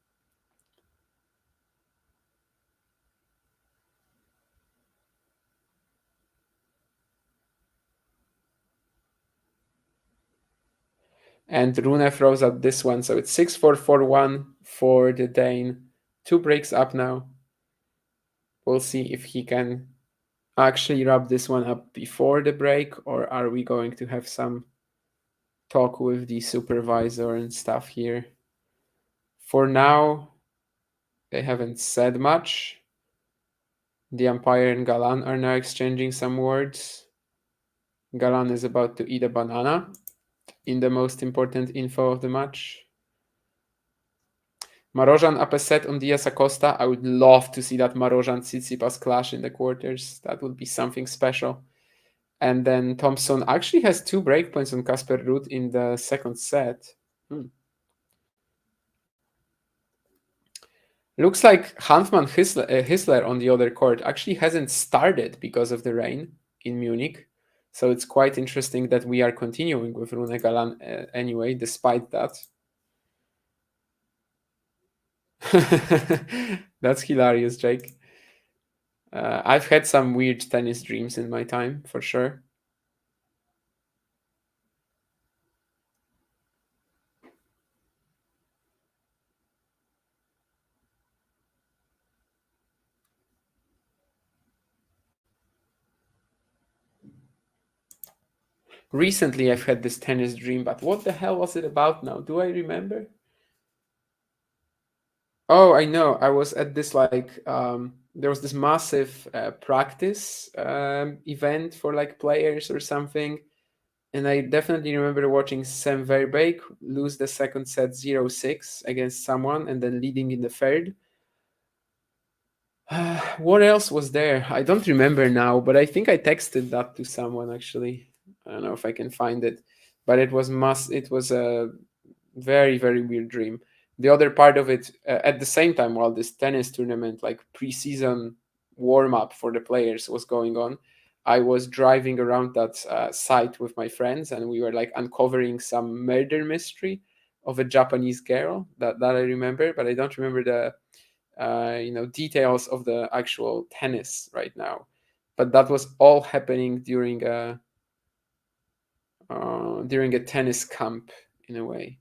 A: And Rune throws out this one, so it's 6-4-4-1 for the Dane. 2 breaks up now. We'll see if he can actually wrap this one up before the break, or are we going to have some talk with the supervisor and stuff here? For now, they haven't said much. The umpire and Galan are now exchanging some words. Galan is about to eat a banana in the most important info of the match. Marojan up a set on Diaz Acosta. I would love to see that Marojan Tsitsipas clash in the quarters. That would be something special. And then Thompson actually has 2 breakpoints on Casper Ruud in the second set. Looks like Hanfmann Hisler on the other court actually hasn't started because of the rain in Munich. So it's quite interesting that we are continuing with Rune Galan anyway, despite that. That's hilarious, Jake. I've had some weird tennis dreams in my time, for sure. Recently, I've had this tennis dream, but what the hell was it about now? Do I remember? Oh, I know. I was at this there was this massive practice event for like players or something. And I definitely remember watching Sam Verbeek lose the second set 0-6 against someone and then leading in the third. What else was there? I don't remember now, but I think I texted that to someone actually. I don't know if I can find it, but it was a very very weird dream. The other part of it, at the same time while this tennis tournament like preseason warm up for the players was going on, I was driving around that site with my friends and we were like uncovering some murder mystery of a Japanese girl that I remember, but I don't remember the details of the actual tennis right now. But that was all happening during a tennis camp in a way.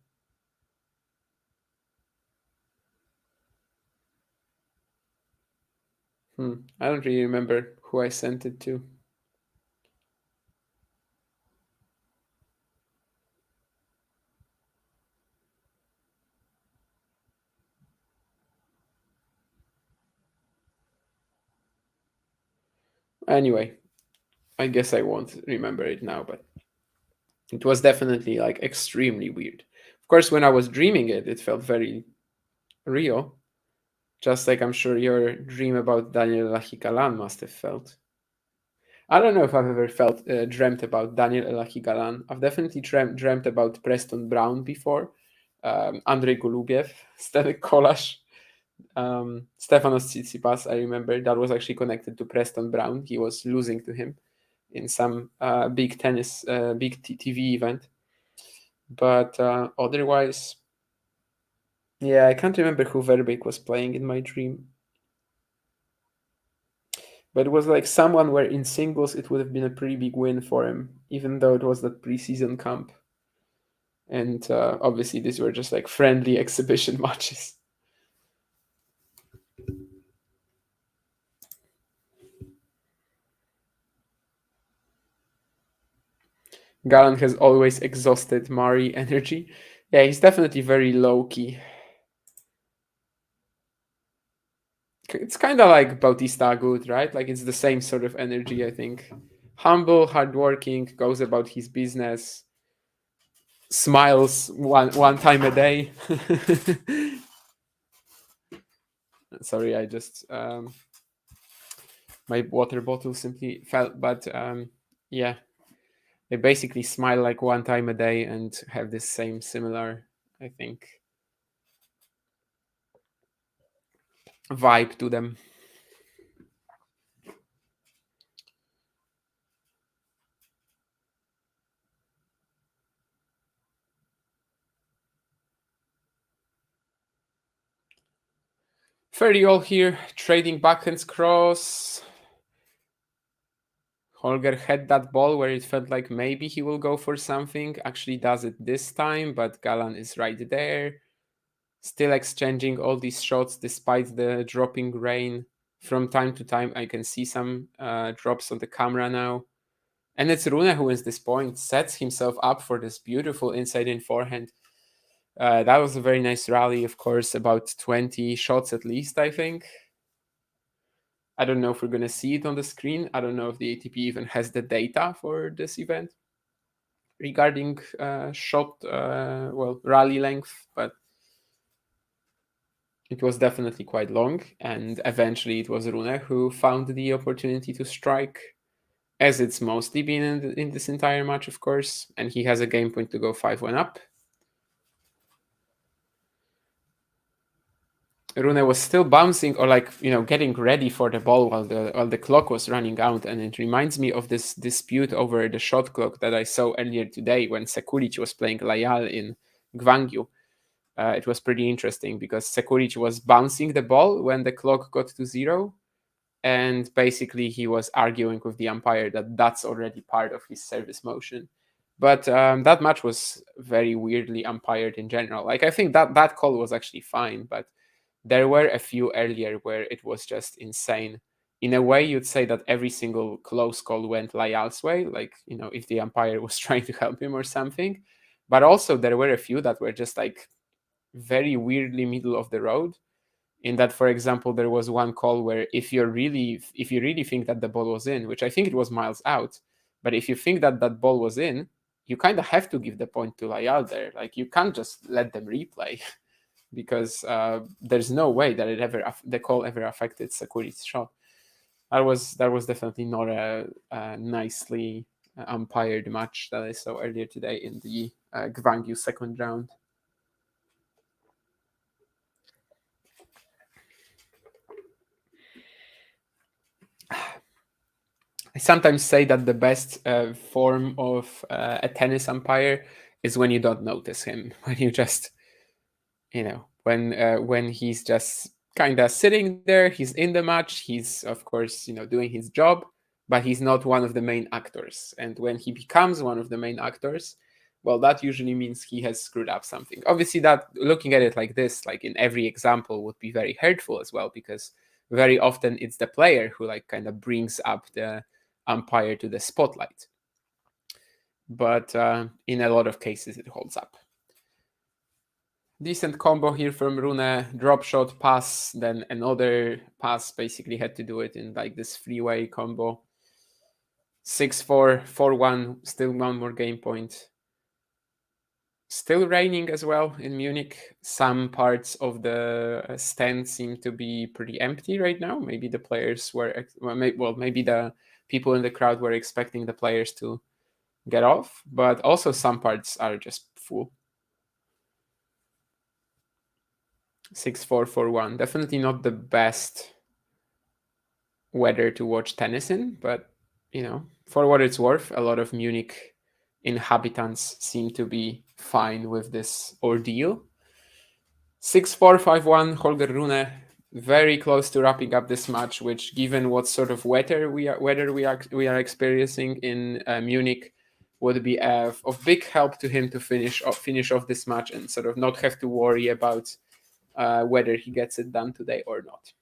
A: I don't really remember who I sent it to. Anyway, I guess I won't remember it now, but it was definitely like extremely weird. Of course, when I was dreaming it, it felt very real, just like I'm sure your dream about Daniel Elahi Galan must have felt. I don't know if I've ever dreamt about Daniel Elahi Galan. I've definitely dreamt about Preston Brown before, Andrei Golubiev, Stanek Kolash, Stefanos Tsitsipas. I remember that was actually connected to Preston Brown. He was losing to him in some big tennis, big TV event. But otherwise, yeah, I can't remember who Verbeek was playing in my dream. But it was like someone where in singles it would have been a pretty big win for him, even though it was that preseason camp. And obviously these were just like friendly exhibition matches. Galan has always exhausted Mari energy. Yeah, he's definitely very low-key. It's kind of like Bautista Agut, right? Like it's the same sort of energy, I think. Humble, hardworking, goes about his business, smiles one time a day. Sorry, I just my water bottle simply fell. But yeah, they basically smile like one time a day and have this same similar, I think, vibe to them. Feriol here, trading backhands cross. Holger had that ball where it felt like maybe he will go for something. Actually does it this time, but Galan is right there. Still exchanging all these shots despite the dropping rain. From time to time, I can see some drops on the camera now. And it's Rune who wins this point, sets himself up for this beautiful inside-in forehand. That was a very nice rally, of course, about 20 shots at least, I think. I don't know if we're going to see it on the screen. I don't know if the ATP even has the data for this event regarding rally length, but it was definitely quite long. And eventually it was Rune who found the opportunity to strike, as it's mostly been in this entire match, of course. And he has a game point to go 5-1 up. Rune was still bouncing or getting ready for the ball while the clock was running out, and it reminds me of this dispute over the shot clock that I saw earlier today when Sekulic was playing Layal in Gwangju. It was pretty interesting because Sekulic was bouncing the ball when the clock got to 0, and basically he was arguing with the umpire that that's already part of his service motion. But that match was very weirdly umpired in general. Like I think that call was actually fine, but there were a few earlier where it was just insane. In a way, you'd say that every single close call went Layal's way, like, if the umpire was trying to help him or something. But also, there were a few that were just like very weirdly middle of the road. In that, for example, there was one call where if you really think that the ball was in, which I think it was miles out, but if you think that that ball was in, you kind of have to give the point to Layal there. Like you can't just let them replay. Because there's no way that the call ever affected Sakuric's shot. That was definitely not a nicely umpired match that I saw earlier today in the Gwangju second round. I sometimes say that the best form of a tennis umpire is when you don't notice him, when you just, when he's just kind of sitting there, he's in the match, he's of course doing his job, but he's not one of the main actors. And when he becomes one of the main actors, well, that usually means he has screwed up something. Obviously, that looking at it like this, like in every example, would be very hurtful as well, because very often it's the player who like kind of brings up the umpire to the spotlight. But in a lot of cases, it holds up. Decent combo here from Rune. Drop shot, pass, then another pass. Basically had to do it in like this freeway combo. 6-4, 4-1, still one more game point. Still raining as well in Munich. Some parts of the stand seem to be pretty empty right now. Maybe the players were, maybe the people in the crowd were expecting the players to get off, but also some parts are just full. 6-4-4-1. Definitely not the best weather to watch tennis in, but for what it's worth, a lot of Munich inhabitants seem to be fine with this ordeal. 6-4-5-1, Holger Rune, very close to wrapping up this match, which, given what sort of weather we are experiencing in Munich, would be of big help to him to finish off this match and sort of not have to worry about whether he gets it done today or not.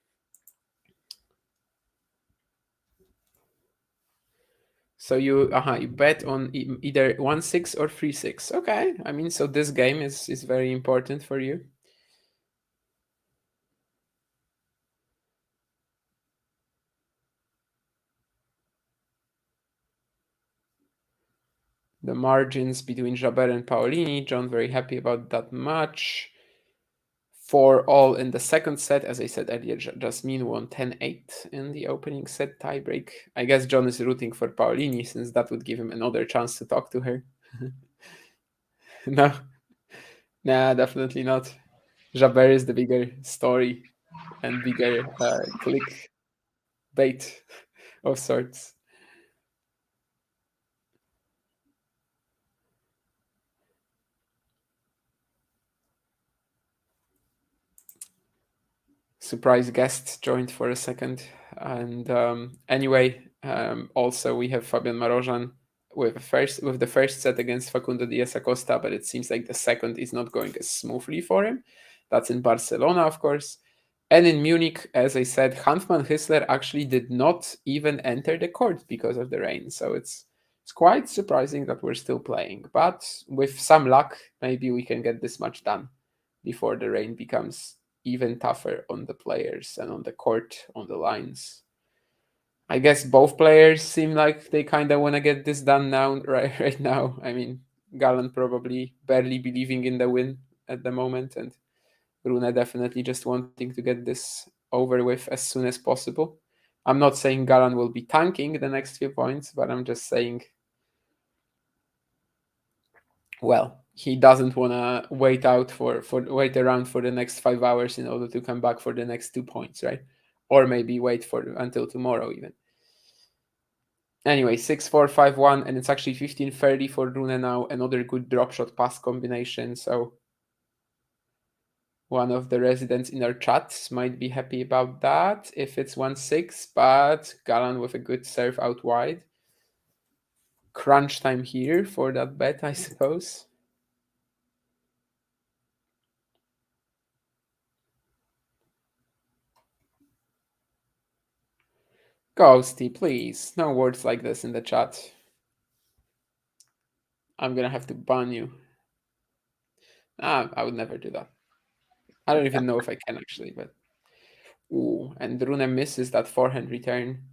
A: So you bet on either 1-6 or 3-6. Okay, I mean, so this game is very important for you. The margins between Jabber and Paolini, John very happy about that match. 4-all in the second set. As I said earlier, Jasmine won 10-8 in the opening set tiebreak. I guess John is rooting for Paolini, since that would give him another chance to talk to her. No, nah, definitely not. Jabber is the bigger story and bigger click bait of sorts. Surprise guest joined for a second. And anyway, also we have Fabian Marozsan with the first set against Facundo Diaz Acosta, but it seems like the second is not going as smoothly for him. That's in Barcelona, of course. And in Munich, as I said, Hanfmann Hissler actually did not even enter the court because of the rain. So it's quite surprising that we're still playing. But with some luck, maybe we can get this much done before the rain becomes even tougher on the players and on the court, on the lines. I guess both players seem like they kind of want to get this done now, right now. I mean, Galan probably barely believing in the win at the moment, and Rune definitely just wanting to get this over with as soon as possible. I'm not saying Galan will be tanking the next few points, but I'm just saying, well, he doesn't want to wait around for the next 5 hours in order to come back for the next 2 points, right? Or maybe wait for until tomorrow even. Anyway, 6-4-5-1, and it's actually 15-30 for Rune now. Another good drop shot pass combination. So one of the residents in our chats might be happy about that if it's 1-6, but Galan with a good serve out wide. Crunch time here for that bet, I suppose. Ghosty, please. No words like this in the chat. I'm gonna have to ban you. I would never do that. I don't even know if I can actually, but ooh, and Rune misses that forehand return.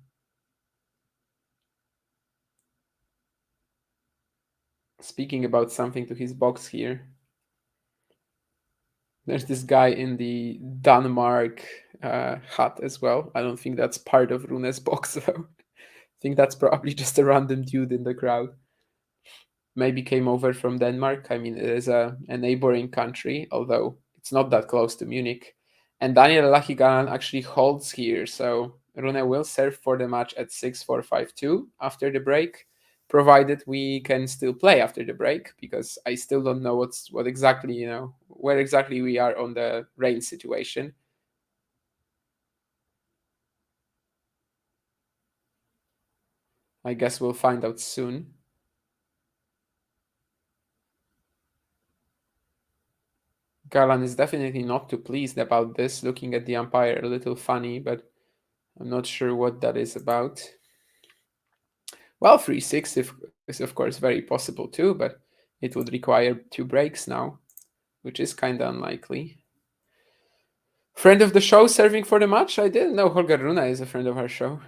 A: Speaking about something to his box here. There's this guy in the Denmark hat as well. I don't think that's part of Rune's box though. I think that's probably just a random dude in the crowd. Maybe came over from Denmark. I mean, it is a neighboring country, although it's not that close to Munich. And Daniel Elahi Galan actually holds here, so Rune will serve for the match at 6-4-5-2 after the break, provided we can still play after the break, because I still don't know what exactly, where exactly we are on the rain situation. I guess we'll find out soon. Galan is definitely not too pleased about this, looking at the umpire a little funny, but I'm not sure what that is about. Well, 3-6 is of course very possible too, but it would require 2 breaks now, which is kind of unlikely. Friend of the show serving for the match? I didn't know Holger Rune is a friend of our show.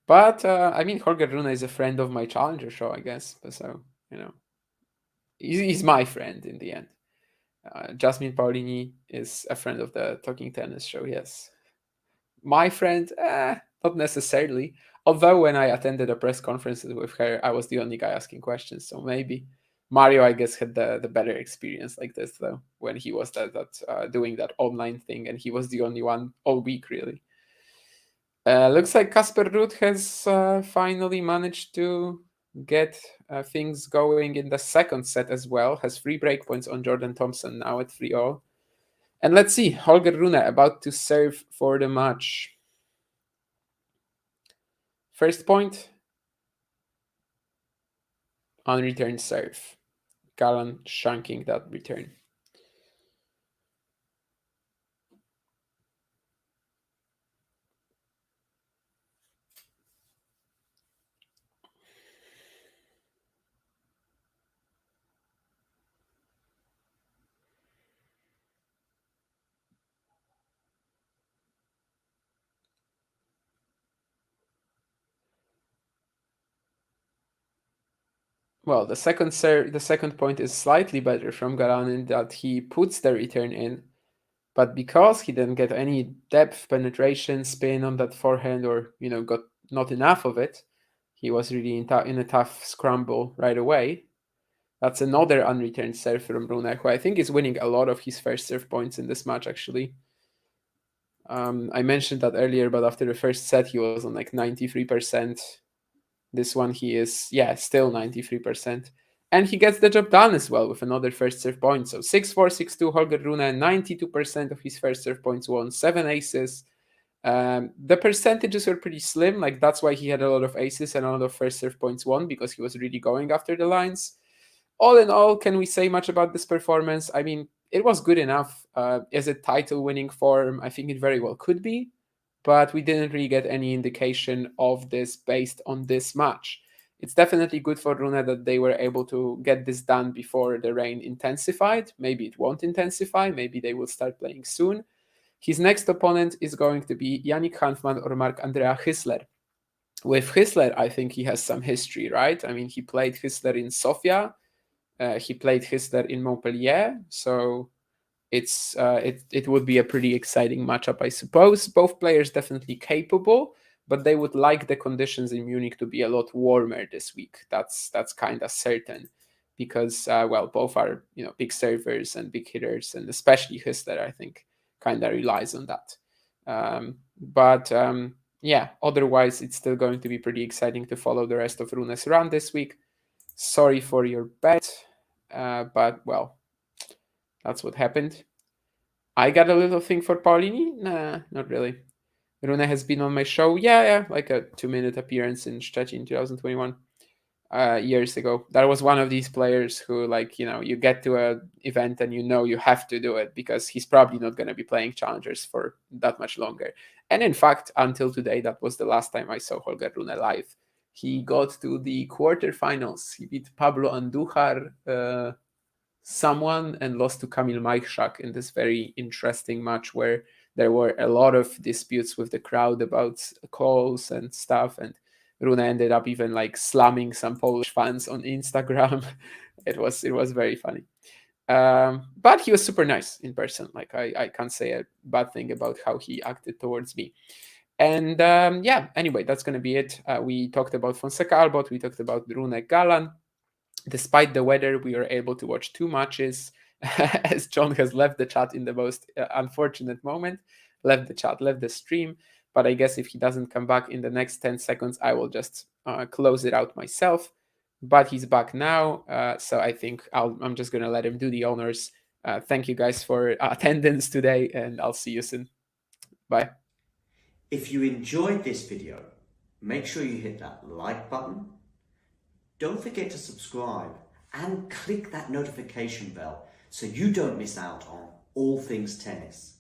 A: But, I mean, Holger Rune is a friend of my Challenger show, I guess. So, he's my friend in the end. Jasmine Paolini is a friend of the Talking Tennis show, yes. My friend, not necessarily. Although when I attended a press conference with her, I was the only guy asking questions. So maybe Mario, I guess, had the better experience like this, though, when he was doing that online thing, and he was the only one all week, really. Looks like Casper Ruud has finally managed to get things going in the second set as well. Has 3 breakpoints on Jordan Thompson now at 3-all. And let's see, Holger Rune about to serve for the match. First point, unreturned serve. Galan shanking that return. Well, the second point is slightly better from Galan in that he puts the return in, but because he didn't get any depth, penetration, spin on that forehand, or got not enough of it, he was really in a tough scramble right away. That's another unreturned serve from Rune, who I think is winning a lot of his first serve points in this match, actually. I mentioned that earlier, but after the first set, he was on like 93%. This one, he is, still 93%. And he gets the job done as well with another first serve point. So 6-4, 6-2, Holger Rune, 92% of his first serve points won, 7 aces. The percentages were pretty slim. Like, that's why he had a lot of aces and a lot of first serve points won, because he was really going after the lines. All in all, can we say much about this performance? I mean, it was good enough. As a title-winning form, I think it very well could be, but we didn't really get any indication of this based on this match. It's definitely good for Rune that they were able to get this done before the rain intensified. Maybe it won't intensify. Maybe they will start playing soon. His next opponent is going to be Yannick Hanfmann or Marc-Andrea Hissler. With Hissler, I think he has some history, right? I mean, he played Hissler in Sofia. He played Hissler in Montpellier. So it would be a pretty exciting matchup, I suppose. Both players definitely capable, but they would like the conditions in Munich to be a lot warmer this week. That's kind of certain, because both are big servers and big hitters, and especially Hissler, I think, kind of relies on that. Otherwise it's still going to be pretty exciting to follow the rest of Rune's run this week. Sorry for your bet, but well, that's what happened. I got a little thing for Paulini? Nah, not really. Rune has been on my show. Yeah, like a 2-minute appearance in Szczecin 2021, years ago. That was one of these players who, like, you get to an event and you have to do it, because he's probably not going to be playing challengers for that much longer. And in fact, until today, that was the last time I saw Holger Rune live. He got to the quarterfinals. He beat Pablo Andujar, someone, and lost to Kamil Majchrzak in this very interesting match where there were a lot of disputes with the crowd about calls and stuff, and Rune ended up even like slamming some Polish fans on Instagram. It was very funny. But he was super nice in person. Like, I can't say a bad thing about how he acted towards me. And anyway, that's going to be it. We talked about Fonseca Albot, we talked about Rune Galan. Despite the weather, we were able to watch 2 matches, as John has left the chat in the most unfortunate moment, left the stream. But I guess if he doesn't come back in the next 10 seconds, I will just close it out myself. But he's back now, so I think I'm just going to let him do the honors. Thank you guys for attendance today, and I'll see you soon. Bye.
B: If you enjoyed this video, make sure you hit that like button. Don't forget to subscribe and click that notification bell so you don't miss out on all things tennis.